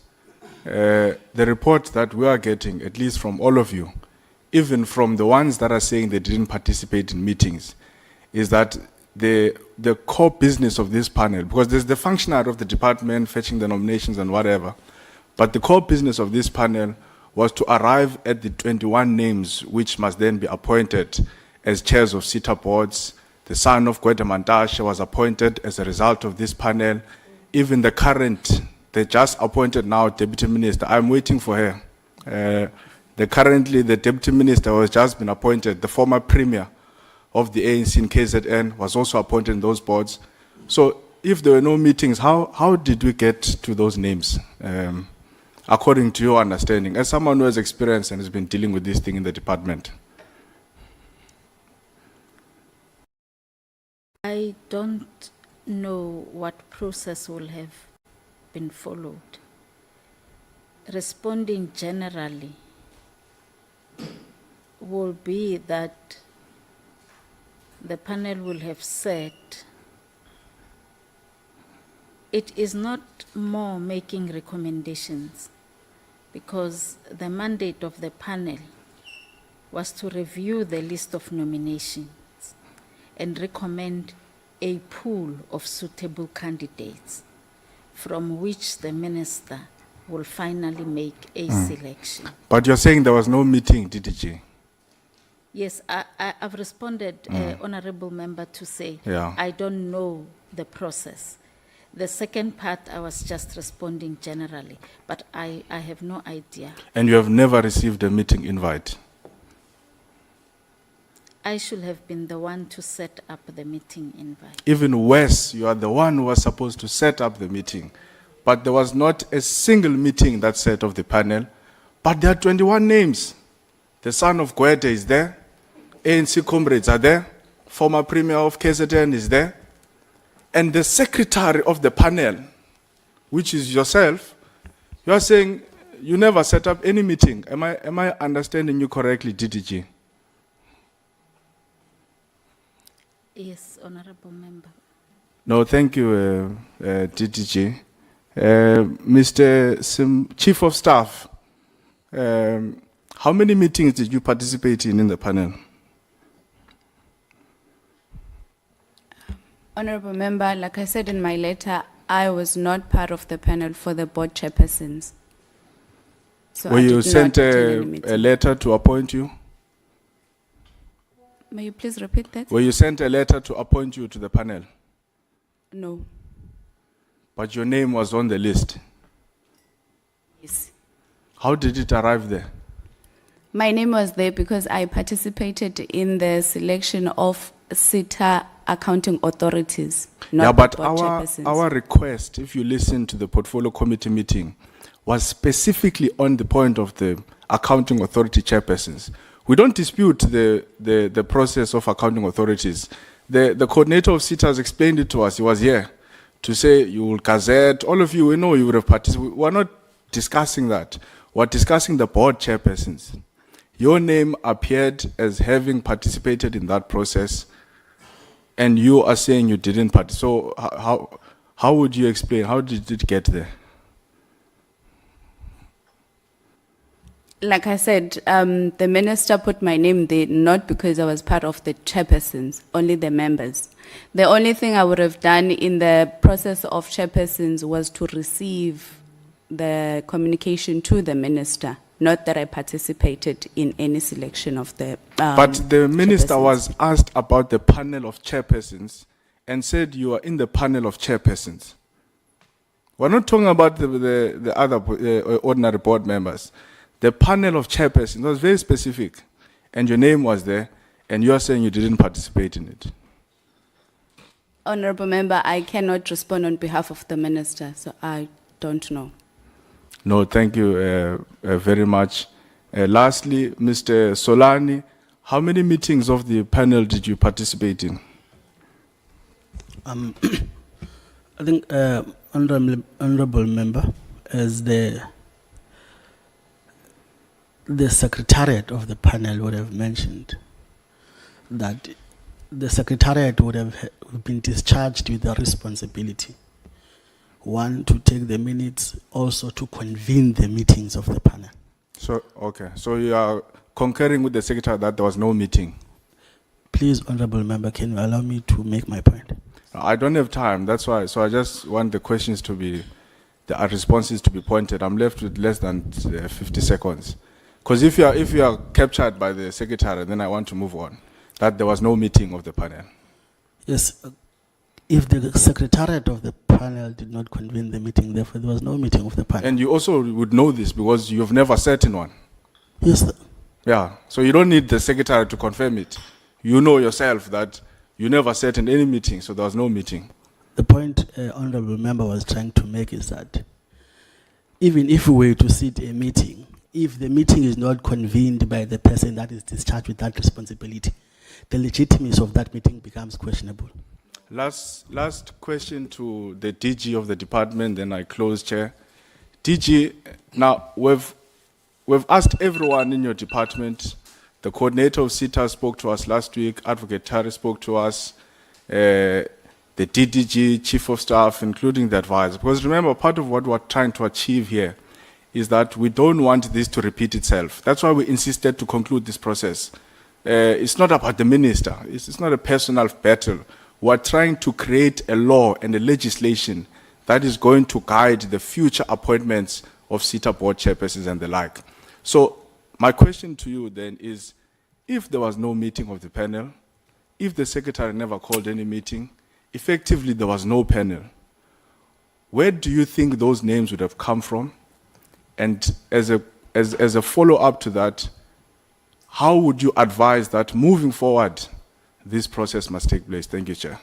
the report that we are getting, at least from all of you, even from the ones that are saying they didn't participate in meetings, is that the core business of this panel, because there's the functionary of the department fetching the nominations and whatever, but the core business of this panel was to arrive at the 21 names which must then be appointed as chairs of SETA boards. The son of Gwede Mantashe was appointed as a result of this panel. Even the current, they just appointed now deputy minister. I'm waiting for her. The deputy minister was just been appointed. The former premier of the ANC in KZN was also appointed in those boards. So if there were no meetings, how did we get to those names? According to your understanding, as someone who has experience and has been dealing with this thing in the department. I don't know what process will have been followed. Responding generally will be that the panel will have said it is not more making recommendations, because the mandate of the panel was to review the list of nominations and recommend a pool of suitable candidates from which the minister will finally make a selection. But you're saying there was no meeting, DDG? Yes, I've responded, Honorable Member, to say Yeah. I don't know the process. The second part, I was just responding generally, but I have no idea. And you have never received a meeting invite? I should have been the one to set up the meeting invite. Even worse, you are the one who was supposed to set up the meeting. But there was not a single meeting that set of the panel. But there are 21 names. The son of Gwede is there. ANC comrades are there. Former premier of KZN is there. And the secretary of the panel, which is yourself, you are saying you never set up any meeting. Am I understanding you correctly, DDG? Yes, Honorable Member. No, thank you, DDG. Mr. Chief of Staff, how many meetings did you participate in the panel? Honorable Member, like I said in my letter, I was not part of the panel for the board chairpersons. So Were I you did sent not attend any a meeting. letter to appoint you? May you please repeat that? Were you sent a letter to appoint you to the panel? No. But your name was on the list. Yes. How did it arrive there? My name was there because I participated in the selection of SETA accounting authorities, not Yeah, but board our chairpersons. request, if you listen to the portfolio committee meeting, was specifically on the point of the accounting authority chairpersons. We don't dispute the process of accounting authorities. The coordinator of SETAs explained it to us. He was here to say you will gazette. All of you, we know you would have participated. We're not discussing that. We're discussing the board chairpersons. Your name appeared as having participated in that process, and you are saying you didn't participate. So how would you explain? How did it get there? Like I said, the minister put my name there not because I was part of the chairpersons, only the members. The only thing I would have done in the process of chairpersons was to receive the communication to the minister, not that I participated in any selection of the But the minister chairpersons. was asked about the panel of chairpersons, and said you are in the panel of chairpersons. We're not talking about the other ordinary board members. The panel of chairpersons was very specific, and your name was there, and you are saying you didn't participate in it. Honorable Member, I cannot respond on behalf of the Minister, so I don't know. No, thank you very much. Lastly, Mr. Solani, how many meetings of the panel did you participate in? I think, honorable member, as the secretariat of the panel would have mentioned, that the secretariat would have been discharged with the responsibility, one, to take the minutes, also to convene the meetings of the panel. So, okay, so you are concurring with the secretary that there was no meeting? Please, honorable member, can you allow me to make my point? I don't have time, that's why. So I just want the questions to be, the responses to be pointed. I'm left with less than 50 seconds. Because if you are captured by the secretary, then I want to move on. That there was no meeting of the panel. Yes, if the secretariat of the panel did not convene the meeting, therefore there was no meeting of the panel. And you also would know this because you've never sat in one. Yes, sir. Yeah, so you don't need the secretary to confirm it. You know yourself that you never sat in any meeting, so there was no meeting. The point honorable member was trying to make is that even if we were to sit a meeting, if the meeting is not convened by the person that is discharged with that responsibility, the legitimacy of that meeting becomes questionable. Last question to the DG of the department, then I close, Chair. DG, now we've asked everyone in your department. The coordinator of SETAs spoke to us last week. Advocate Tari spoke to us. The DDG, Chief of Staff, including the advisor. Because remember, part of what we're trying to achieve here is that we don't want this to repeat itself. That's why we insisted to conclude this process. It's not about the minister. It's not a personal battle. We're trying to create a law and a legislation that is going to guide the future appointments of SETA board chairpersons and the like. So my question to you then is, if there was no meeting of the panel, if the secretary never called any meeting, effectively there was no panel, where do you think those names would have come from? And as a follow-up to that, how would you advise that moving forward, this process must take place? Thank you, Chair.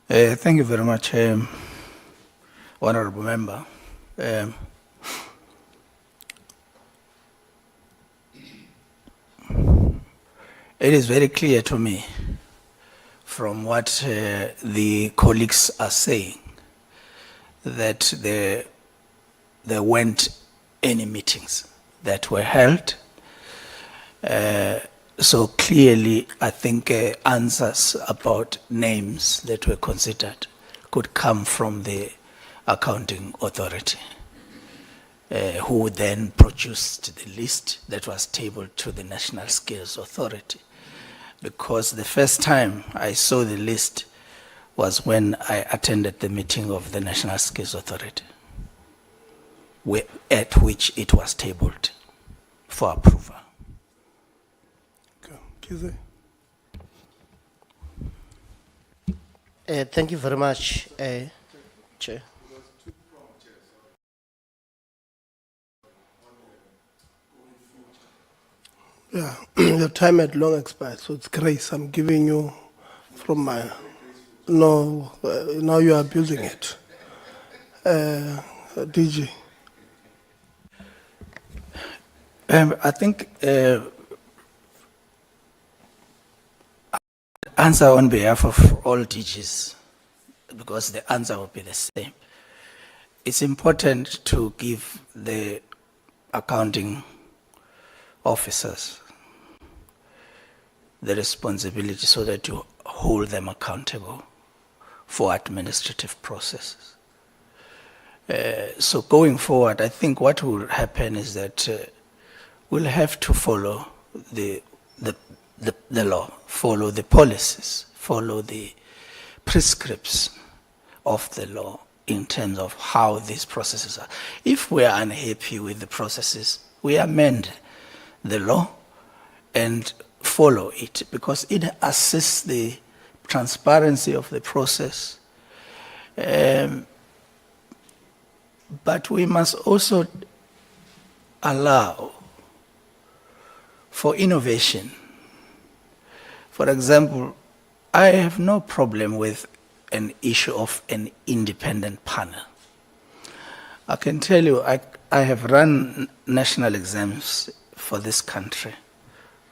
Thank you very much, Honorable Member. It is very clear to me from what the colleagues are saying that there weren't any meetings that were held. So clearly, I think answers about names that were considered could come from the accounting authority, who then produced the list that was tabled to the National Skills Authority. Because the first time I saw the list was when I attended the meeting of the National Skills Authority, at which it was tabled for approval. Kize. Thank you very much, Chair. Yeah, your time had long expired, so it's grace. I'm giving you from my. No, now you are abusing it. DG. I think answer on behalf of all DGs, because the answer will be the same. It's important to give the accounting officers the responsibility so that you hold them accountable for administrative processes. So going forward, I think what will happen is that we'll have to follow the law, follow the policies, follow the prescripts of the law in terms of how these processes are. If we are unhappy with the processes, we amend the law and follow it, because it assists the transparency of the process. But we must also allow for innovation. For example, I have no problem with an issue of an independent panel. I can tell you, I have run national exams for this country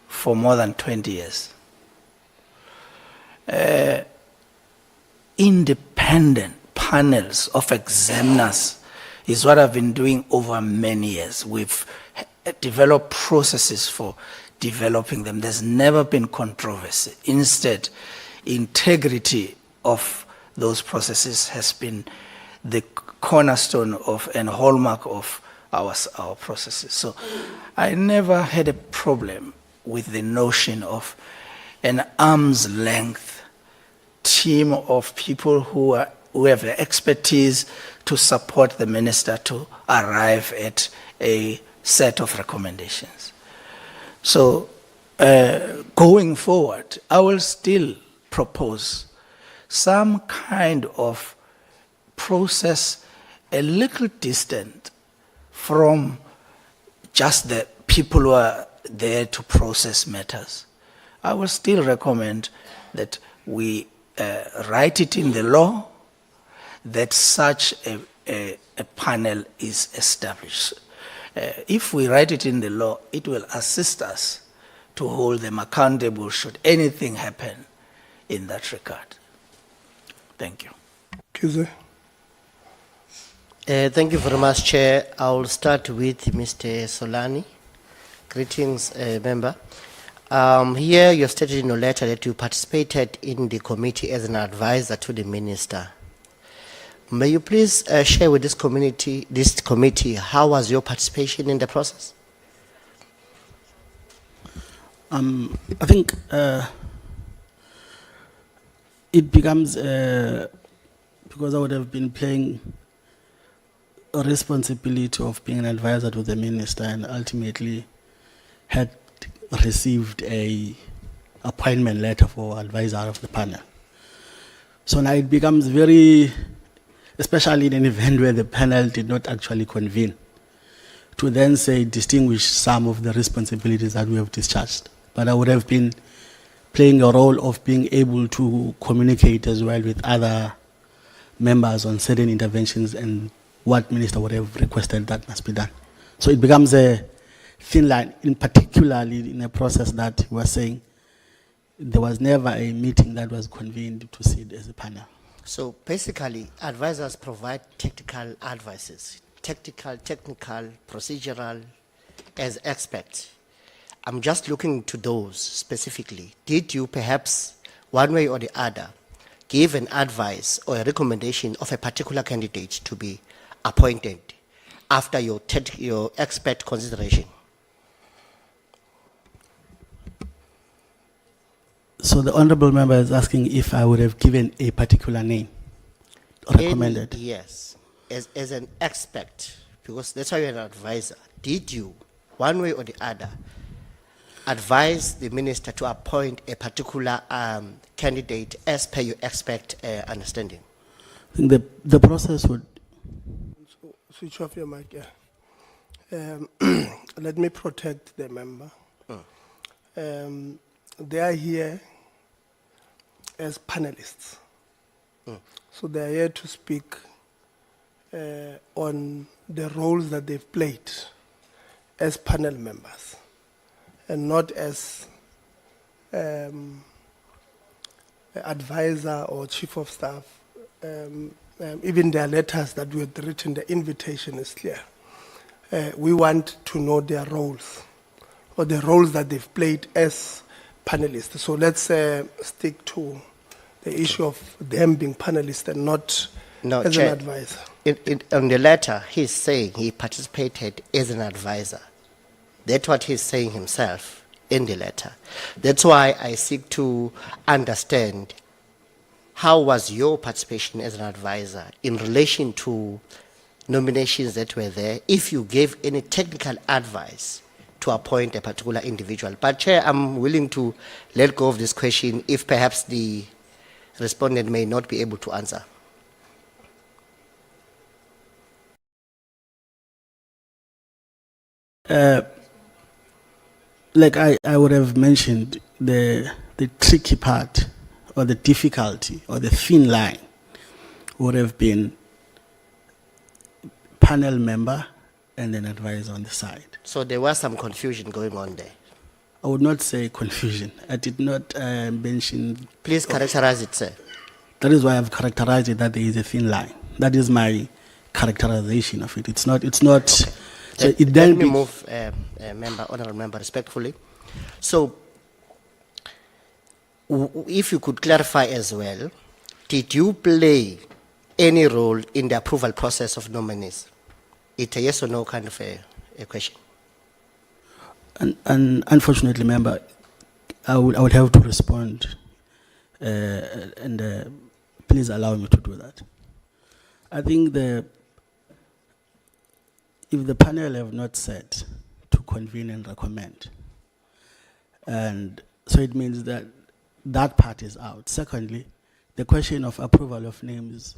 for more than 20 years. Independent panels of examiners is what I've been doing over many years. We've developed processes for developing them. There's never been controversy. Instead, integrity of those processes has been the cornerstone of and hallmark of our processes. So I never had a problem with the notion of an arm's length team of people who have the expertise to support the minister to arrive at a set of recommendations. So going forward, I will still propose some kind of process a little distant from just the people who are there to process matters. I will still recommend that we write it in the law that such a panel is established. If we write it in the law, it will assist us to hold them accountable should anything happen in that regard. Thank you. Kize. Thank you very much, Chair. I will start with Mr. Solani. Greetings, member. Here you stated in your letter that you participated in the committee as an advisor to the minister. May you please share with this committee, how was your participation in the process? I think it becomes, because I would have been playing a responsibility of being an advisor to the minister and ultimately had received a appointment letter for advisor of the panel. So now it becomes very, especially in an event where the panel did not actually convene, to then say distinguish some of the responsibilities that we have discharged. But I would have been playing a role of being able to communicate as well with other members on certain interventions and what minister would have requested that must be done. So it becomes a thin line, in particularly in a process that we were saying there was never a meeting that was convened to sit as a panel. So basically, advisors provide technical advices, technical, procedural, as experts. I'm just looking to those specifically. Did you perhaps, one way or the other, give an advice or a recommendation of a particular candidate to be appointed after your expert consideration? So the honorable member is asking if I would have given a particular name recommended. Yes, as an expert, because that's why you're an advisor. Did you, one way or the other, advise the minister to appoint a particular candidate as per your expert understanding? I think the process would... Switch off your mic, yeah. Let me protect the member. They are here as panelists. So they are here to speak on the roles that they've played as panel members and not as advisor or chief of staff. Even their letters that we had written, the invitation is clear. We want to know their roles or the roles that they've played as panelists. So let's stick to the issue of them being panelists and not as Chair, an advisor. On the letter, he's saying he participated as an advisor. That's what he's saying himself in the letter. That's why I seek to understand how was your participation as an advisor in relation to nominations that were there, if you gave any technical advice to appoint a particular individual. But Chair, I'm willing to let go of this question if perhaps the respondent may not be able to answer. Like I would have mentioned, the tricky part or the difficulty or the thin line would have been panel member and an advisor on the side. So there was some confusion going on there. I would not say confusion. I did not mention. Please characterize it, sir. That is why I've characterized it that there is a thin line. That is my characterization of it. It's not. Okay. So Let it then me move, honorable member, respectfully. So, if you could clarify as well, did you play any role in the approval process of nominees? It's a yes or no kind of a question. And unfortunately, member, I would have to respond, and please allow me to do that. I think if the panel have not said to convene and recommend, and so it means that that part is out. Secondly, the question of approval of names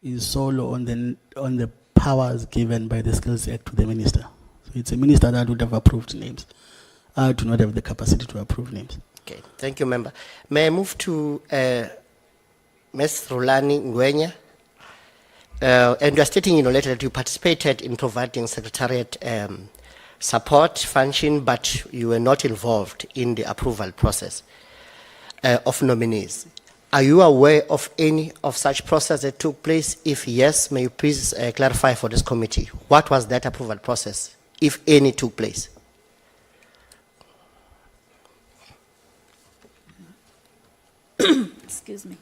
is solo on the powers given by the Skills Act to the minister. So it's a minister that would have approved names. I do not have the capacity to approve names. Okay, thank you, member. May I move to Ms. Rulani Ngwenya? And you are stating in your letter that you participated in providing secretariat support function, but you were not involved in the approval process of nominees. Are you aware of any of such process that took place? If yes, may you please clarify for this committee, what was that approval process, if any, took place? Excuse me.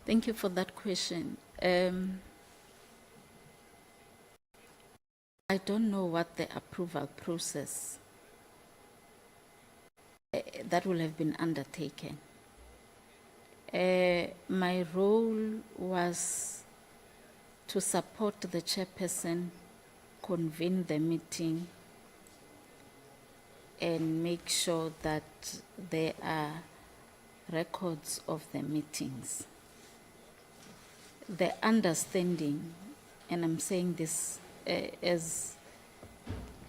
Thank you for that question. I don't know what the approval process that will have been undertaken. My role was to support the chairperson, convene the meeting, and make sure that there are records of the meetings. The understanding, and I'm saying this as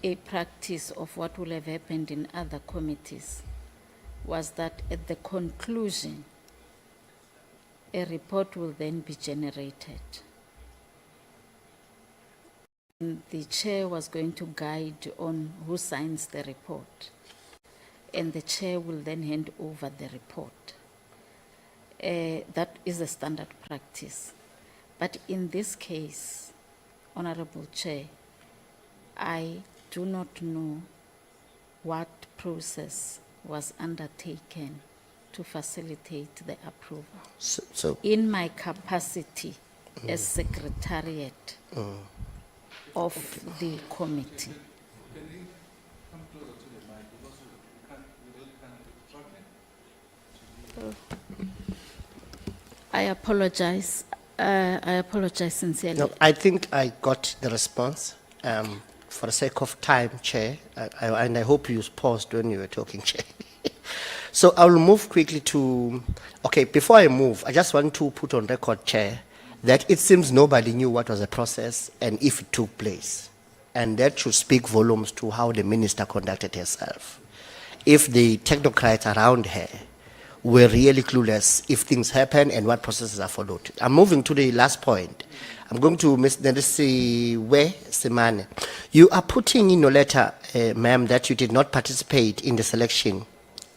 a practice of what will have happened in other committees, was that at the conclusion, a report will then be generated. And the chair was going to guide on who signs the report, and the chair will then hand over the report. That is a standard practice. But in this case, Honorable Chair, I do not know what process was undertaken to facilitate the approval. So in my capacity as secretariat of the committee. I apologize. I apologize sincerely. no, I think I got the response. For the sake of time, Chair, and I hope you paused when you were talking, Chair. So I will move quickly to, okay, before I move, I just want to put on record, Chair, that it seems nobody knew what was the process and if it took place. And that should speak volumes to how the minister conducted herself. If the technocrats around her were really clueless if things happen and what processes are followed. I'm moving to the last point. I'm going to Ms. Nerisiwe Semane. You are putting in your letter, ma'am, that you did not participate in the selection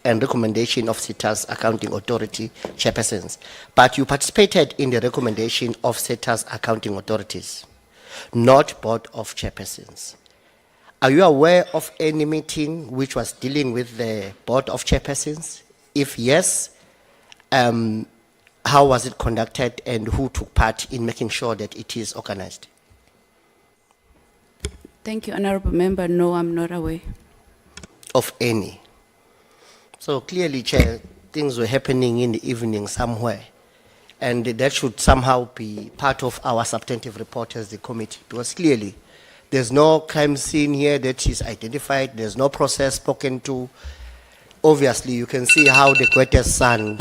and recommendation of SETAs Accounting Authority chairpersons, but you participated in the recommendation of SETAs Accounting Authorities, not Board of Chairpersons. Are you aware of any meeting which was dealing with the Board of Chairpersons? If yes, how was it conducted and who took part in making sure that it is organized? Thank you, Honorable Member. No, I'm not aware. Of any? So clearly, Chair, things were happening in the evening somewhere, and that should somehow be part of our substantive report as the committee, because clearly There's no crime scene here that is identified. There's no process spoken to. Obviously, you can see how the greatest son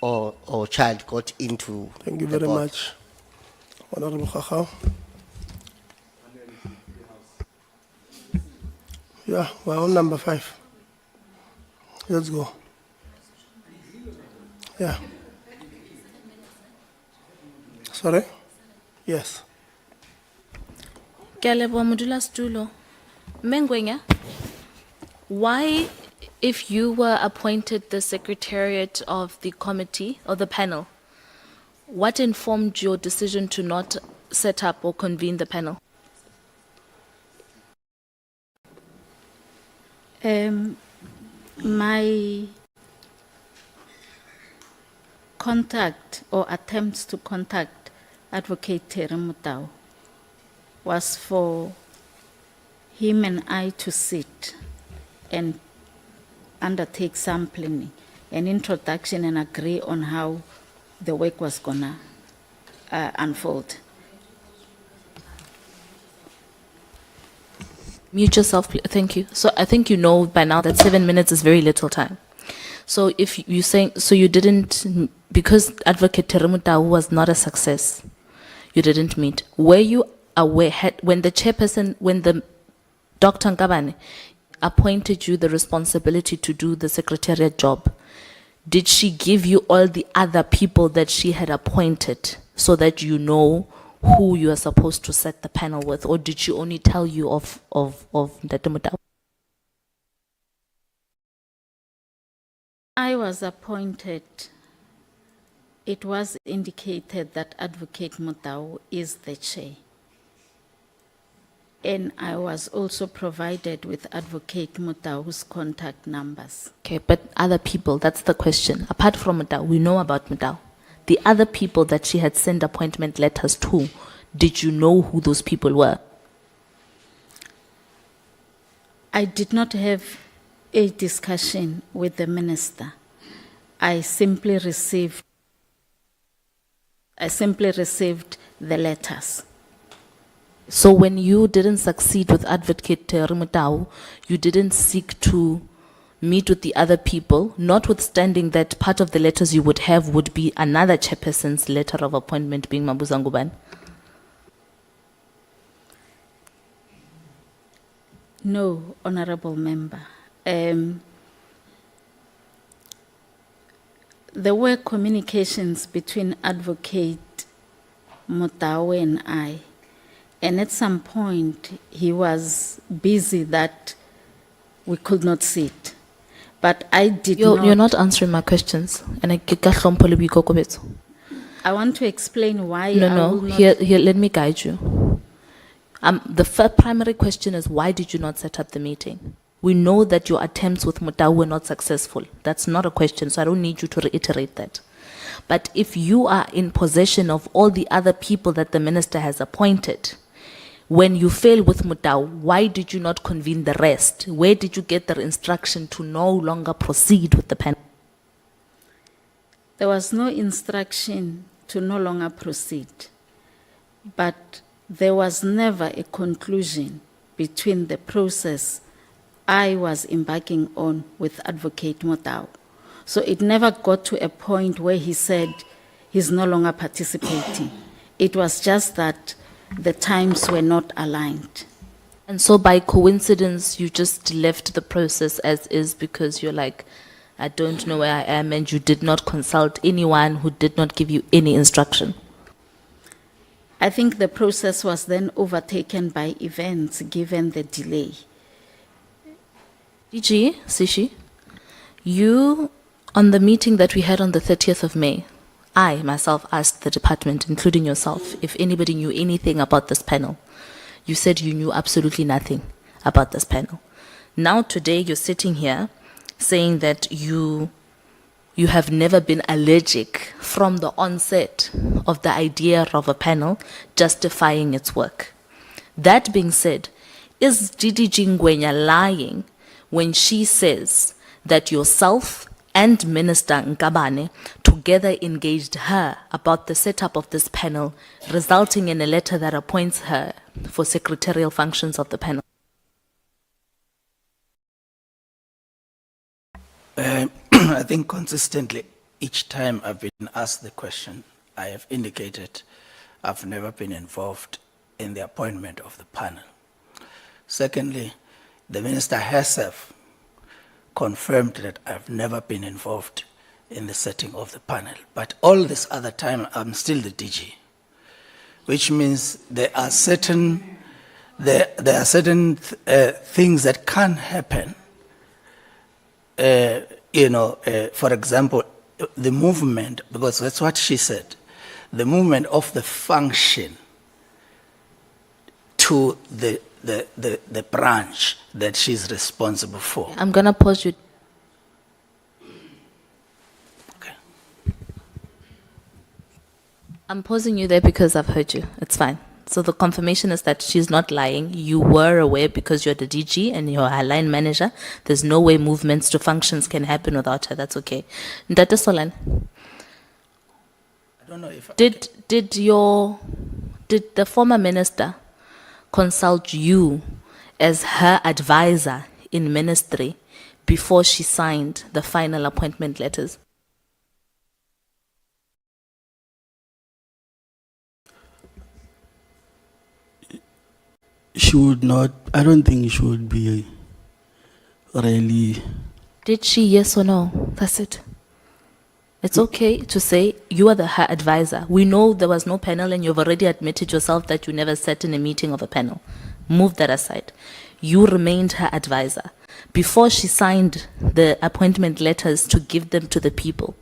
or child got into. Thank you the very board. much. Honorable Khakha. Yeah, we're on number 5. Let's go. Yeah. Sorry? Yes. Kelebo Modula Stulo. Mengwenya, why, if you were appointed the secretariat of the committee or the panel, what informed your decision to not set up or convene the panel? My contact or attempts to contact Advocate Terry Mutau was for him and I to sit and undertake some planning, an introduction, and agree on how the work was gonna unfold. Mute yourself, thank you. So I think you know by now that 7 minutes is very little time. So if you saying, so you didn't, because Advocate Teremutau was not a success, you didn't meet. Were you aware, when the chairperson, when the Dr. Nkabane appointed you the responsibility to do the secretariat job, did she give you all the other people that she had appointed so that you know who you are supposed to set the panel with, or did she only tell you of Ndate Mutau? I was appointed. It was indicated that Advocate Mutau is the chair. And I was also provided with Advocate Mutau's contact numbers. Okay, but other people, that's the question. Apart from Mutau, we know about Mutau. The other people that she had sent appointment letters to, did you know who those people were? I did not have a discussion with the minister. I simply received the letters. So when you didn't succeed with Advocate Mutau, you didn't seek to meet with the other people, notwithstanding that part of the letters you would have would be another chairperson's letter of appointment being Mabuzanguban? No, honorable member. There were communications between Advocate Mutau and I, and at some point he was busy that we could not sit. But I did not. You're not answering my questions. And I want to explain why. No, here, let me guide you. The primary question is, why did you not set up the meeting? We know that your attempts with Mutau were not successful. That's not a question, so I don't need you to reiterate that. But if you are in possession of all the other people that the minister has appointed, when you fail with Mutau, why did you not convene the rest? Where did you get the instruction to no longer proceed with the panel? There was no instruction to no longer proceed, but there was never a conclusion between the process I was embarking on with Advocate Mutau. So it never got to a point where he said he's no longer participating. It was just that the times were not aligned. And so by coincidence, you just left the process as is because you're like, I don't know where I am, and you did not consult anyone who did not give you any instruction. I think the process was then overtaken by events given the delay. DG, Sishi, you, on the meeting that we had on the 30th of May, I myself asked the department, including yourself, if anybody knew anything about this panel. You said you knew absolutely nothing about this panel. Now today you're sitting here saying that you have never been allergic from the onset of the idea of a panel justifying its work. That being said, is DDG Ngwenya lying when she says that yourself and Minister Nkabane, together engaged her about the setup of this panel, resulting in a letter that appoints her for secretarial functions of the panel? I think consistently, each time I've been asked the question, I have indicated I've never been involved in the appointment of the panel. Secondly, the minister herself confirmed that I've never been involved in the setting of the panel. But all this other time, I'm still the DG, which means there are certain things that can happen. For example, the movement, because that's what she said, the movement of the function to the branch that she's responsible for. I'm going to pause you. Okay. I'm pausing you there because I've heard you. It's fine. So the confirmation is that she's not lying. You were aware because you're the DG and you're her line manager. There's no way movements to functions can happen without her. That's okay. Ndata Solan, I don't know if did the former minister consult you as her advisor in ministry before she signed the final appointment letters? She would not, I don't think she would be really. Did she, yes or no? That's it. It's okay to say you are her advisor. We know there was no panel and you've already admitted yourself that you never sat in a meeting of a panel. Move that aside. You remained her advisor. Before she signed the appointment letters to give them to the people,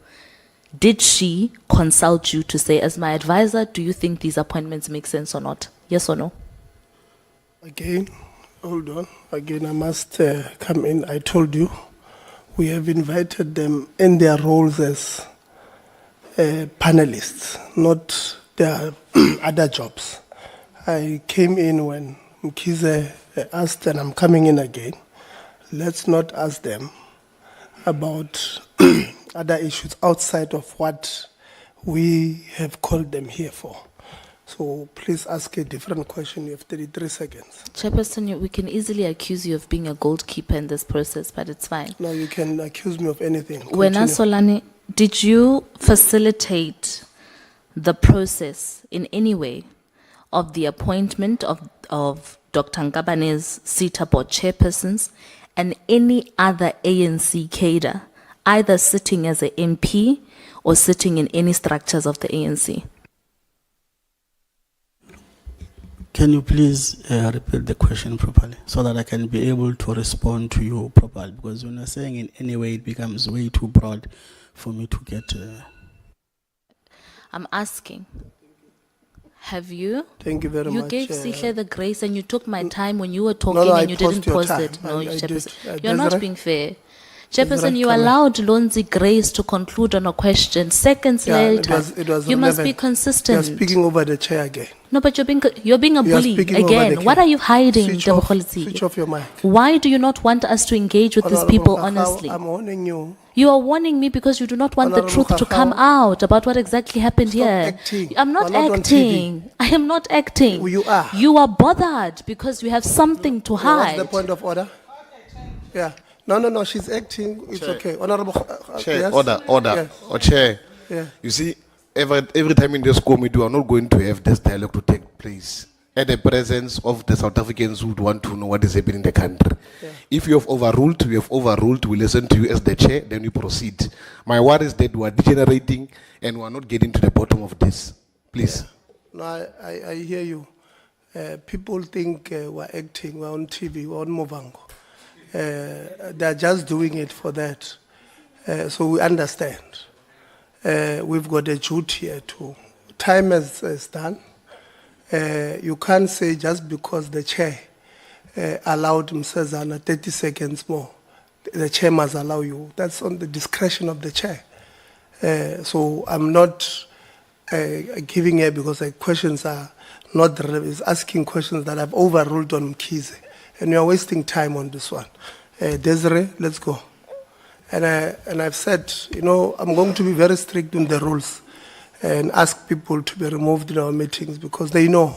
did she consult you to say, as my advisor, do you think these appointments make sense or not? Yes or no? Again, hold on. Again, I must come in. I told you, we have invited them in their roles as panelists, not their other jobs. I came in when Mkize asked, and I'm coming in again. Let's not ask them about other issues outside of what we have called them here for. So please ask a different question. You have 33 seconds. Chairperson, we can easily accuse you of being a goalkeeper in this process, but it's fine. No, you can accuse me of anything. Wena Solani, did you facilitate the process in any way of the appointment of Dr. Ngabane's SETA board chairpersons and any other ANC cadre, either sitting as an MP or sitting in any structures of the ANC? Can you please repeat the question properly so that I can be able to respond to you properly? Because when you're saying in any way, it becomes way too broad for me to get. I'm asking, have you? Thank you very much. You gave Sihle the grace and you took my time when you were talking No, and you I paused didn't your pause time. it. No, I did. Chairperson, you're not Desiree? being fair. Chairperson, you come in. allowed Lonzi Grace to conclude on a question. Seconds later, it was you must 11. be You're consistent. speaking over the chair again. No, but you're being a You are bully speaking over again. the What chair. are you hiding, Switch off, Debokholisi? switch off your mic. Why do you not want us to engage with these Honorable people Kakao, honestly? I'm warning you. You are warning me because you do not want the Honorable truth to Kakao, come out about what exactly happened stop here. acting. I'm not We're not on acting. I am not acting. You are. You are bothered because you have something to What's hide. the point of order? Yeah. No, she's acting. It's okay. Honorable. Chair, yes? order. Yeah. Or chair. Yeah. You see, every time in this committee, we are not going to have this dialogue to take place at the presence of the South Africans who would want to know what is happening in the country. Yeah. If you have overruled, we have overruled. We listen to you as the chair, then we proceed. My worry is that we are degenerating and we are not getting to the bottom of this. Please. No, I hear you. People think we're acting, we're on TV, we're on Movango. They're just doing it for that. So we understand. We've got a duty here too. Time is done. You can't say just because the chair allowed Msezana 30 seconds more, the chair must allow you. That's on the discretion of the chair. So I'm not giving her because the questions are not is asking questions that I've overruled on Mkize. And you are wasting time on this one. Desiree, let's go. And I've said, you know, I'm going to be very strict on the rules and ask people to be removed in our meetings because they know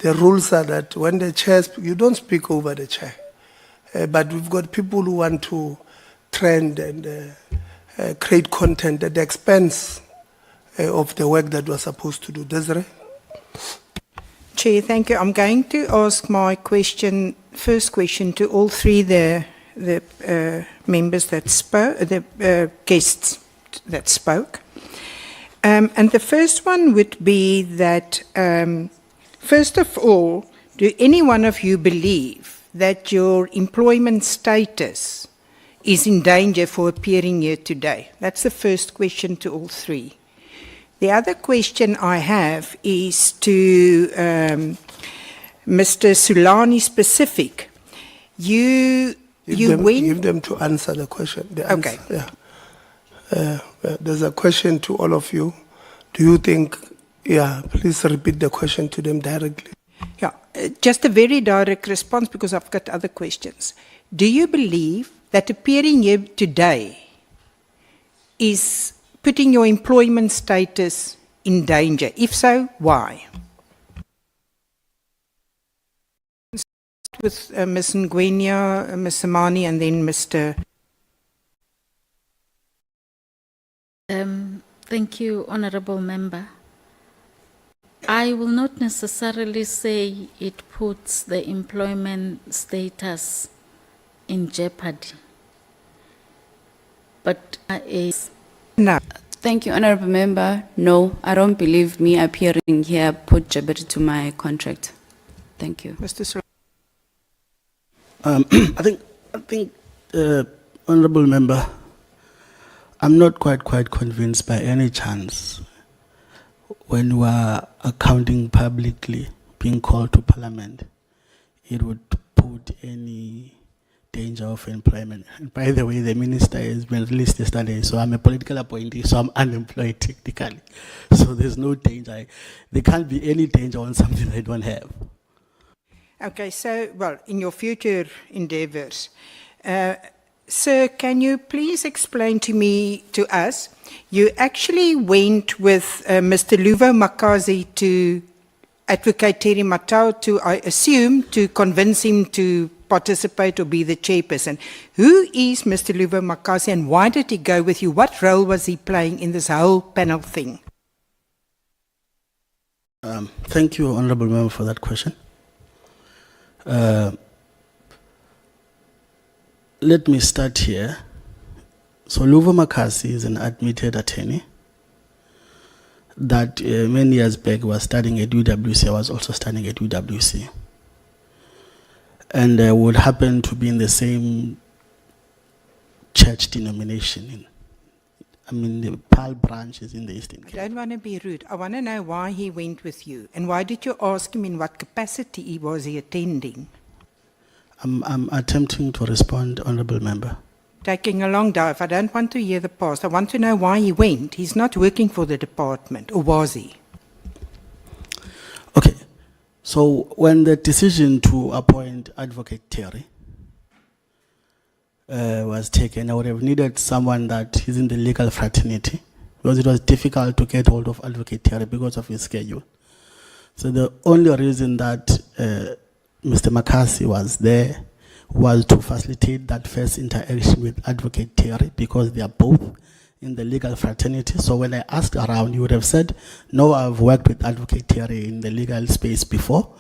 the rules are that when the chair speaks, you don't speak over the chair. But we've got people who want to trend and create content at the expense of the work that we're supposed to do. Desiree? Chair, thank you. I'm going to ask my first question to all three the members that spoke, the guests that spoke. And the first one would be that, first of all, do any one of you believe that your employment status is in danger for appearing here today? That's the first question to all three. The other question I have is to Mr. Sulani specific. Give them to answer the question. Okay. Yeah. There's a question to all of you. Do you think, please repeat the question to them directly. Yeah, just a very direct response because I've got other questions. Do you believe that appearing here today is putting your employment status in danger? If so, why? With Ms. Ngwenya, Ms. Samani, and then Mr. Thank you, Honorable Member. I will not necessarily say it puts the employment status in jeopardy, but no. Thank you, Honorable Member. No, I don't believe me appearing here put jeopardy to my contract. Thank you. Mr. Sulani. I think, Honorable Member, I'm not quite convinced by any chance when we are accounting publicly, being called to Parliament, it would put any danger of employment. And by the way, the minister has been released yesterday, so I'm a political appointee, so I'm unemployed technically. So there's no danger. There can't be any danger on something I don't have. Okay, so, well, in your future endeavors, sir, can you please explain to us, you actually went with Mr. Luvo Makazi to Advocate Terry Matau to, I assume, to convince him to participate or be the chairperson. Who is Mr. Luvo Makazi and why did he go with you? What role was he playing in this whole panel thing? Thank you, Honorable Member, for that question. Let me start here. So Luvo Makasi is an admitted attorney that many years back was studying at UWC. I was also studying at UWC. And would happen to be in the same church denomination. The PAL branch is in the Eastern Cape. I don't want to be rude. I want to know why he went with you. And why did you ask him in what capacity was he attending? I'm attempting to respond, Honorable Member. Taking a long dive. I don't want to hear the past. I want to know why he went. He's not working for the department, or was he? Okay. So when the decision to appoint Advocate Terry was taken, I would have needed someone that is in the legal fraternity because it was difficult to get hold of Advocate Terry because of his schedule. So the only reason that Mr. Makasi was there was to facilitate that first interaction with Advocate Terry because they are both in the legal fraternity. So when I asked around, you would have said, no, I've worked with Advocate Terry in the legal space before.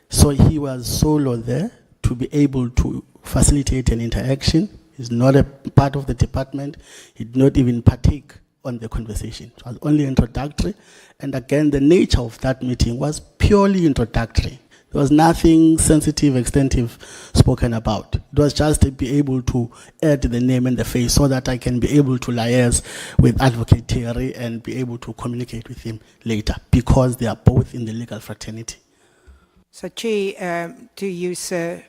So he was solo there to be able to facilitate an interaction. He's not a part of the department. He did not even partake on the conversation. It was only introductory. And again, the nature of that meeting was purely introductory. There was nothing sensitive, extensive spoken about. It was just to be able to add the name and the face so that I can be able to liaise with Advocate Terry and be able to communicate with him later because they are both in the legal fraternity. So, Chair, to you, sir,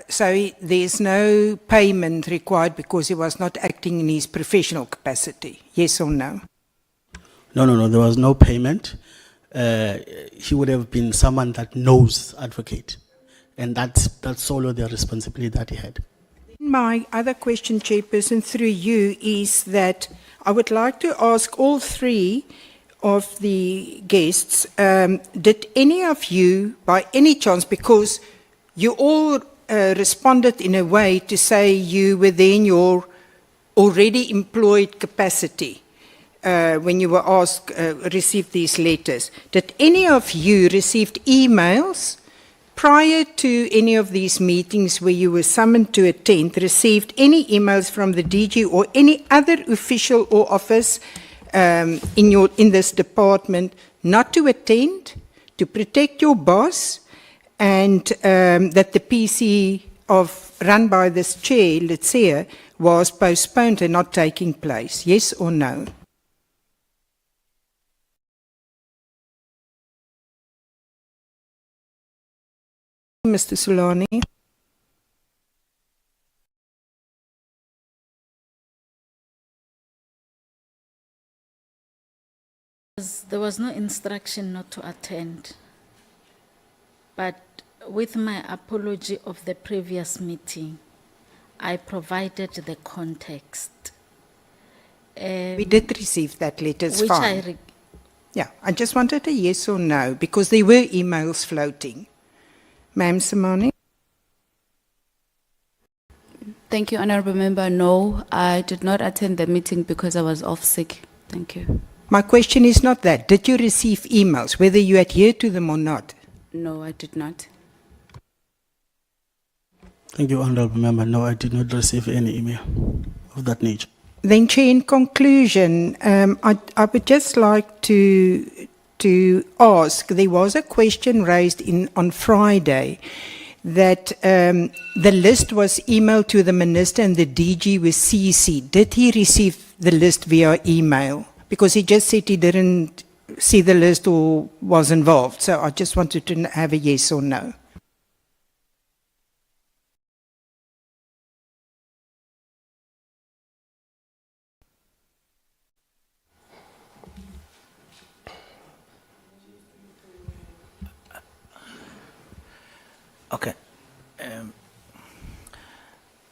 so there's no payment required because he was not acting in his professional capacity, yes or no? No, there was no payment. He would have been someone that knows Advocate, and that's solo the responsibility that he had. my other question, Chairperson, through you, is that I would like to ask all three of the guests, did any of you, by any chance, because you all responded in a way to say you were in your already employed capacity when you were asked, received these letters. Did any of you received emails prior to any of these meetings where you were summoned to attend, received any emails from the DG or any other official or office in this department not to attend, to protect your boss, and that the PC run by this chair, let's say, was postponed and not taking place? Yes or no? Mr. Solani. There was no instruction not to attend, but with my apology of the previous meeting, I provided the context. We did receive that letter, it's which fine. Yeah, I just wanted a yes or no, because there were emails floating. Ma'am Samani? Thank you, Honorable Member. No, I did not attend the meeting because I was off sick. Thank you. My question is not that. Did you receive emails, whether you adhere to them or not? No, I did not. Thank you, Honorable Member. No, I did not receive any email of that nature. Then, Chair, in conclusion, I would just like to ask, there was a question raised on Friday that the list was emailed to the Minister and the DG was CC. Did he receive the list via email? Because he just said he didn't see the list or was involved. So I just wanted to have a yes or no. Okay.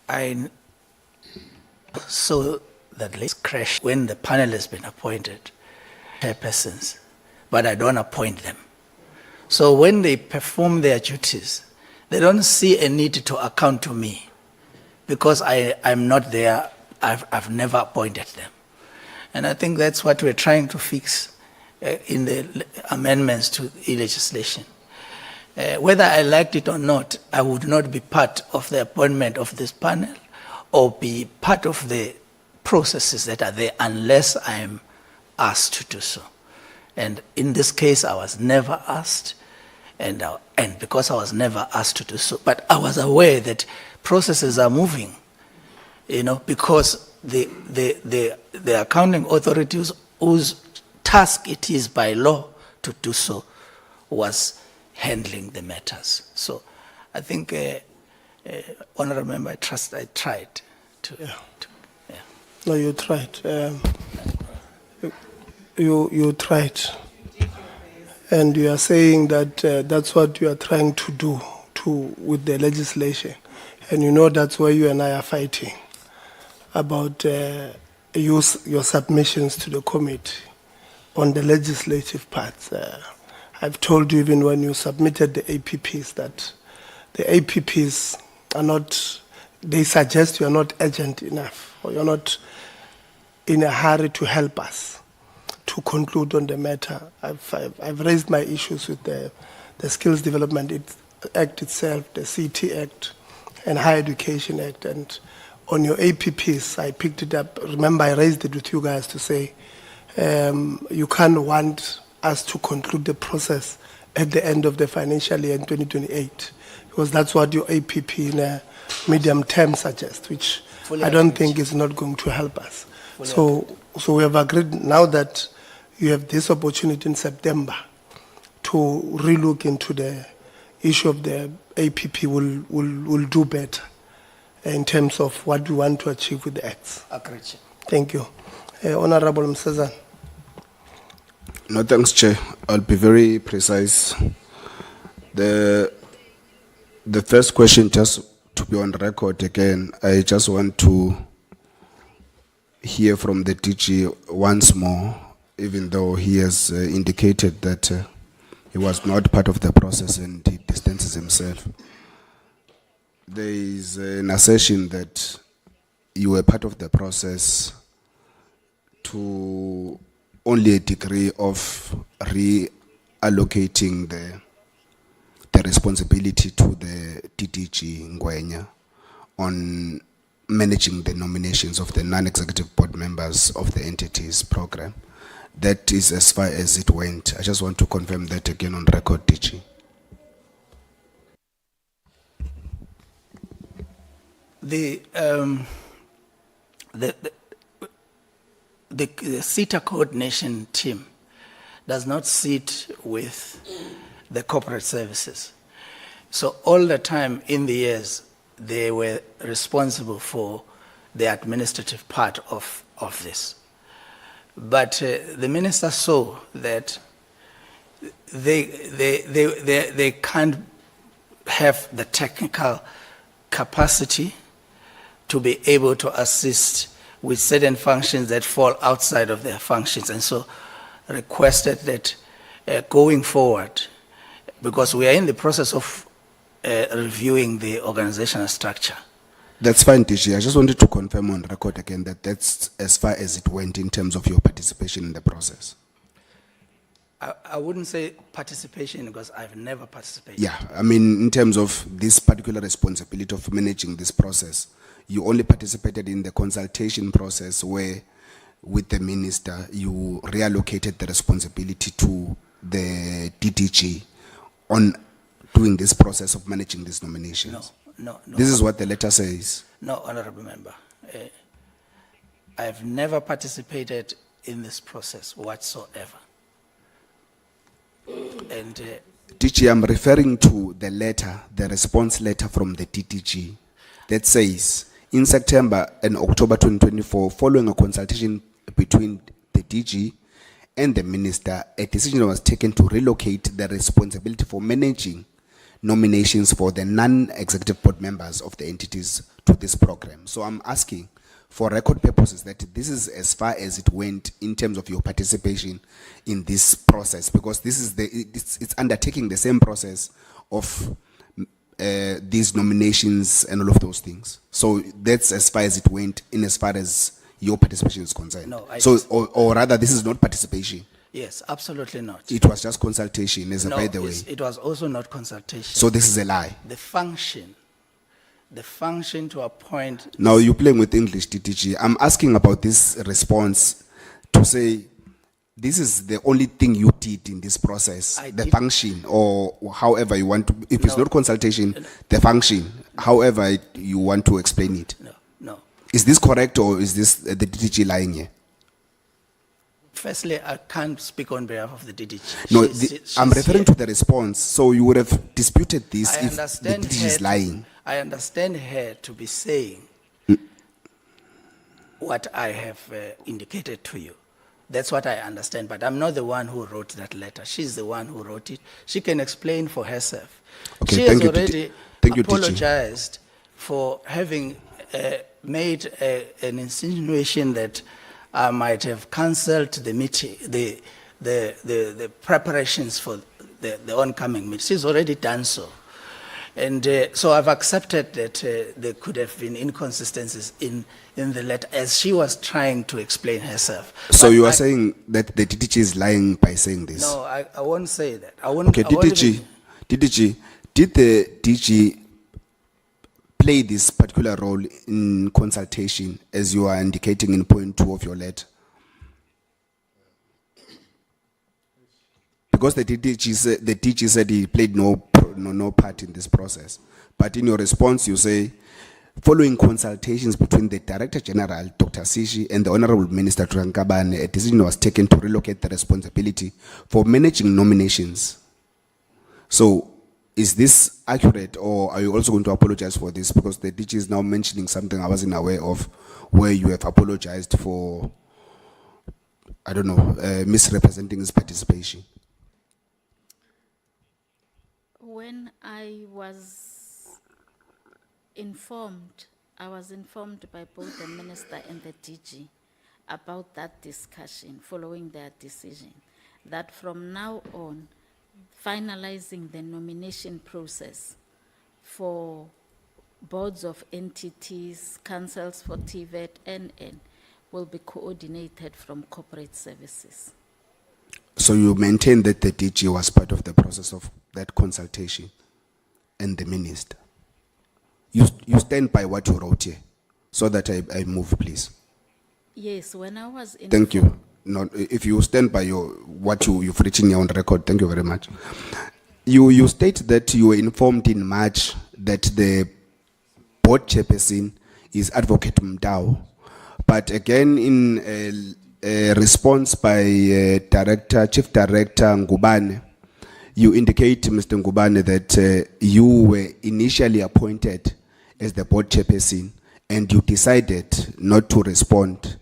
I saw that list crash when the panel has been appointed, chairpersons, but I don't appoint them. So when they perform their duties, they don't see a need to account to me because I'm not there. I've never appointed them. And I think that's what we're trying to fix in the amendments to the legislation. Whether I liked it or not, I would not be part of the appointment of this panel or be part of the processes that are there unless I am asked to do so. And in this case, I was never asked, and because I was never asked to do so, but I was aware that processes are moving, because the accounting authorities whose task it is by law to do so was handling the matters. So I think, Honourable Member, I trust I tried to. Yeah. No, you tried. You tried. And you are saying that that's what you are trying to do with the legislation. And you know that's why you and I are fighting about your submissions to the committee on the legislative parts. I've told you even when you submitted the APPs that the APPs are not, they suggest you are not urgent enough or you're not in a hurry to help us to conclude on the matter. I've raised my issues with the Skills Development Act itself, the CT Act and Higher Education Act. And on your APPs, I picked it up. Remember, I raised it with you guys to say you can't want us to conclude the process at the end of the financial year in 2028, because that's what your APP in a medium term suggests, which I don't think is not going to help us. So we have agreed now that you have this opportunity in September to relook into the issue of the APP. Will do better in terms of what we want to achieve with the acts. Agreed. Thank you. Honorable Msazan. No, thanks, Chair. I'll be very precise. The first question, just to be on record again, I just want to hear from the DG once more, even though he has indicated that he was not part of the process and he distances himself. There is an assertion that you were part of the process to only a degree of reallocating the responsibility to the DDG Ngwenya on managing the nominations of the non-executive board members of the entities program. That is as far as it went. I just want to confirm that again on record, DG. The SETA coordination team does not sit with the corporate services. So all the time in the years, they were responsible for the administrative part of this. But the minister saw that they can't have the technical capacity to be able to assist with certain functions that fall outside of their functions, and so requested that going forward, because we are in the process of reviewing the organizational structure. That's fine, DG. I just wanted to confirm on record again that that's as far as it went in terms of your participation in the process. I wouldn't say participation because I've never participated. Yeah, I mean, in terms of this particular responsibility of managing this process, you only participated in the consultation process where, with the minister, you reallocated the responsibility to the DDG on doing this process of managing these nominations. No. This is what the letter says. No, Honorable Member. I've never participated in this process whatsoever. And DG, I'm referring to the letter, the response letter from the DDG that says, in September and October 2024, following a consultation between the DG and the minister, a decision was taken to relocate the responsibility for managing nominations for the non-executive board members of the entities to this program. So I'm asking, for record purposes, that this is as far as it went in terms of your participation in this process, because this is it's undertaking the same process of these nominations and all of those things. So that's as far as it went in as far as your participation is concerned. No, or rather, this is not participation. Yes, absolutely not. It was just consultation, as a by the way. It was also not consultation. So this is a lie. The function to appoint. Now you're playing with English, DTG. I'm asking about this response to say this is the only thing you did in this process, the function, or however you want to. If it's not consultation, the function, however you want to explain it. No. Is this correct, or is this the DTG lying here? Firstly, I can't speak on behalf of the DDG. No, I'm referring to the response. So you would have disputed this if the DDG is lying. I understand her to be saying what I have indicated to you. That's what I understand, but I'm not the one who wrote that letter. She's the one who wrote it. She can explain for herself. Okay, she thank has you, already thank you, apologized for having made an insinuation that I might have cancelled the meeting, the preparations for the oncoming meeting. She's already done so. And so I've accepted that there could have been inconsistencies in the letter as she was trying to explain herself. So you are saying that the DDG is lying by saying this? No, I won't say that. I won't. Okay, DDG, did the DG play this particular role in consultation as you are indicating in point 2 of your letter? Because the DG said he played no part in this process. But in your response, you say, following consultations between the Director General, Dr. Sishi, and the Honorable Minister Trankabane, a decision was taken to relocate the responsibility for managing nominations. So, is this accurate, or are you also going to apologize for this? Because the DG is now mentioning something I wasn't aware of, where you have apologized for, I don't know, misrepresenting his participation. When I was I was informed by both the minister and the DG about that discussion following their decision, that from now on, finalizing the nomination process for boards of entities, councils for TVET, NN, will be coordinated from corporate services. So you maintain that the DG was part of the process of that consultation and the minister. You stand by what you wrote here, so that I move, please. Yes, when I was in. Thank you. No, if you stand by what you've written here on record, thank you very much. You state that you were informed in March that the board chairperson is Advocate Mdao, but again in a response by Chief Director Ngubane, you indicate, Mr. Ngubane, that you were initially appointed as the board chairperson and you decided not to respond.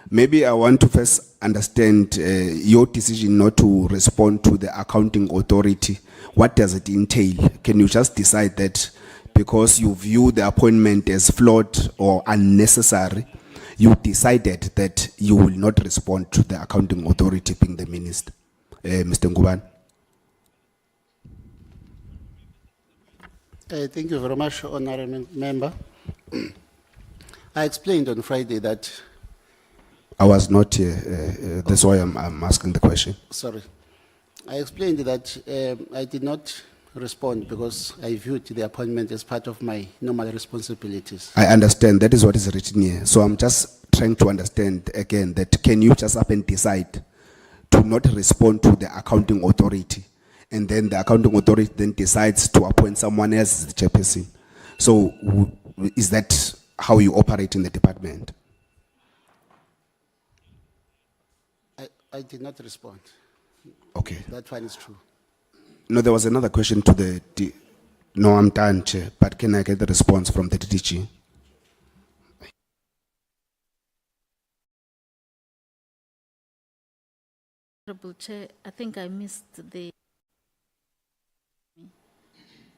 Maybe I want to first understand your decision not to respond to the accounting authority. What does it entail? Can you just decide that because you view the appointment as flawed or unnecessary, you decided that you will not respond to the accounting authority being the minister? Mr. Ngubane. Thank you very much, Honourable Member. I explained on Friday that... I was not here, that's why I'm asking the question. Sorry. I explained that I did not respond because I viewed the appointment as part of my normal responsibilities. I understand, that is what is written here. So I'm just trying to understand again that can you just up and decide to not respond to the accounting authority, and then the accounting authority then decides to appoint someone else as the chairperson? So is that how you operate in the department? I did not respond. Okay. That one is true. No, there was another question to the... No, I'm done, Chair, but can I get the response from the DG? Honorable Chair, I think I missed the...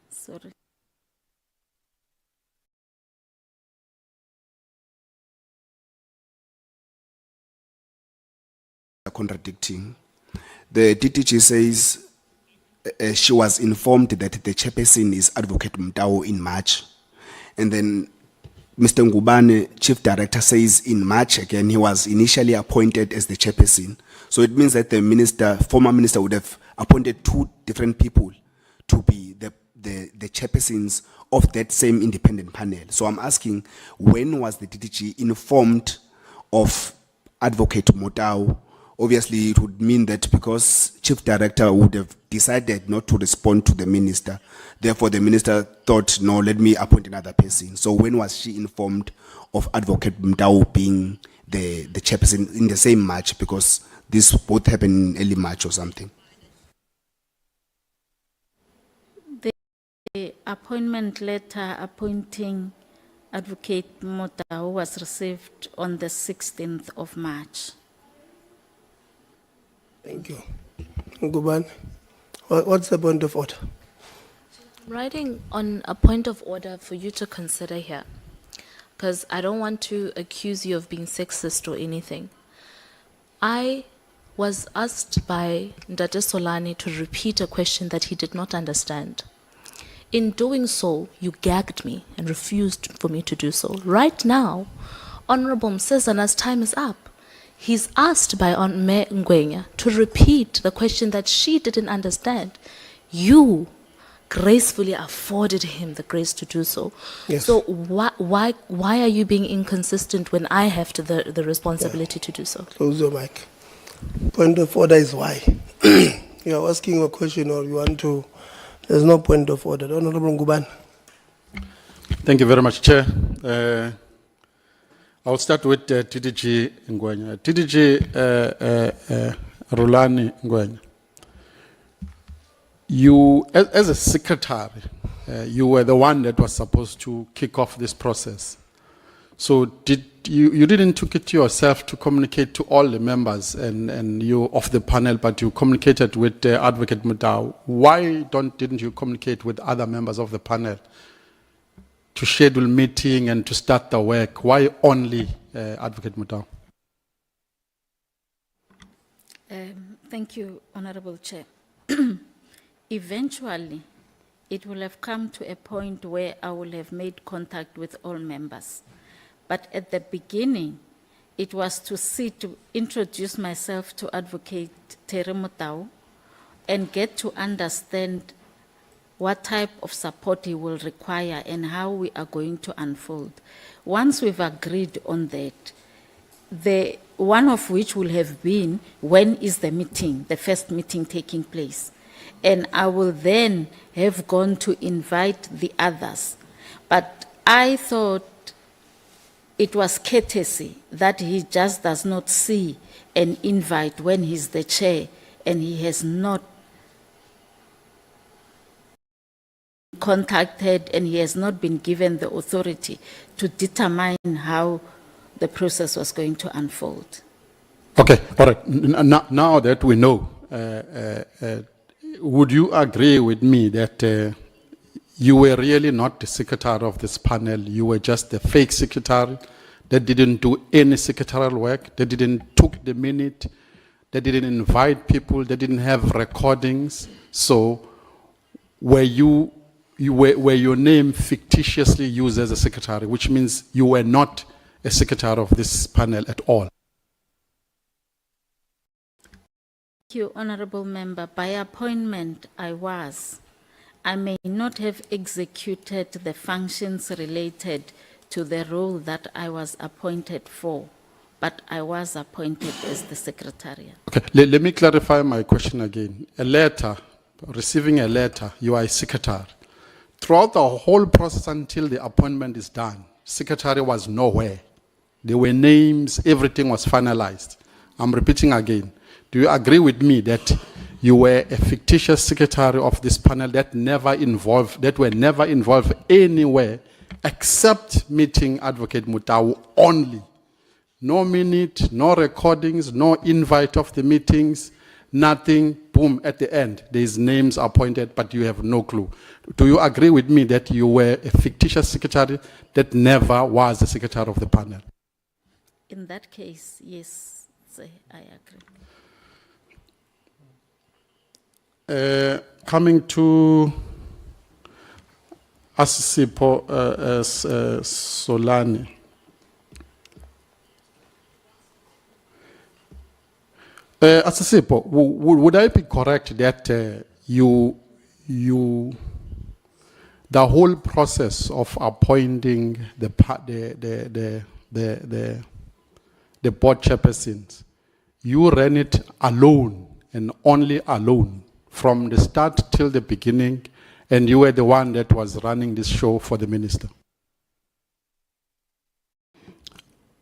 Sorry. Contradicting. The DTG says she was informed that the chairperson is Advocate Mdao in March. And then Mr. Ngubane, Chief Director, says in March again he was initially appointed as the chairperson. So it means that the minister, former minister, would have appointed two different people to be the chairpersons of that same independent panel. So I'm asking, when was the DTG informed of Advocate Mdao? Obviously, it would mean that because Chief Director would have decided not to respond to the minister, therefore the minister thought, no, let me appoint another person. So when was she informed of Advocate Mdao being the chairperson in the same March? Because this both happened in early March or something. The appointment letter appointing Advocate Mdao was received on the 16th of March. Thank you. Ngubane, what's the point of order? Writing on a point of order for you to consider here, because I don't want to accuse you of being sexist or anything. I was asked by Ndate Solani to repeat a question that he did not understand. In doing so, you gagged me and refused for me to do so. Right now, Honorable Msezana's time is up. He's asked by Mayor Ngwenya to repeat the question that she didn't understand. You gracefully afforded him the grace to do so. Yes. So why are you being inconsistent when I have the responsibility to do so? Close your mic. Point of order is why. You are asking a question or you want to... There's no point of order. Honorable Ngubane. Thank you very much, Chair. I'll start with TDG Ngwenya. TDG Rulani Ngwenya. You, as a secretary, you were the one that was supposed to kick off this process. So did you didn't took it to yourself to communicate to all the members and you of the panel, but you communicated with Advocate Mdao. Why didn't you communicate with other members of the panel to schedule meeting and to start the work. Why only Advocate Mutau? Thank you, Honorable Chair. Eventually, it will have come to a point where I will have made contact with all members. But at the beginning, it was to introduce myself to Advocate Terry Mutau and get to understand what type of support he will require and how we are going to unfold. Once we've agreed on that, one of which will have been, when is the meeting, the first meeting taking place? And I will then have gone to invite the others. But I thought it was courtesy that he just does not see an invite when he's the chair and he has not contacted and he has not been given the authority to determine how the process was going to unfold. Okay, all right. Now that we know, would you agree with me that you were really not the secretary of this panel? You were just the fake secretary that didn't do any secretarial work, that didn't took the minute, that didn't invite people, that didn't have recordings. So were were your name fictitiously used as a secretary, which means you were not a secretary of this panel at all? Thank you, Honorable Member. By appointment, I was. I may not have executed the functions related to the role that I was appointed for, but I was appointed as the secretariat. Okay, let me clarify my question again. A letter, receiving a letter, you are a secretary. Throughout the whole process until the appointment is done, secretary was nowhere. There were names, everything was finalized. I'm repeating again. Do you agree with me that you were a fictitious secretary of this panel that were never involved anywhere except meeting Advocate Mutau only? No minute, no recordings, no invite of the meetings, nothing. Boom, at the end, there's names appointed, but you have no clue. Do you agree with me that you were a fictitious secretary that never was the secretary of the panel? In that case, yes, I agree. Coming to Asisipo Solani. Asisipo, would I be correct that the whole process of appointing the board chairpersons, you ran it alone and only alone from the start till the beginning, and you were the one that was running this show for the minister?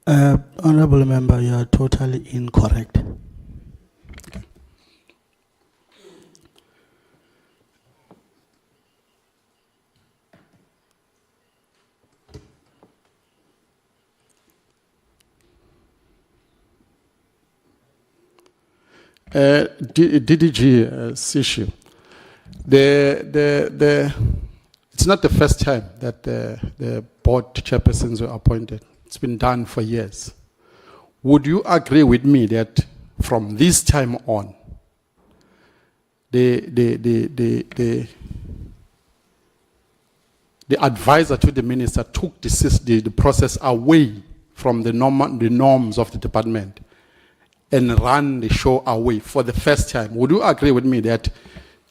Honorable Member, you are totally incorrect. DDG issue. It's not the first time that the board chairpersons were appointed. It's been done for years. Would you agree with me that from this time on, the advisor to the minister took the process away from the norms of the department and ran the show away for the first time? Would you agree with me that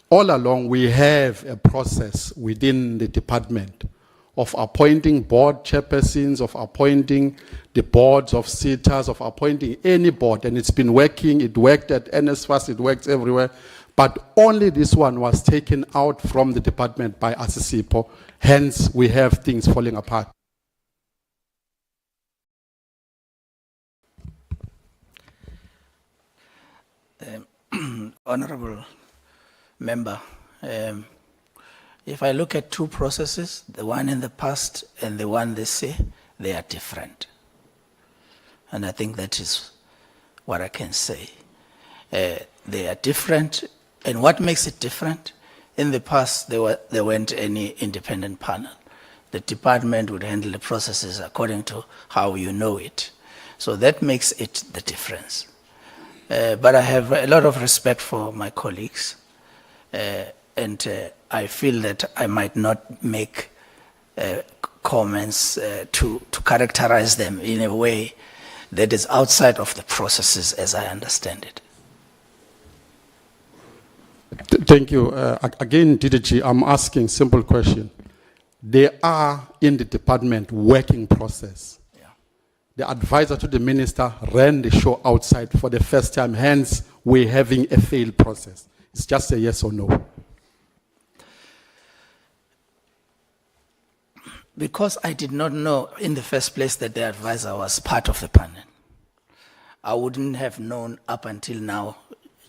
all along we have a process within the department of appointing board chairpersons, of appointing the boards of SETAs, of appointing any board, and it's been working? It worked at NSFAS, it works everywhere, but only this one was taken out from the department by Asisipo, hence we have things falling apart. Honorable Member, if I look at two processes, the one in the past and the one this year, they are different. And I think that is what I can say. They are different, and what makes it different? In the past, there weren't any independent panel. the department would handle the processes according to how you know it. So that makes it the difference. But I have a lot of respect for my colleagues, and I feel that I might not make comments to characterize them in a way that is outside of the processes as I understand it. Thank you. Again, DDG, I'm asking simple question. They are in the department working process. The advisor to the minister ran the show outside for the first time, hence we're having a failed process. It's just a yes or no. Because I did not know in the first place that the advisor was part of the panel, I wouldn't have known up until now,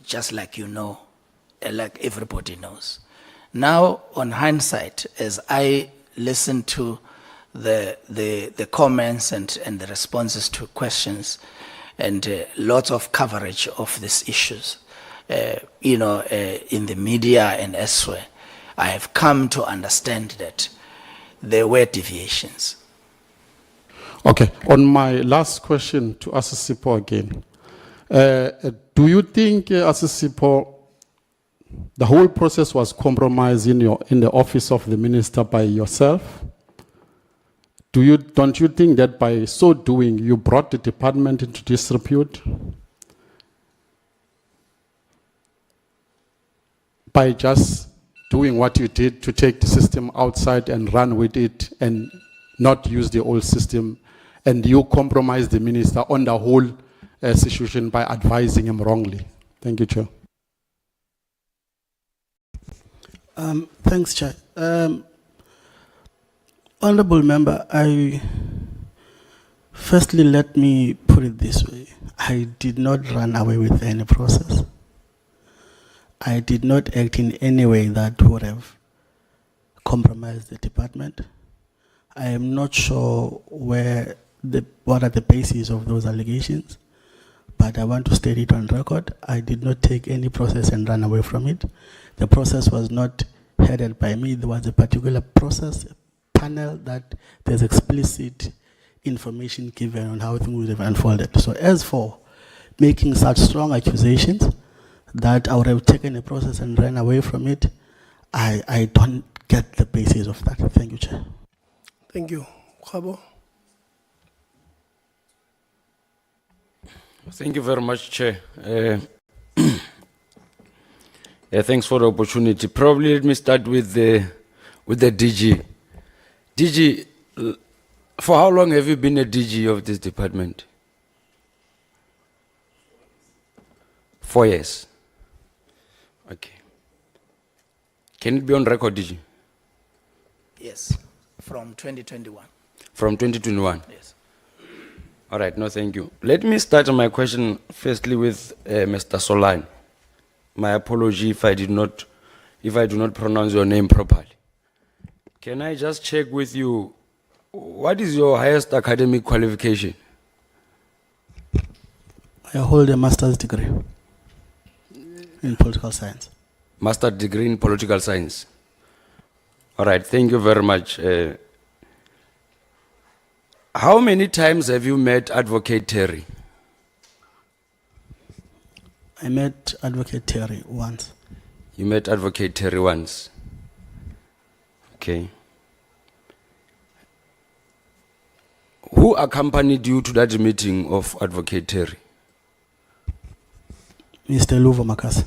just like you know, like everybody knows. Now, on hindsight, as I listen to the comments and the responses to questions and lots of coverage of these issues, in the media and elsewhere, I have come to understand that there were deviations. Okay, on my last question to Asisipo again. Do you think, Asisipo, the whole process was compromised in the office of the minister by yourself? Don't you think that by so doing, you brought the department into disrepute? By just doing what you did to take the system outside and run with it and not use the old system, and you compromised the minister on the whole situation by advising him wrongly? Thank you, Chair. Thanks, Chair. Honorable Member, firstly, let me put it this way. I did not run away with any process. I did not act in any way that would have compromised the department. I am not sure what are the bases of those allegations, but I want to state it on record. I did not take any process and run away from it. The process was not headed by me. There was a particular process panel that there's explicit information given on how things would have unfolded. So as for making such strong accusations that I would have taken a process and ran away from it, I don't get the basis of that. Thank you, Chair. Thank you. Khabo? Thank you very much, Chair. Thanks for the opportunity. Probably let me start with the DG. DG, for how long have you been a DG of this department? 4 years. Okay. Can it be on record, DG? Yes, from 2021. From 2021? Yes. All right, no, thank you. Let me start my question firstly with Mr. Solan. My apology if I do not pronounce your name properly. Can I just check with you, what is your highest academic qualification? I hold a master's degree in political science. Master's degree in political science. All right, thank you very much. How many times have you met Advocate Terry? I met Advocate Terry once. You met Advocate Terry once. Okay. Who accompanied you to that meeting of Advocate Terry? Mr. Luvo Makasi.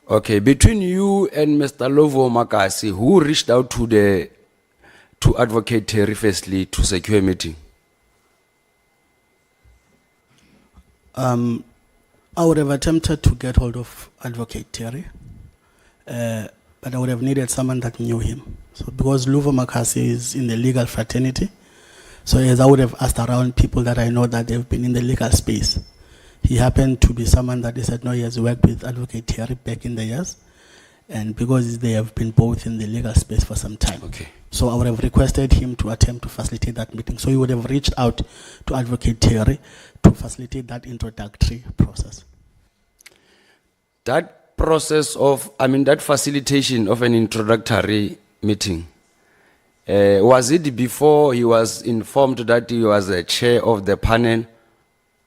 Okay, between you and Mr. Luvo Makasi, who reached out to Advocate Terry firstly to secure a meeting? I would have attempted to get hold of Advocate Terry, but I would have needed someone that knew him. So because Luvo Makasi is in the legal fraternity, so as I would have asked around people that I know that they've been in the legal space. He happened to be someone that he said, no, he has worked with Advocate Terry back in the years. And because they have been both in the legal space for some time. Okay. So I would have requested him to attempt to facilitate that meeting. So he would have reached out to Advocate Terry to facilitate that introductory process. That process of, that facilitation of an introductory meeting, Was it before he was informed that he was a chair of the panel,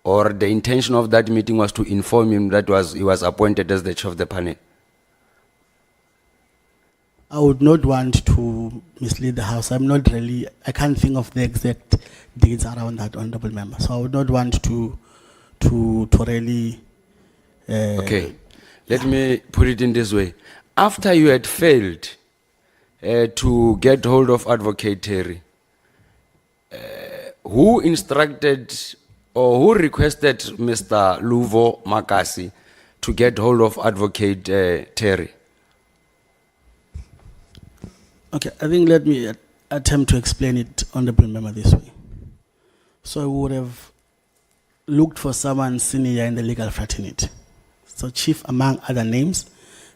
or the intention of that meeting was to inform him that he was appointed as the chair of the panel? I would not want to mislead the House. I can't think of the exact dates around that, Honorable Member. So I would not want to really... Okay, let me put it in this way. After you had failed to get hold of Advocate Terry, who instructed or who requested Mr. Luvo Makasi to get hold of Advocate Terry? Okay, I think let me attempt to explain it, Honorable Member, this way. So I would have looked for someone senior in the legal fraternity. So chief among other names,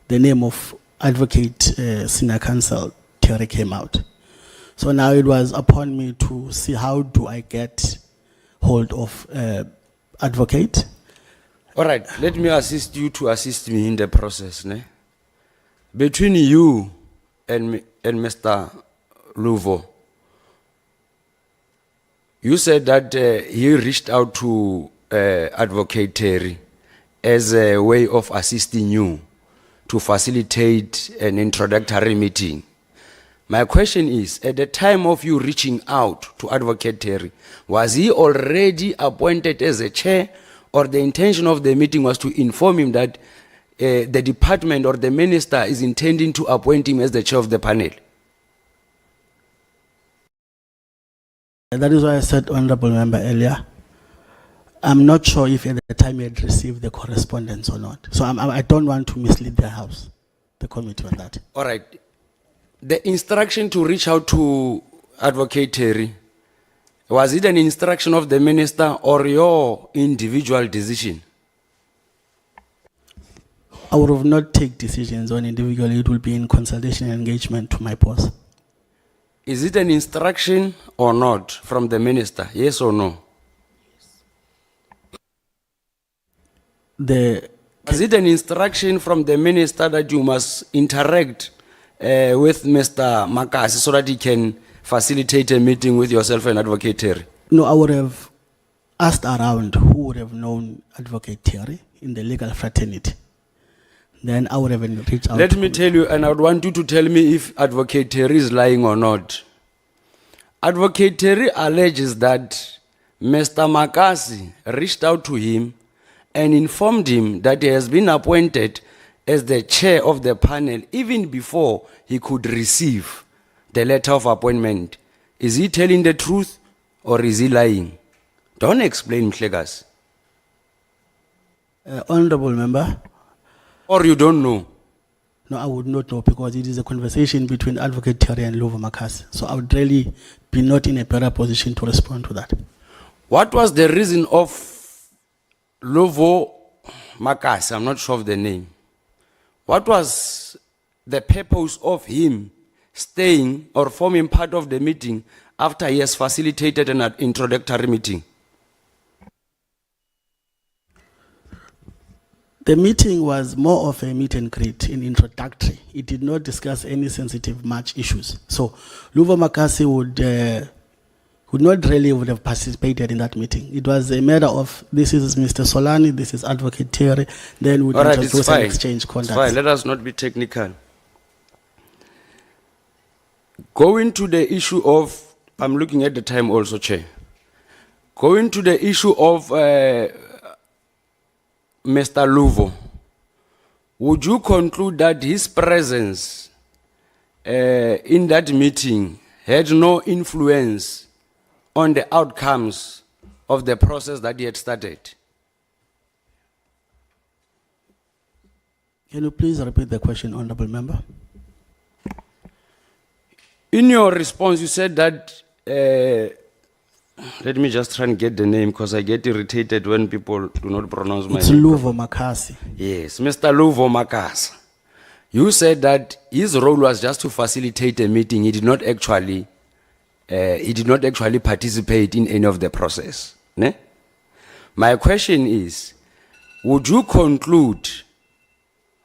the name of Advocate Senior Counsel Terry came out. So now it was upon me to see how do I get hold of Advocate. All right, let me assist you to assist me in the process. Ne? Between you and Mr. Luvo, you said that he reached out to Advocate Terry as a way of assisting you to facilitate an introductory meeting. My question is, at the time of you reaching out to Advocate Terry, was he already appointed as a chair, or the intention of the meeting was to inform him that the department or the minister is intending to appoint him as the chair of the panel? And that is why I said, Honorable Member, earlier, I'm not sure if at the time he had received the correspondence or not. So I don't want to mislead the House, the committee on that. All right. The instruction to reach out to Advocate Terry, was it an instruction of the minister or your individual decision? I would have not take decisions on individually. It will be in consultation and engagement to my boss. Is it an instruction or not from the minister? Yes or no? Is it an instruction from the minister that you must interact with Mr. Makasi so that he can facilitate a meeting with yourself and Advocate Terry? No, I would have asked around who would have known Advocate Terry in the legal fraternity. Then I would have reached out. Let me tell you, and I would want you to tell me if Advocate Terry is lying or not. Advocate Terry alleges that Mr. Makasi reached out to him and informed him that he has been appointed as the chair of the panel even before he could receive the letter of appointment. Is he telling the truth or is he lying? Don't explain, Mhlegas. Honorable Member. Or you don't know? No, I would not know because it is a conversation between Advocate Terry and Luvo Makasi. So I would really be not in a better position to respond to that. What was the reason of Luvo Makasi? I'm not sure of the name. What was the purpose of him staying or forming part of the meeting after he has facilitated an introductory meeting? The meeting was more of a meet and greet, in introductory. It did not discuss any sensitive match issues. So Luvo Makasi would not really would have participated in that meeting. It was a matter of, this is Mr. Solani, this is Advocate Terry, then we introduce and exchange contacts. It's fine. Let us not be technical. Going to the issue of, I'm looking at the time also, Chair. Going to the issue of Mr. Luvo, would you conclude that his presence in that meeting had no influence on the outcomes of the process that he had started? Can you please repeat the question, Honorable Member? In your response, you said that, let me just try and get the name because I get irritated when people do not pronounce my It's name. Luvo Makasi. Yes, Mr. Luvo Makasi. You said that his role was just to facilitate a meeting. He did not actually participate in any of the process. Ne? My question is, would you conclude,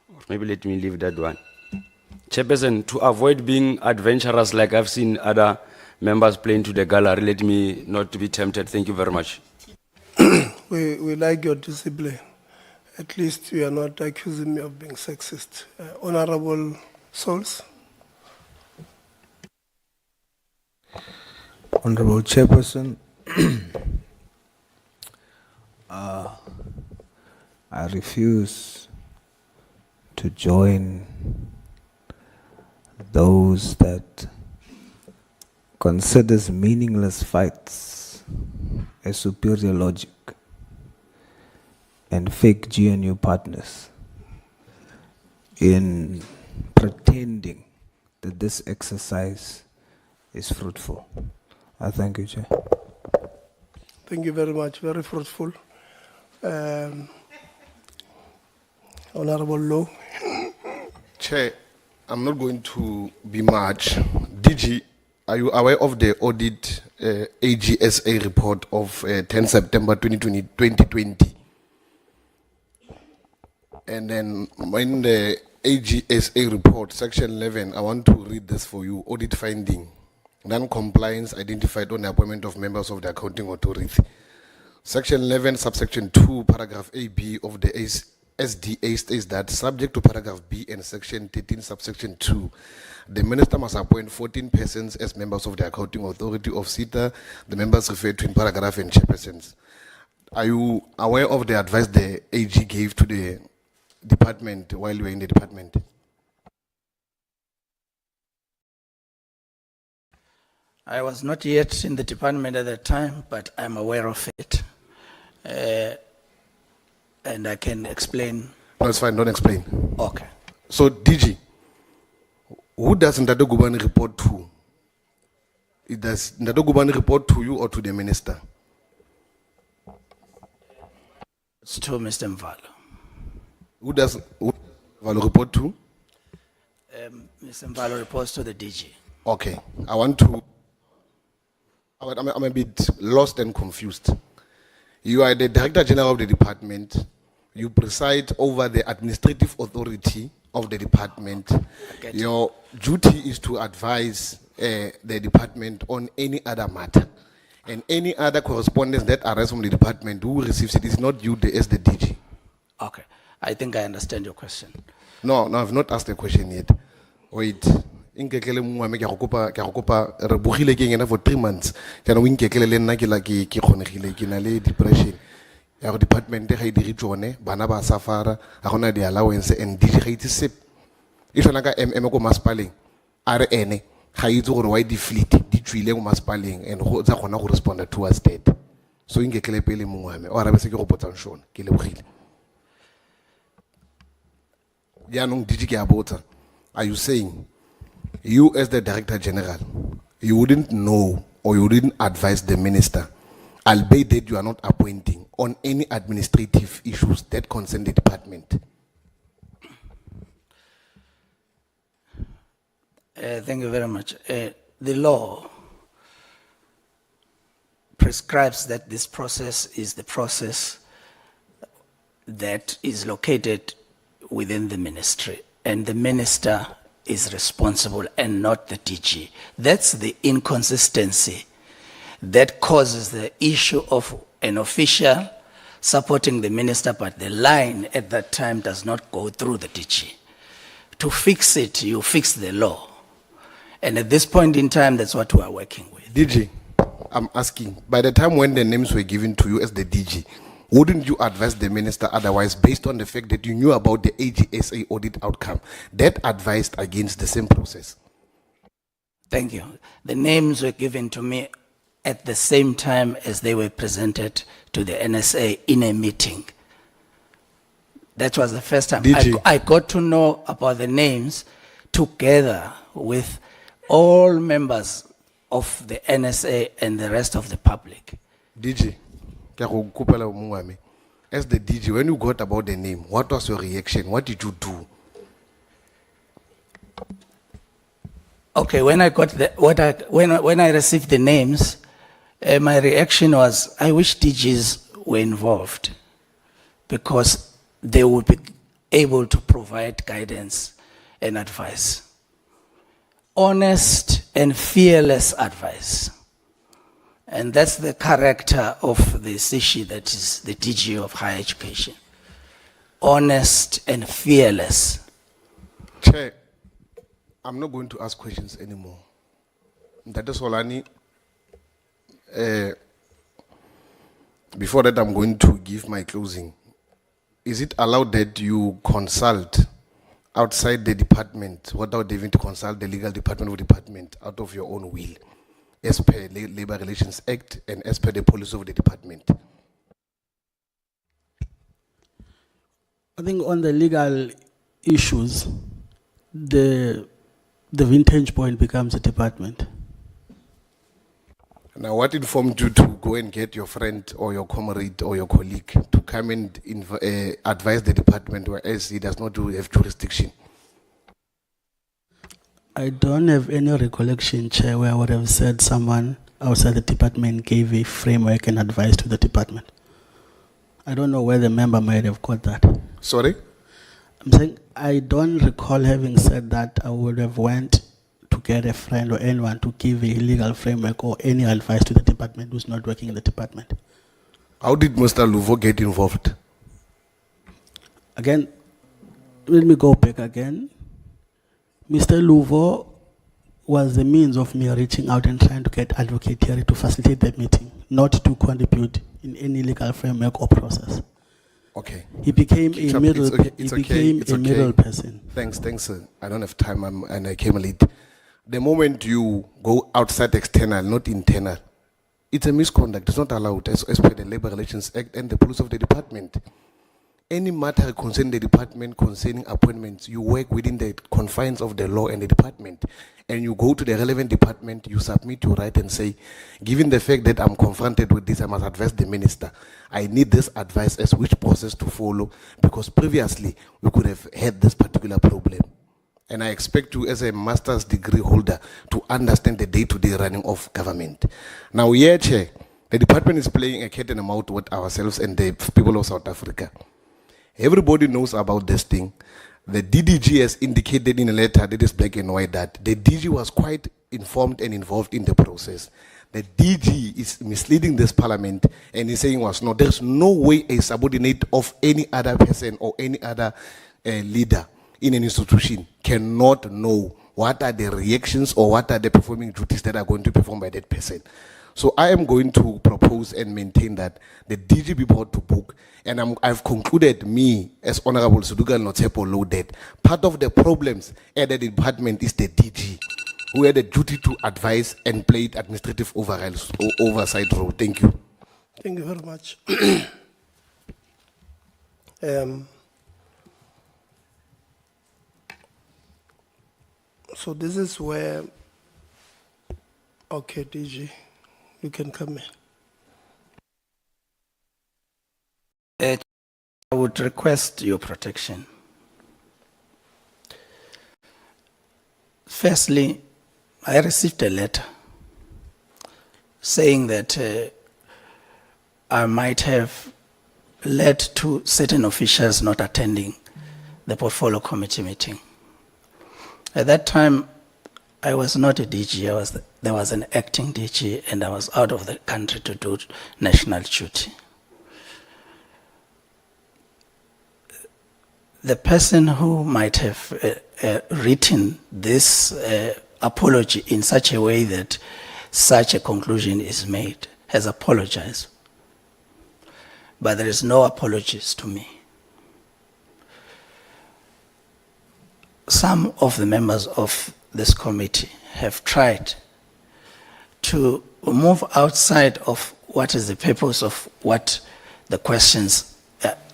or maybe let me leave that one. Chairperson, to avoid being adventurous like I've seen other members playing to the gallery, let me not to be tempted. Thank you very much. We like your discipline. At least you are not accusing me of being sexist. Honorable Souls. Honorable Chairperson, I refuse to join those that considers meaningless fights as superior logic and fake GNU partners in pretending that this exercise is fruitful. I thank you, Chair. Thank you very much. Very fruitful. Honorable Low. Chair, I'm not going to be much. DG, are you aware of the audit AGSA report of 10 September 2020? And then in the AGSA report, section 11, I want to read this for you. Audit finding. Non-compliance identified on the appointment of members of the accounting authority. Section 11, subsection 2, paragraph AB of the SDA states that subject to paragraph B and section 13, subsection 2, the minister must appoint 14 persons as members of the accounting authority of SETA, the members referred to in paragraph and chairpersons. Are you aware of the advice the AG gave to the department while you were in the department? I was not yet in the department at that time, but I'm aware of it. And I can explain. No, it's fine, don't explain. Okay. So, DG, who does Ndado Gubani report to? Does Ndado Gubani report to you or to the minister? It's to Mr. Mvalo. Who does Mvalo report to? Mr. Mvalo reports to the DG. Okay, I'm a bit lost and confused. You are the Director General of the department. You preside over the administrative authority of the department. Your duty is to advise the department on any other matter. And any other correspondence that arrives from the department, who receives it is not you as the DG. Okay, I think I understand your question. No, I've not asked the question yet. Wait. Inkekele mongwe ke go kopa re bogile ke ngena for 3 months jana o inkekele le nna ke la ke khonegile ke na le depression ya go department ga e diri tsone bana ba safara ga gona di allowance and digate sip e tshwana ka ko maspaleng a re ene ga itse gore why di fleet di tswile go maspaleng and go tsa gona go respond towards that. So inkekele pele mongwe o arabe se ke go botsang shone ke lebogile yanong DG ke a botsa. Are you saying you as the Director General, you wouldn't know or you wouldn't advise the minister, albeit that you are not appointing, on any administrative issues that concern the department? Thank you very much. The law prescribes that this process is the process that is located within the ministry, and the minister is responsible and not the DG. That's the inconsistency that causes the issue of an official supporting the minister, but the line at that time does not go through the DG. To fix it, you fix the law. And at this point in time, that's what we are working with. DG, I'm asking, by the time when the names were given to you as the DG, wouldn't you advise the minister otherwise based on the fact that you knew about the AGSA audit outcome that advised against the same process? Thank you. The names were given to me at the same time as they were presented to the NSA in a meeting. That was the first time I got to know about the names together with all members of the NSA and the rest of the public. DG, as the DG, when you got about the name, what was your reaction? What did you do? Okay, when I got when I received the names, my reaction was, I wish DGs were involved, because they would be able to provide guidance and advice. Honest and fearless advice. And that's the character of the Sishi, that is the DG of higher education. Honest and fearless. Chair, I'm not going to ask questions anymore. That is all I need. Before that, I'm going to give my closing. Is it allowed that you consult outside the department without having to consult the legal department or department out of your own will, as per Labor Relations Act and as per the policy of the department? I think on the legal issues, the vintage point becomes a department. Now, what informed you to go and get your friend or your comrade or your colleague to come and advise the department, whereas he does not have jurisdiction? I don't have any recollection, Chair, where I would have said someone outside the department gave a framework and advice to the department. I don't know where the member might have got that. Sorry? I'm saying I don't recall having said that I would have went to get a friend or anyone to give a legal framework or any advice to the department who's not working in the department. How did Mr. Luvo get involved? Again, let me go back again. Mr. Luvo was the means of me reaching out and trying to get Advocate Terry to facilitate the meeting, not to contribute in any legal framework or process. Okay. He became a middle. Middle person. Thanks, sir. I don't have time, and I came late. The moment you go outside external, not internal, it's a misconduct. It's not allowed as per the Labor Relations Act and the policy of the department. Any matter concerning the department, concerning appointments, you work within the confines of the law and the department, and you go to the relevant department, you submit your right and say, given the fact that I'm confronted with this, I must advise the minister. I need this advice as which process to follow, because previously we could have had this particular problem. And I expect you, as a master's degree holder, to understand the day-to-day running of government. Now, here, Chair, the department is playing a cat and mouse with ourselves and the people of South Africa. Everybody knows about this thing. The DDG has indicated in a letter that is black and white that the DG was quite informed and involved in the process. The DG is misleading this parliament and he's saying there's no way a subordinate of any other person or any other leader in an institution cannot know what are the reactions or what are the performing duties that are going to be performed by that person. So I am going to propose and maintain that the DG be brought to book, and I've concluded, me as Honorable Sudugal Notsepo Law, that part of the problems at the department is the DG, who had a duty to advise and played administrative oversight role. Thank you. Thank you very much. So this is where, okay, DG, you can come in. I would request your protection. Firstly, I received a letter saying that I might have led to certain officials not attending the portfolio committee meeting. At that time, I was not a DG, there was an acting DG, and I was out of the country to do national duty. The person who might have written this apology in such a way that such a conclusion is made has apologized. But there is no apologies to me. Some of the members of this committee have tried to move outside of what is the purpose of what the questions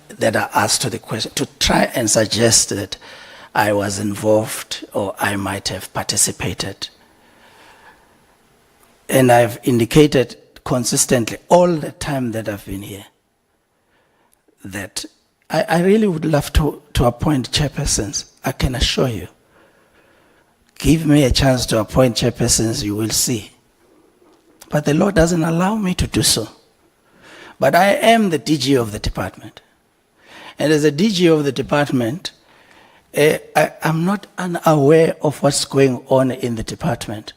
that are asked to the question, to try and suggest that I was involved or I might have participated. And I've indicated consistently all the time that I've been here that I really would love to appoint chairpersons. I can assure you. Give me a chance to appoint chairpersons, you will see. But the law doesn't allow me to do so. But I am the DG of the department. And as a DG of the department, I'm not unaware of what's going on in the department.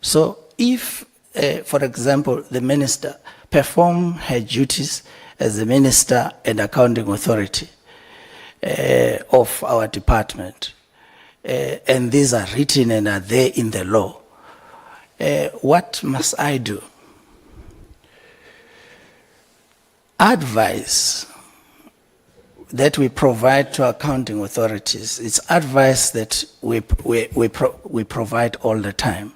So if, for example, the minister perform her duties as the minister and accounting authority of our department, and these are written and are there in the law, what must I do? Advice that we provide to accounting authorities, it's advice that we provide all the time.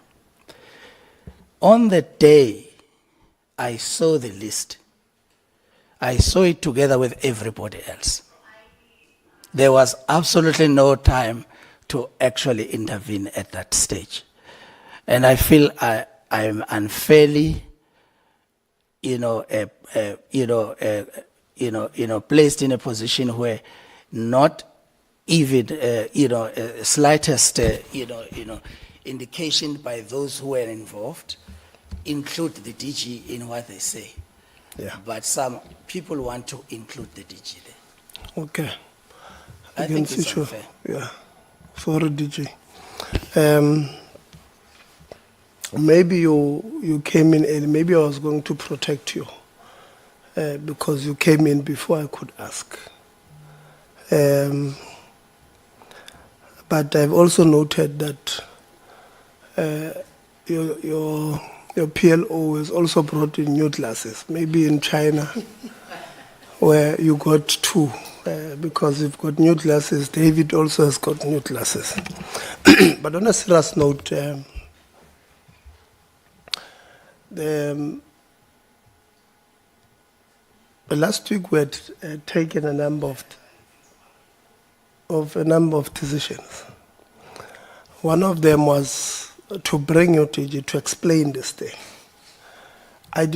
On the day I saw the list, I saw it together with everybody else. There was absolutely no time to actually intervene at that stage. And I feel I'm unfairly, placed in a position where not even, slightest, indication by those who were involved include the DG in what they say. Yeah. But some people want to include the DG there. Okay. I can think see it's sure. unfair. Yeah. Sorry, DG. Maybe you came in early. Maybe I was going to protect you because you came in before I could ask. But I've also noted that your PLO has also brought in new glasses. Maybe in China, where you got two, because you've got new glasses. David also has got new glasses. But on a serious note, the last week we had taken a number of decisions. One of them was to bring you to explain this thing. I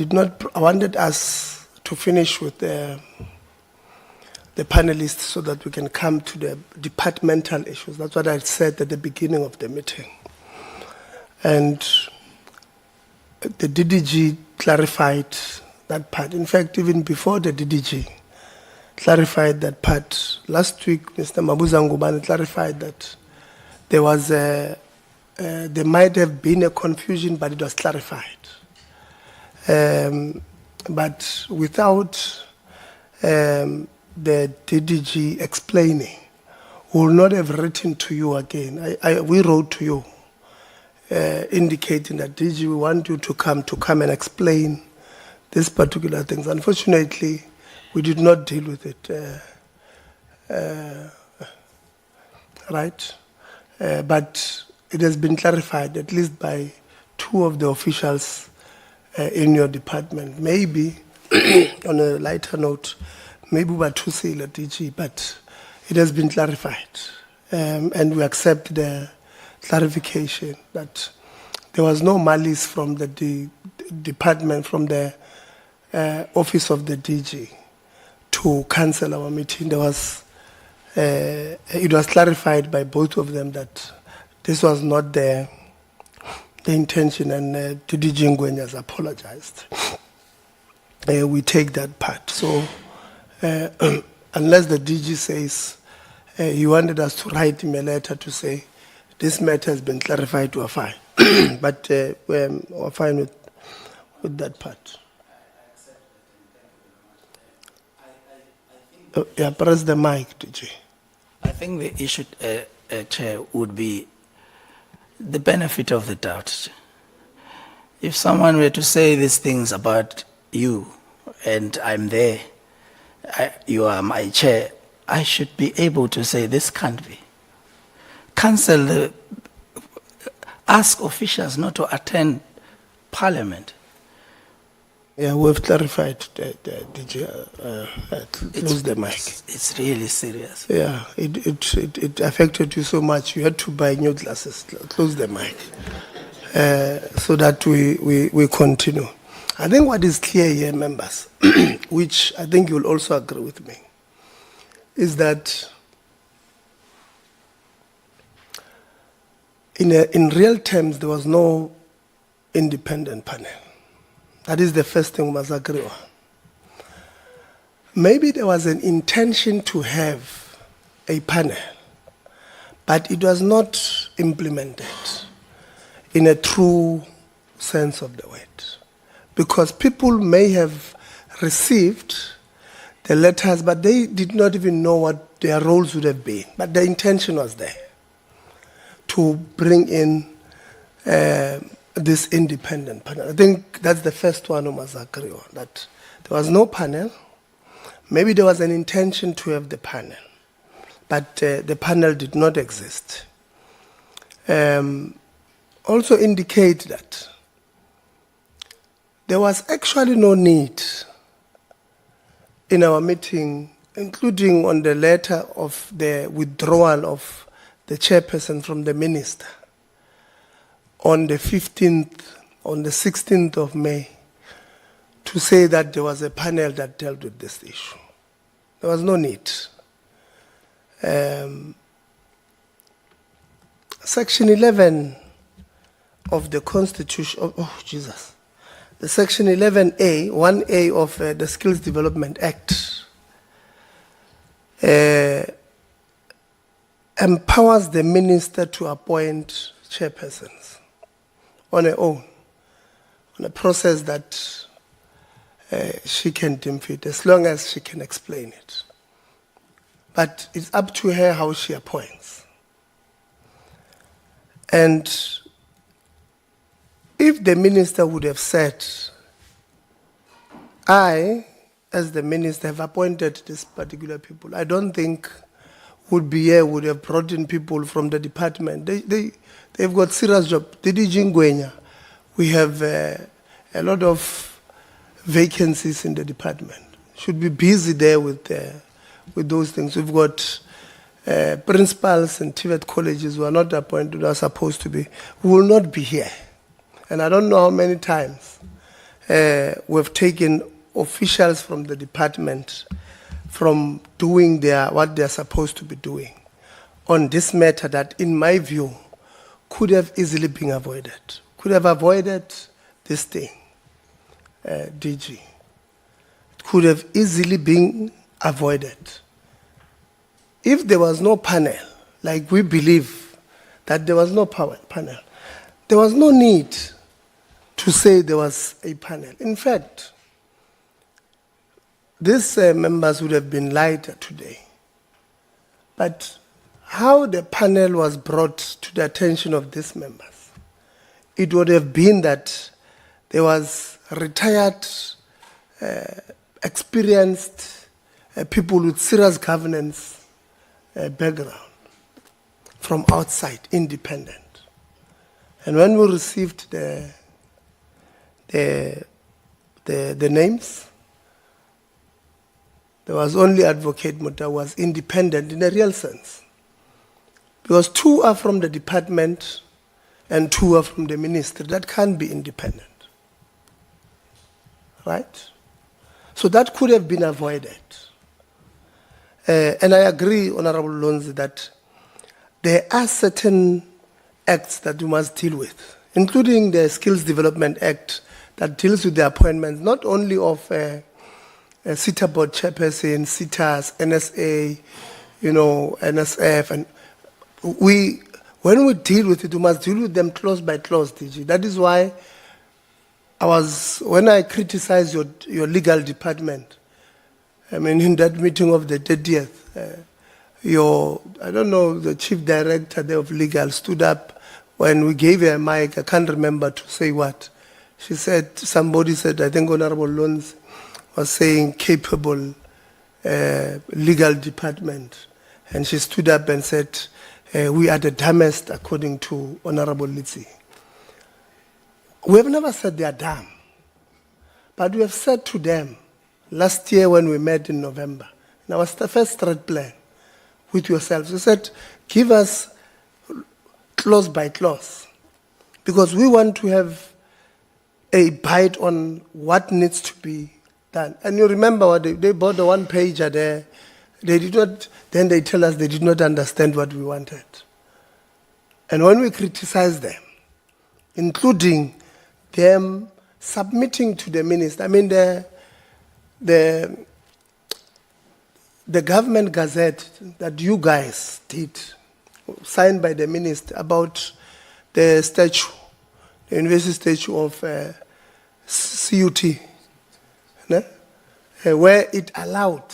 wanted us to finish with the panelists so that we can come to the departmental issues. That's what I said at the beginning of the meeting. And the DDG clarified that part. In fact, even before the DDG clarified that part, last week, Mr. Mabuzangubane clarified that there was there might have been a confusion, but it was clarified. But without the DDG explaining, we will not have written to you again. We wrote to you indicating that DG, we want you to come and explain these particular things. Unfortunately, we did not deal with it, right? But it has been clarified, at least by two of the officials in your department. Maybe, on a lighter note, maybe by Tusila DG, but it has been clarified. And we accept the clarification that there was no malice from the department, from the office of the DG to cancel our meeting. There was, it was clarified by both of them that this was not the intention, and DG Ngwenya has apologized. We take that part. So unless the DG says he wanted us to write him a letter to say this matter has been clarified, to a fine. But we're fine with that part. Yeah, press the mic, DG. I think the issue, Chair, would be the benefit of the doubt. If someone were to say these things about you, and I'm there, you are my chair, I should be able to say this can't be. Cancel ask officials not to attend Parliament. Yeah, we've clarified that, DG. Close the mic. It's really serious. Yeah, it affected you so much. You had to buy new glasses. Close the mic. So that we continue. I think what is clear here, members, which I think you'll also agree with me, is that in real terms, there was no independent panel. That is the first thing we must agree on. Maybe there was an intention to have a panel, but it was not implemented in a true sense of the word. Because people may have received the letters, but they did not even know what their roles would have been. But the intention was there to bring in this independent panel. I think that's the first one who must agree on, that there was no panel. Maybe there was an intention to have the panel, but the panel did not exist. Also indicate that there was actually no need in our meeting, including on the letter of the withdrawal of the chairperson from the minister on the 15th, on the 16th of May, to say that there was a panel that dealt with this issue. There was no need. Section 11 of the Constitution, the Section 11A, 1A of the Skills Development Act empowers the minister to appoint chairpersons on her own, on a process that she can deem fit, as long as she can explain it. But it's up to her how she appoints. And if the minister would have said, I, as the minister, have appointed this particular people, I don't think would be here, would have brought in people from the department. They've got serious job. We have a lot of vacancies in the department. Should be busy there with those things. We've got principals and TVET colleges who are not appointed, who are supposed to be, who will not be here. And I don't know how many times we've taken officials from the department from doing what they're supposed to be doing on this matter that, in my view, could have easily been avoided. Could have avoided this thing, DG. It could have easily been avoided. If there was no panel, like we believe that there was no panel, there was no need to say there was a panel. In fact, these members would have been lighter today. But how the panel was brought to the attention of these members, it would have been that there was retired, experienced people with serious governance background from outside, independent. And when we received the names, there was only Advocate Muta was independent in a real sense. Because 2 are from the department and 2 are from the ministry. That can't be independent. Right? So that could have been avoided. And I agree, Honorable Lonzi, that there are certain acts that we must deal with, including the Skills Development Act that deals with the appointments not only of SETA board chairperson, SETAs, NSA, NSF, and when we deal with it, we must deal with them clause by clause, DG. That is why when I criticized your legal department, in that meeting of the 30th, the chief director there of legal stood up when we gave her a mic, I can't remember to say what. Somebody said, I think Honorable Loans was saying capable legal department. And she stood up and said, we are the dumbest according to Honorable Litsi. We have never said they are dumb. But we have said to them last year when we met in November, in our first threat plan with yourselves, we said, give us clause by clause. Because we want to have a bite on what needs to be done. And you remember what they bought the one pager there. Then they tell us they did not understand what we wanted. And when we criticize them, including them submitting to the minister, the government gazette that you guys did signed by the minister about the statue, the university statue of CUT, where it allowed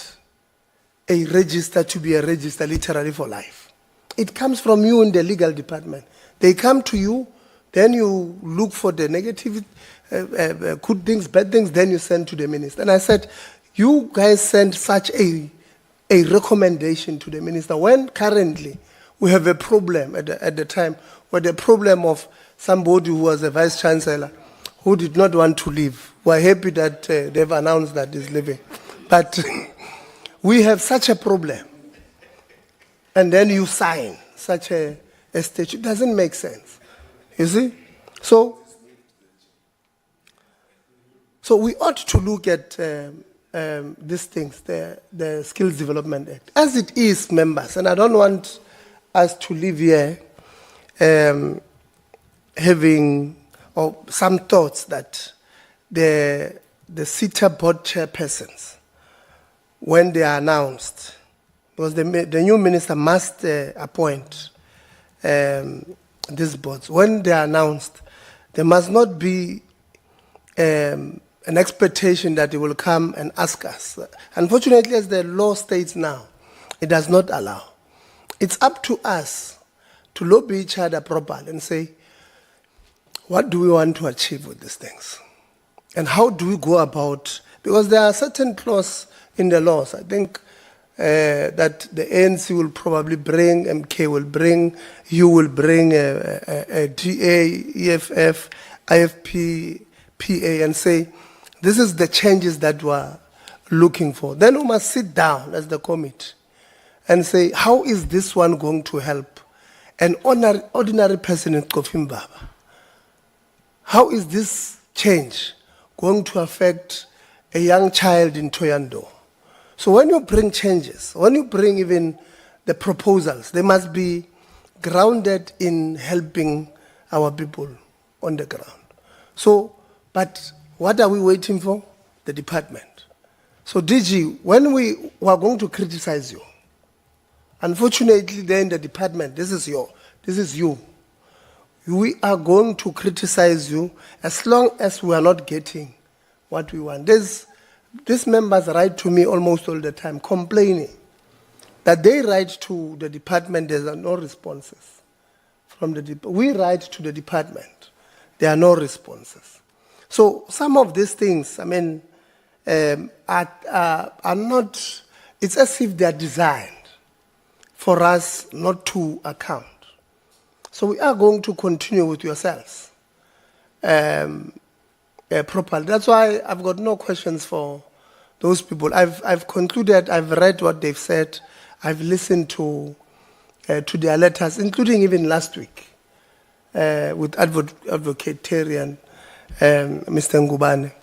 a register to be a register literally for life. It comes from you in the legal department. They come to you, then you look for the negative, good things, bad things, then you send to the minister. And I said, you guys send such a recommendation to the minister when currently we have a problem at the time, where the problem of somebody who was a vice chancellor who did not want to leave. We're happy that they've announced that he's leaving. But we have such a problem. And then you sign such a statute. It doesn't make sense. You see? So we ought to look at these things, the Skills Development Act. As it is, members, and I don't want us to live here having some thoughts that the SETA board chairpersons, when they are announced, because the new minister must appoint these boards. When they are announced, there must not be an expectation that they will come and ask us. Unfortunately, as the law states now, it does not allow. It's up to us to lobby each other properly and say, what do we want to achieve with these things? And how do we go about, because there are certain clauses in the laws. I think that the ANC will probably bring, MK will bring, you will bring a DA, EFF, IFP, PA, and say, this is the changes that we're looking for. Then we must sit down as the committee and say, how is this one going to help an ordinary person in Kofimbaba? How is this change going to affect a young child in Toyando? So when you bring changes, when you bring even the proposals, they must be grounded in helping our people on the ground. So, but what are we waiting for? The department. So DG, when we are going to criticize you, unfortunately then the department, this is you. We are going to criticize you as long as we are not getting what we want. These members write to me almost all the time complaining that they write to the department, there are no responses from the department. We write to the department, there are no responses. So some of these things, I mean, are not, it's as if they are designed for us not to account. So we are going to continue with yourselves properly. That's why I've got no questions for those people. I've concluded, I've read what they've said, I've listened to their letters, including even last week with Advocate Terry and Mr. Ngubane.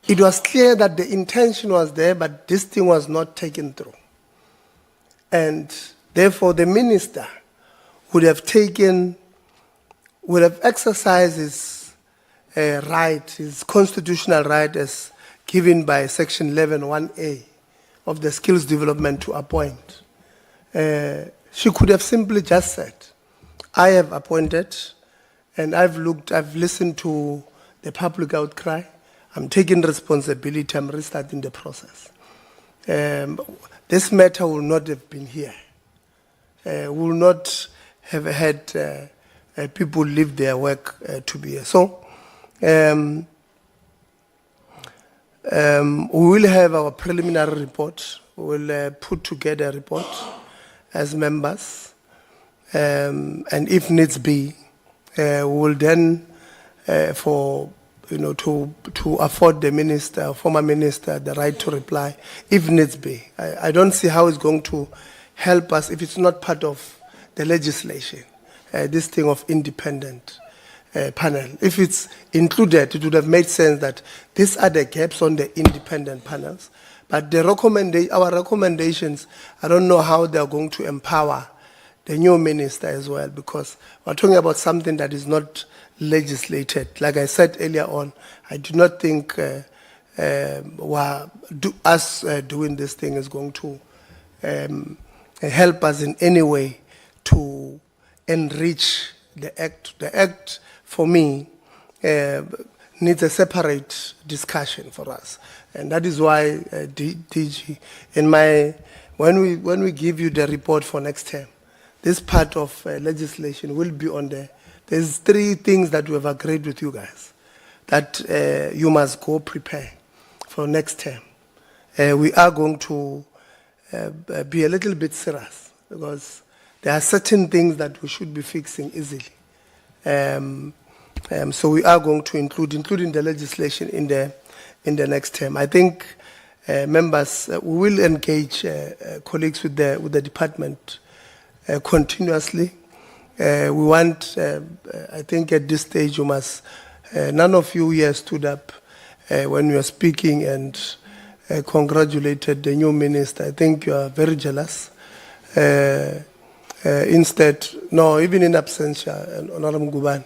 It was clear that the intention was there, but this thing was not taken through. And therefore, the minister would have exercised his right, his constitutional right as given by Section 11(1)(a) of the Skills Development to appoint. She could have simply just said, I have appointed, and I've listened to the public outcry, I'm taking responsibility, I'm restarting the process. This matter will not have been here. Will not have had people leave their work to be here. So we will have our preliminary report. We will put together a report as members, and if needs be, we will then, to afford the minister, former minister, the right to reply, if needs be. I don't see how it's going to help us if it's not part of the legislation, this thing of independent panel. If it's included, it would have made sense that these are the gaps on the independent panels. But our recommendations, I don't know how they're going to empower the new minister as well, because we're talking about something that is not legislated. Like I said earlier on, I do not think us doing this thing is going to help us in any way to enrich the act. The act, for me, needs a separate discussion for us, and that is why DG, when we give you the report for next term, this part of legislation will be on there. There's 3 things that we have agreed with you guys that you must go prepare for next term. We are going to be a little bit serious because there are certain things that we should be fixing easily. So we are going to including the legislation in the next term. I think members, we will engage colleagues with the department continuously. We want, I think at this stage you must, none of you here stood up when you are speaking and congratulated the new minister. I think you are very jealous. Instead, no, even in absentia, Honorable Guban,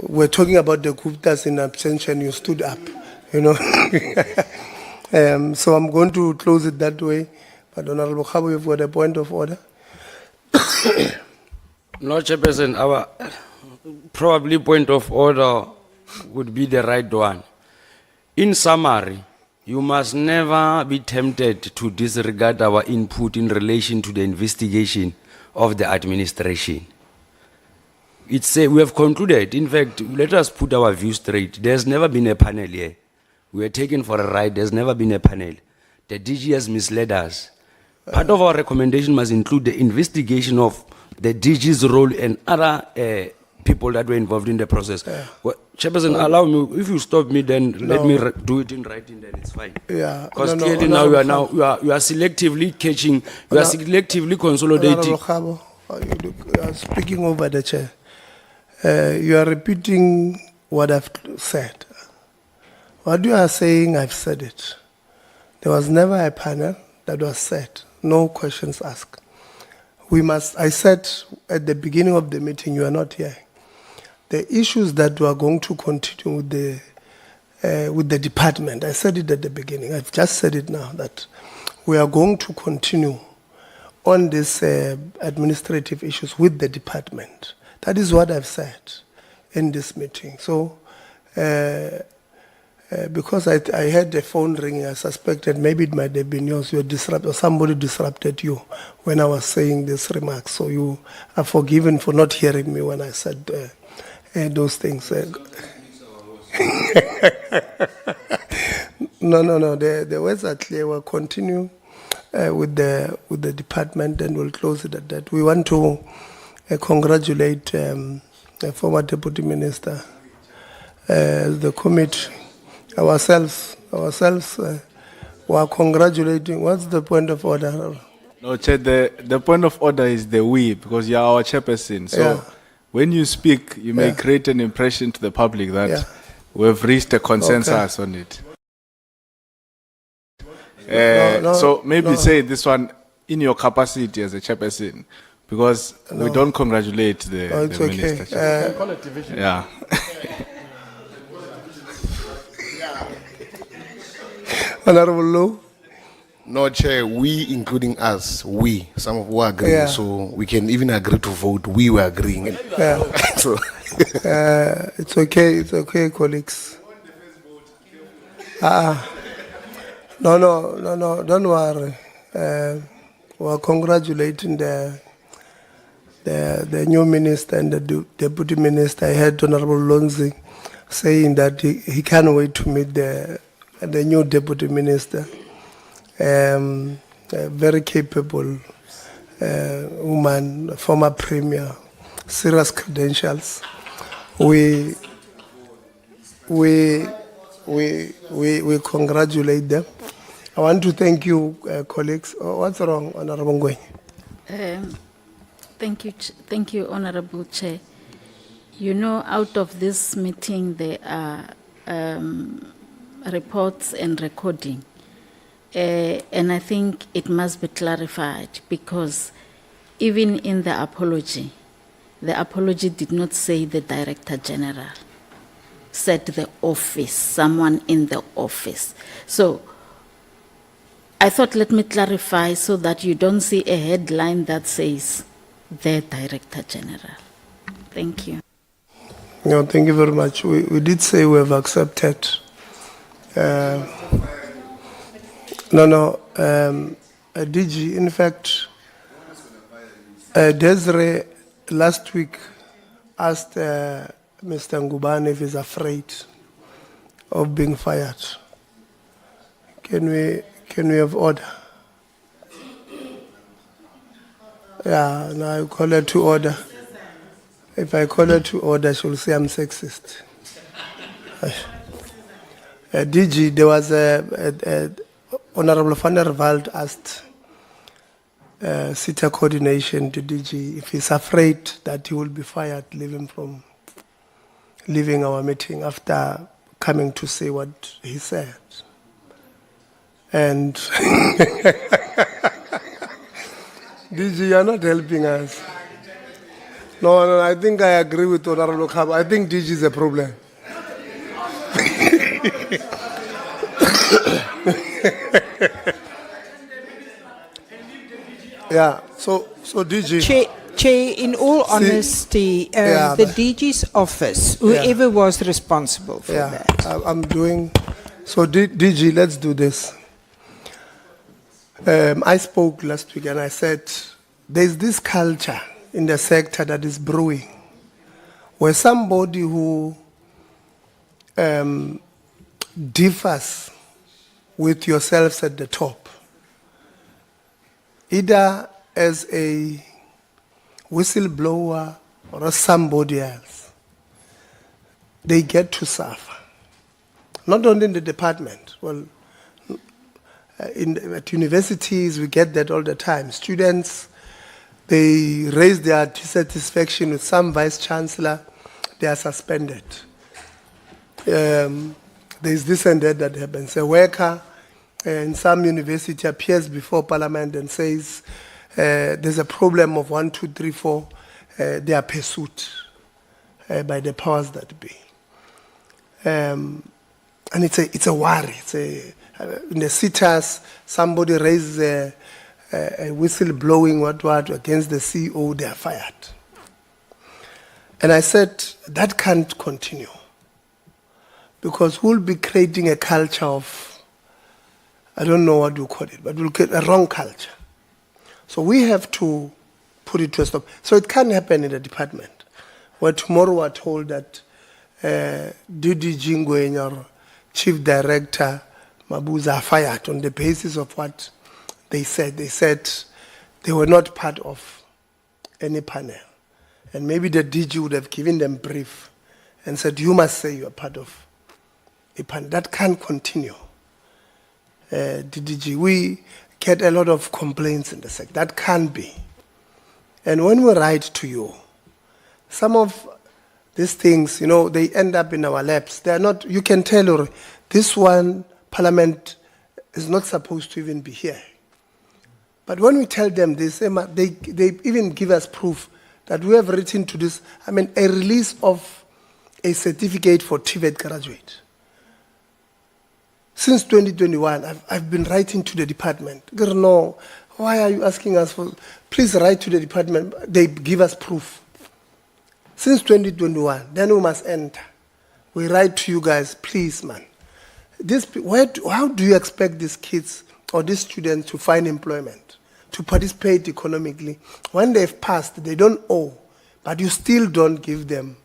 we're talking about the Guptas in absentia and you stood up, you know. So I'm going to close it that way. But Honorable Khabo, you've got a point of order. No, Chairperson, our probably point of order would be the right one. In summary, you must never be tempted to disregard our input in relation to the investigation of the administration. We have concluded, in fact, let us put our view straight. There's never been a panel here. We were taken for a ride, there's never been a panel. The DG has misled us. Part of our recommendation must include the investigation of the DG's role and other people that were involved in the process. Well, Chairperson, allow me, if you stop me, then let me do it in writing, then it's fine. Yeah. Because clearly now you are selectively catching, you are selectively consolidating. Honorable Khabo, you are speaking over the chair. You are repeating what I've said. What you are saying, I've said it. There was never a panel that was set. No questions asked. I said at the beginning of the meeting, you are not here. The issues that we are going to continue with the department, I said it at the beginning, I've just said it now, that we are going to continue on these administrative issues with the department. That is what I've said in this meeting. So, because I had the phone ringing, I suspected maybe it might have been yours. You disrupted, or somebody disrupted you when I was saying these remarks. So you are forgiven for not hearing me when I said those things. No. The words are clear. We'll continue with the department, and we'll close it at that. We want to congratulate the former deputy minister, the committee. Ourselves, we are congratulating. What's the point of order? No, Chair, the point of order is the we, because you are our chairperson. So when you speak, you may create an impression to the public that we've reached a consensus on it. So maybe say this one in your capacity as a chairperson, because we don't congratulate the minister. Okay. Yeah. Honorable Low? No, Chair, we, including us, some of who are agreeing, so we can even agree to vote. We were agreeing. So it's okay, colleagues. No, don't worry. We are congratulating the new minister and the deputy minister. I heard Honorable Lonzi saying that he can't wait to meet the new deputy minister, a very capable woman, former premier, serious credentials. We congratulate them. I want to thank you, colleagues. What's wrong, Honorable Ngwenye? Thank you, Honorable Chair. You know, out of this meeting, there are reports and recording. And I think it must be clarified, because even in the apology did not say the Director General, said the office, someone in the office. So I thought let me clarify so that you don't see a headline that says the Director General. Thank you. No, thank you very much. We did say we have accepted. DG, in fact, Desiree last week asked Mr. Ngubane if he's afraid of being fired. Can we have order? Yeah, now I call her to order. If I call her to order, she'll say I'm sexist. DG, there was Honorable van der Walt asked SETA coordination to DG if he's afraid that he will be fired leaving our meeting after coming to say what he said. And DG, you're not helping us. No, I think I agree with Honorable Khaba. I think DG is a problem. Yeah, so DG. Chair, in all honesty, the DG's office, whoever was responsible for that. I'm doing. So DG, let's do this. I spoke last week and I said there's this culture in the sector that is brewing, where somebody who differs with yourselves at the top, either as a whistleblower or as somebody else, they get to suffer. Not only in the department, well, at universities we get that all the time. Students, they raise their dissatisfaction with some vice-chancellor, they are suspended. There's this and that happens. A worker in some university appears before Parliament and says there's a problem of 1, 2, 3, 4. They are pursued by the powers that be. And it's a worry. In the SETAs, somebody raises a whistleblowing what against the CEO, they are fired. And I said, that can't continue. Because we'll be creating a culture of, I don't know what you call it, but we'll get a wrong culture. So we have to put it to a stop. So it can't happen in the department, where tomorrow we're told that Didi Jingwe, your chief director, Mabuza, are fired on the basis of what they said. They said they were not part of any panel. And maybe the DG would have given them brief and said, you must say you are part of a panel. That can't continue. DG, we get a lot of complaints in the sector. That can't be. And when we write to you, some of these things, they end up in our laps. They are not, you can tell, this one, Parliament is not supposed to even be here. But when we tell them this, they even give us proof that we have written to this, a release of a certificate for TVET graduate. Since 2021, I've been writing to the department. No, why are you asking us for? Please write to the department. They give us proof. Since 2021, then we must enter. We write to you guys, please, man. How do you expect these kids or these students to find employment, to participate economically? When they've passed, they don't owe, but you still don't give them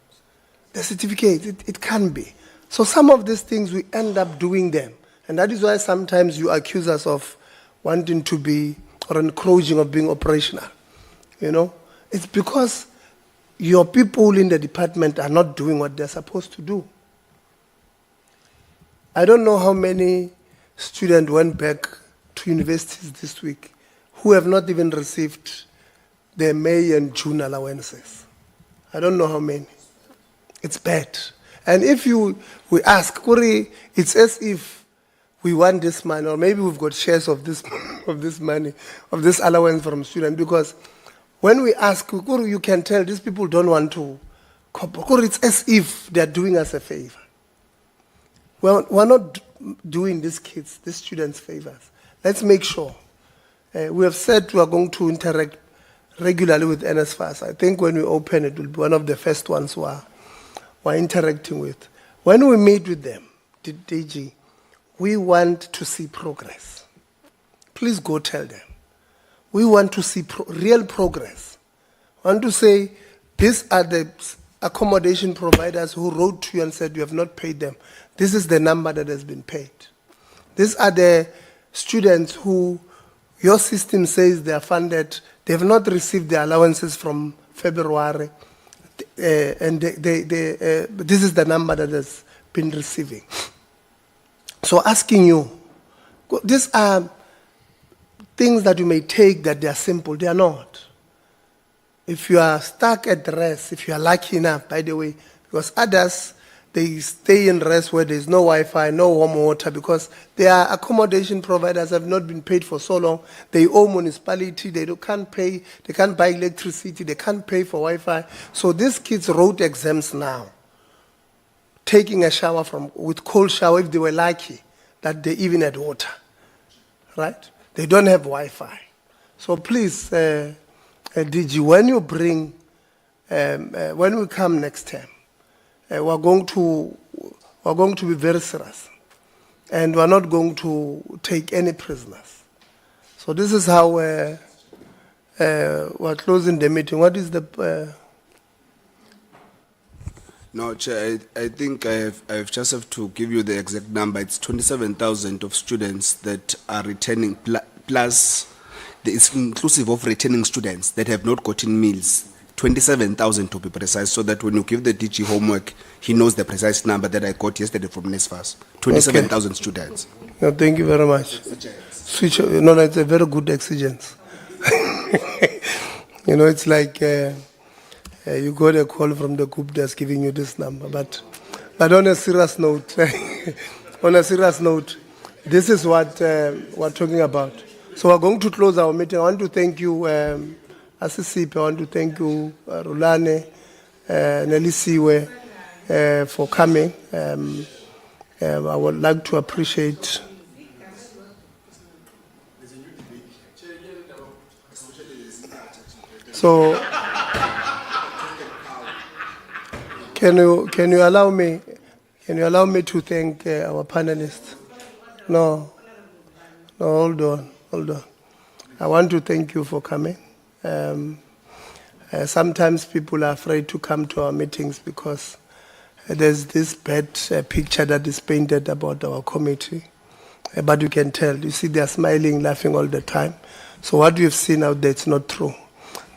the certificate. It can be. So some of these things, we end up doing them. And that is why sometimes you accuse us of wanting to be, or encroaching of being operational. It's because your people in the department are not doing what they're supposed to do. I don't know how many students went back to universities this week who have not even received their May and June allowances. I don't know how many. It's bad. And if we ask, Kuri, it's as if we want this money, or maybe we've got shares of this money, of this allowance from students, because when we ask, Kuri, you can tell these people don't want to cooperate. Kuri, it's as if they're doing us a favor. Well, we're not doing these kids, these students, favors. let's make sure. We have said we are going to interact regularly with NSFAS. I think when we open, it will be one of the first ones we're interacting with. When we meet with them, DG, we want to see progress. Please go tell them. We want to see real progress. I want to say, these are the accommodation providers who wrote to you and said you have not paid them. This is the number that has been paid. These are the students who your system says they are funded. They have not received their allowances from February. And this is the number that has been receiving. So asking you, these are things that you may take that they are simple. They are not. If you are stuck at rest, if you are lucky enough, by the way, because others, they stay in rest where there is no Wi-Fi, no warm water, because their accommodation providers have not been paid for so long. They owe municipality, can't pay, they can't buy electricity, they can't pay for Wi-Fi. So these kids wrote exams now, taking a shower with cold shower if they were lucky, that they even had water, right? They don't have Wi-Fi. So please, DG, when you bring, when we come next time, we're going to be very serious, and we're not going to take any prisoners. So this is how we're closing the meeting. What is the? No, Chair, I think I just have to give you the exact number. It's 27,000 of students that are returning, plus it's inclusive of returning students that have not gotten meals. 27,000 to be precise, so that when you give the DG homework, he knows the precise number that I got yesterday from NSFAS. 27,000 students. No, thank you very much. Switch. No, it's a very good exigence. It's like you got a call from the group that's giving you this number, but on a serious note, this is what we're talking about. So we're going to close our meeting. I want to thank you. Asisipe, I want to thank you, Rulane, Nelisiwe, for coming. I would like to appreciate. So, can you allow me to thank our panelists? No, hold on. I want to thank you for coming. Sometimes people are afraid to come to our meetings because there's this bad picture that is painted about our committee. But you can tell, you see they're smiling, laughing all the time. So what you've seen out there, it's not true.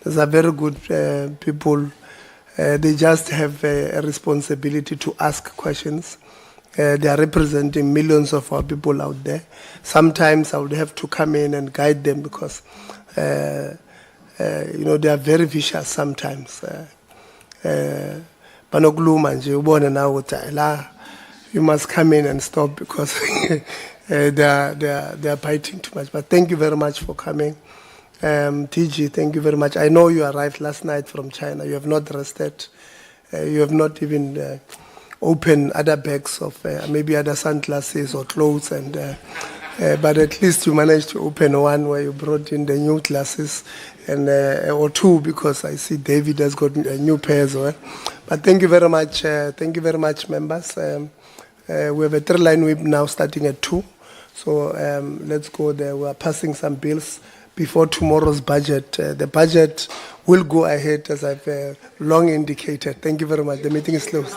These are very good people. They just have a responsibility to ask questions. They are representing millions of our people out there. Sometimes I would have to come in and guide them because they are very vicious sometimes. Panokuluma nje ubone na ukuthi la you must come in and stop because they are biting too much. But thank you very much for coming. TG, thank you very much. I know you arrived last night from China. You have not rested. You have not even opened other bags of maybe other sunglasses or clothes, but at least you managed to open one where you brought in the new glasses, and or two, because I see David has got a new pair as well. But thank you very much. Thank you very much, members. We have a 3-line whip now starting at 2. So let's go there. We are passing some bills before tomorrow's budget. The budget will go ahead as I've long indicated. Thank you very much. The meeting is closed.